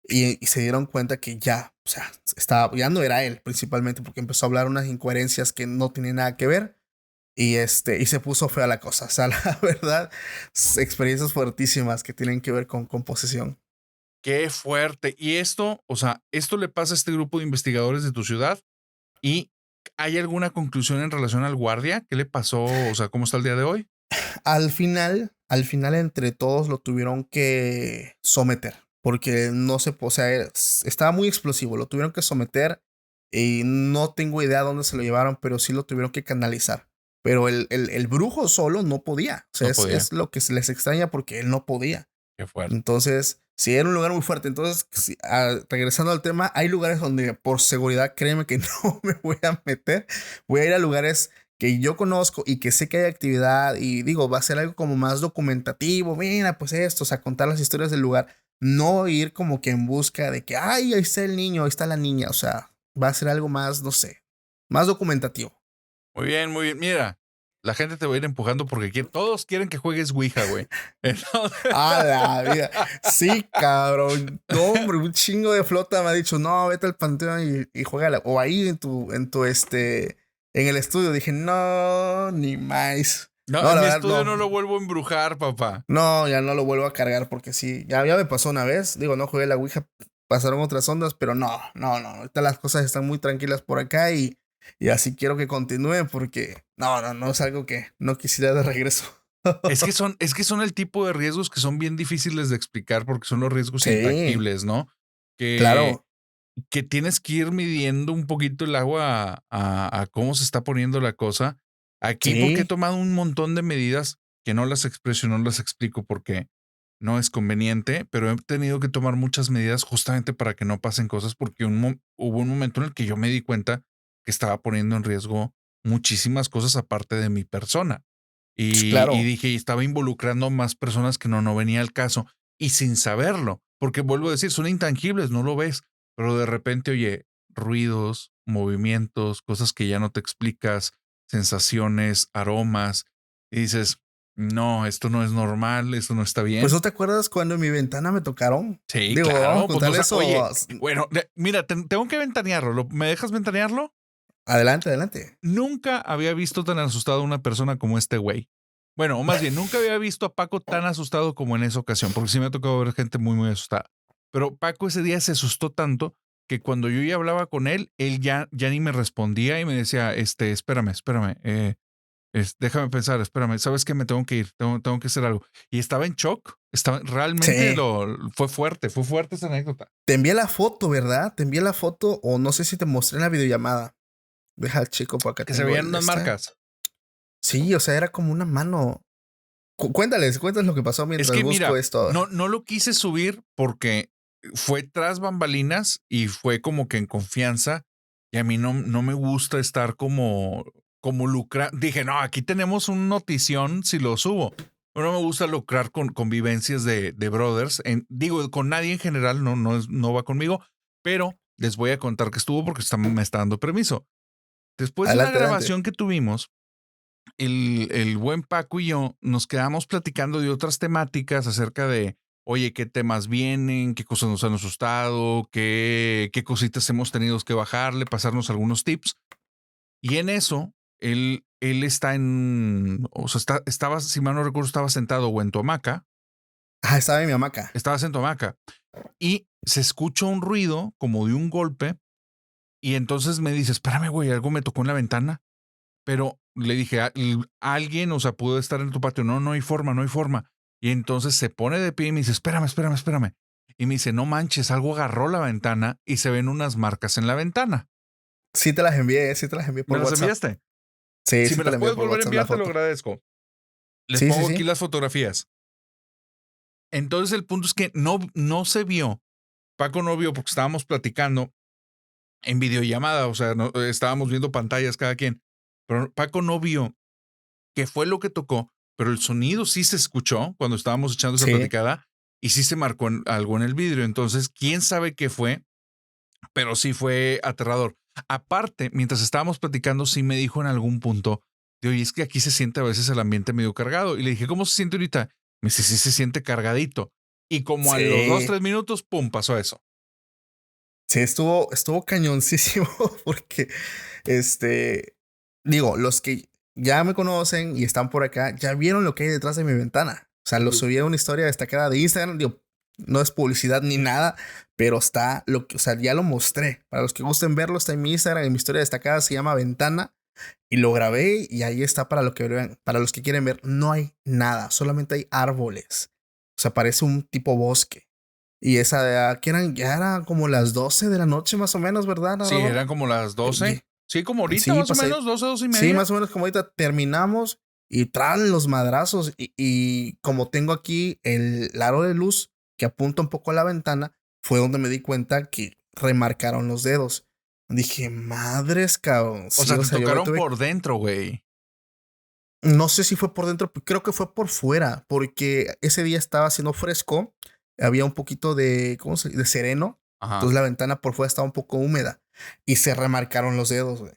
y se dieron cuenta que ya, o sea, ya no era él principalmente porque empezó a hablar unas incoherencias que no tenían nada que ver. Y se puso fea la cosa. O sea, la verdad, experiencias fuertísimas que tienen que ver con posesión. ¡Qué fuerte! Y esto, o sea, esto le pasa a este grupo de investigadores de tu ciudad y ¿Hay alguna conclusión en relación al guardia? ¿Qué le pasó? O sea, ¿cómo está el día de hoy? Al final entre todos lo tuvieron que someter, porque no se, o sea, estaba muy explosivo, lo tuvieron que someter y no tengo idea dónde se lo llevaron, pero sí lo tuvieron que canalizar. Pero el brujo solo no podía, o sea, No podía. es lo que se les extraña porque él no podía. Qué fuerte. Entonces, sí, era un lugar muy fuerte. Entonces, sí, regresando al tema, hay lugares donde por seguridad, créeme que no me voy a meter. Voy a ir a lugares que yo conozco y que sé que hay actividad y digo, va a ser algo como más documentativo. Mira, pues esto, o sea, contar las historias del lugar. No ir como que en busca de que, ay, ahí está el niño, ahí está la niña. O sea, va a ser algo más, no sé, más documentativo. Muy bien, muy bien. Mira, la gente te va a ir empujando porque todos quieren que juegues Ouija, güey. Entonces, A la vida. Sí, cabrón. No, hombre, un chingo de flota me ha dicho, no, vete al panteón y juégala. O ahí en el estudio. Dije, no, ni más. no, No, en la mi verdad, estudio no. no lo vuelvo a embrujar, papá. No, ya no lo vuelvo a cargar porque sí, ya me pasó una vez. Digo, no jugué la Ouija, pasaron otras ondas, pero no. Ahorita las cosas están muy tranquilas por acá y así quiero que continúen porque no es algo que no quisiera de regreso. Es que son el tipo de riesgos que son bien difíciles de explicar porque son los riesgos Sí, intangibles, ¿no? Que, claro. que tienes que ir midiendo un poquito el agua a cómo se está poniendo la cosa. Aquí, porque he Sí, tomado un montón de medidas que no las expreso, no las explico porque no es conveniente, pero he tenido que tomar muchas medidas justamente para que no pasen cosas porque hubo un momento en el que yo me di cuenta que estaba poniendo en riesgo muchísimas cosas aparte de mi persona. Y claro. dije, y estaba involucrando más personas que no venía al caso y sin saberlo, porque vuelvo a decir, son intangibles, no lo ves, pero de repente, oye, ruidos, movimientos, cosas que ya no te explicas, sensaciones, aromas, y dices, no, esto no es normal, esto no está Pues, bien. ¿no te acuerdas cuando en mi ventana me tocaron? Sí, Digo, vamos a claro, pues no, contar eso. oye, bueno, mira, tengo que ventanearlo, ¿me dejas ventanearlo? Adelante, adelante. Nunca había visto tan asustado a una persona como este güey. Bueno, o más bien, nunca había visto a Paco tan asustado como en esa ocasión, porque sí me ha tocado ver gente muy, muy asustada. Pero Paco ese día se asustó tanto que cuando yo ya hablaba con él ya ni me respondía y me decía, espérame, déjame pensar, espérame, ¿sabes qué? Me tengo que ir, tengo que hacer algo. Y estaba en shock, realmente Sí. fue fuerte esa anécdota. Te envié la foto, ¿verdad? Te envié la foto o no sé si te mostré en la videollamada. Deja el chico, por acá Que se tengo veían el unas marcas. Sí, o sea, era como una mano. Cuéntales lo que pasó Es mientras que busco mira, esto. no lo quise subir porque fue tras bambalinas y fue como que en confianza y a mí no me gusta estar como lucrar. Dije, no, aquí tenemos un notición si lo subo. No me gusta lucrar con vivencias de brothers. Digo, con nadie en general, no va conmigo, pero les voy a contar que estuvo porque me está dando permiso. Después de una Adelante, adelante. grabación que tuvimos, el buen Paco y yo nos quedamos platicando de otras temáticas acerca de, oye, qué temas vienen, qué cosas nos han asustado, qué cositas hemos tenido que bajarle, pasarnos algunos tips. Y en eso, él está o sea, estaba, si mal no recuerdo, estaba sentado o en tu hamaca, Ah, estaba en mi hamaca. estabas en tu hamaca y se escucha un ruido como de un golpe y entonces me dice, espérame, güey, algo me tocó en la ventana. Pero le dije, alguien, o sea, pudo estar en tu patio. No hay forma, no hay forma. Y entonces se pone de pie y me dice, espérame. Y me dice, no manches, algo agarró la ventana y se ven unas marcas en la ventana. Sí te las envié ¿Me por las WhatsApp. enviaste? Sí, Si sí me te las la envié puedes por volver a WhatsApp la enviar, te lo foto. agradezco. Les Sí, sí, pongo aquí sí. las fotografías. Entonces el punto es que no se vio. Paco no vio porque estábamos platicando en videollamada, o sea, estábamos viendo pantallas cada quien. Pero Paco no vio qué fue lo que tocó, pero el sonido sí se escuchó cuando estábamos echando esa Sí, platicada y sí se marcó algo en el vidrio. Entonces, quién sabe qué fue, pero sí fue aterrador. Aparte, mientras estábamos platicando, sí me dijo en algún punto de, oye, es que aquí se siente a veces el ambiente medio cargado. Y le dije, ¿cómo se siente ahorita? Me dice, sí se siente cargadito. Y como a los dos, sí. 3 minutos, pum, pasó eso. Sí, estuvo cañoncísimo porque, este, digo, los que ya me conocen y están por acá, ya vieron lo que hay detrás de mi ventana. O sea, lo subí a una historia destacada de Instagram. Digo, no es publicidad ni nada, pero está o sea, ya lo mostré. Para los que gusten verlo, está en mi Instagram, en mi historia destacada, se llama Ventana. Y lo grabé y ahí está para lo que vean. Para los que quieren ver, no hay nada, solamente hay árboles. O sea, parece un tipo bosque. Y esa que ya era como las 12 de la noche más o menos, ¿verdad, Sí, narrador? eran como las 12. Sí, como ahorita Sí, más o pasé. menos, 12, 12 y Sí, media. más o menos como ahorita terminamos y traen los madrazos. Y como tengo aquí el aro de luz que apunta un poco a la ventana, fue donde me di cuenta que remarcaron los dedos. Dije, madres, cabrón. O Sí, sea, o te sea, yo me tocaron tuve. por dentro, güey. No sé si fue por dentro, creo que fue por fuera, porque ese día estaba haciendo fresco, había un poquito de, de sereno, Ajá. entonces la ventana por fuera estaba un poco húmeda y se remarcaron los dedos, güey.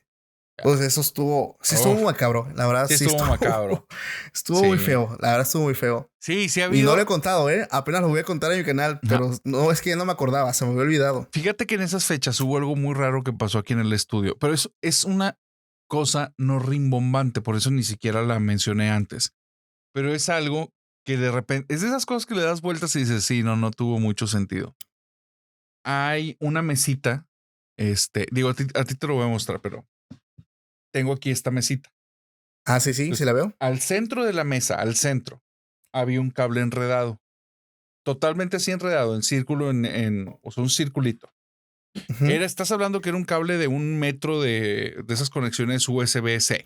Pues eso estuvo muy Uf, macabro, la verdad sí sí estuvo macabro. estuvo muy Sí. feo, la verdad estuvo muy feo. Sí, sí ha Y no lo he habido. contado, apenas lo voy a contar en mi canal, Ajá. pero no, es que ya no me acordaba, se me había olvidado. Fíjate que en esas fechas hubo algo muy raro que pasó aquí en el estudio, pero eso es una cosa no rimbombante, por eso ni siquiera la mencioné antes. Pero es algo que de repente, es de esas cosas que le das vueltas y dices, sí, no tuvo mucho sentido. Hay una mesita, digo, a ti te lo voy a mostrar, pero tengo aquí esta mesita. Ah, sí, sí, sí Entonces, la veo. al centro de la mesa, al centro, había un cable enredado, totalmente así enredado, en círculo, o sea, un circulito. Ujú. Estás hablando que era un cable de 1 metro de esas conexiones USB-C.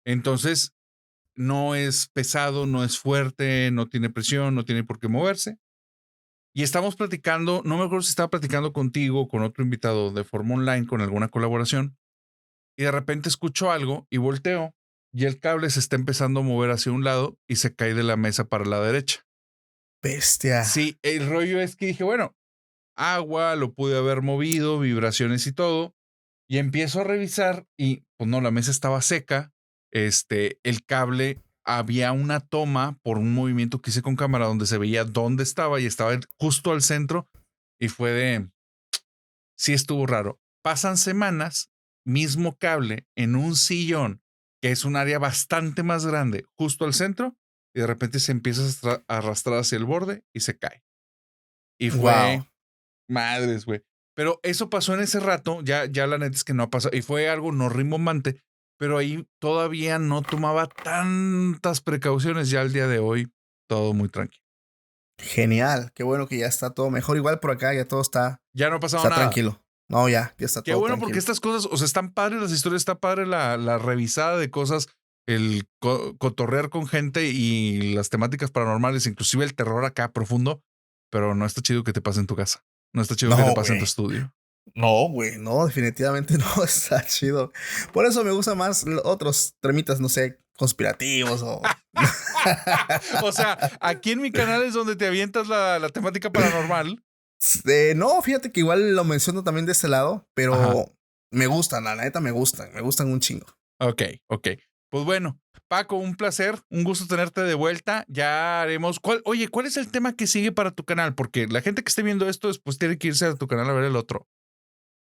Entonces, no es pesado, no es fuerte, no tiene presión, no tiene por qué moverse. Y estamos platicando, no me acuerdo si estaba platicando contigo, con otro invitado de forma online, con alguna colaboración, y de repente escucho algo y volteo, y el cable se está empezando a mover hacia un lado y se cae de la mesa para la derecha. Bestia. Sí, el rollo es que dije, bueno, agua, lo pude haber movido, vibraciones y todo. Y empiezo a revisar y pues no, la mesa estaba seca. El cable, había una toma por un movimiento que hice con cámara donde se veía dónde estaba y estaba justo al centro. Y fue sí estuvo raro. Pasan semanas, mismo cable en un sillón, que es un área bastante más grande, justo al centro, y de repente se empieza a arrastrar hacia el borde y se cae. Y Wow. fue madres, güey. Pero eso pasó en ese rato, ya la neta es que no ha pasado, y fue algo no rimbombante, pero ahí todavía no tomaba tantas precauciones. Ya al día de hoy, todo muy tranquilo. Genial, qué bueno que ya está todo mejor. Igual por acá ya todo Ya no ha pasado está nada. tranquilo. No, ya está Qué todo bueno, porque tranquilo. estas cosas, o sea, están padres las historias, está padre la revisada de cosas, el cotorrear con gente y las temáticas paranormales, inclusive el terror acá profundo, pero no está chido que te pase en tu casa. No está chido que te No, pase en tu güey. estudio. No, güey, no, definitivamente no está chido. Por eso me gustan más otros tremitas, no sé, conspirativos o. O sea, aquí en mi canal es donde te avientas la temática paranormal. No, fíjate que igual lo menciono también de este lado, Ajá. pero me gustan, la neta me gustan un chingo. Ok, ok. Pues bueno, Paco, un placer, un gusto tenerte de vuelta. Ya haremos. Oye, ¿cuál es el tema que sigue para tu canal? Porque la gente que esté viendo esto después tiene que irse a tu canal a ver el otro.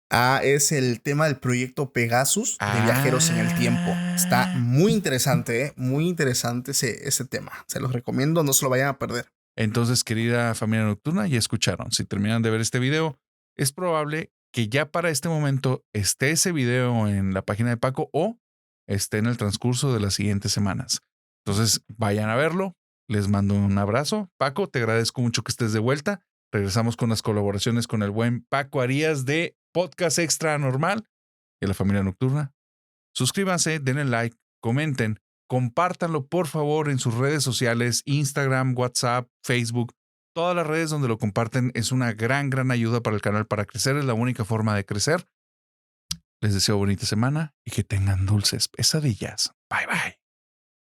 Ah, es el tema del proyecto Pegasus de viajeros en el tiempo. Está Ah. muy interesante, muy interesante ese tema. Se los recomiendo, no se lo vayan a perder. Entonces, querida familia nocturna, ya escucharon. Si terminan de ver este video, es probable que ya para este momento esté ese video en la página de Paco o esté en el transcurso de las siguientes semanas. Entonces, vayan a verlo. Les mando un abrazo. Paco, te agradezco mucho que estés de vuelta. Regresamos con las colaboraciones con el buen Paco Arias de Podcast Extra Normal y la familia nocturna. Suscríbanse, denle like, comenten, compártanlo por favor en sus redes sociales, Instagram, WhatsApp, Facebook. Todas las redes donde lo comparten es una gran ayuda para el canal para crecer. Es la única forma de crecer. Les deseo bonita semana y que tengan dulces pesadillas. Bye bye.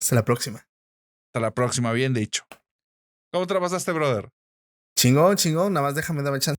Hasta la próxima. Hasta la próxima, bien dicho. ¿Cómo te la pasaste, brother? Chingón, chingón. Nada más déjame darme chance.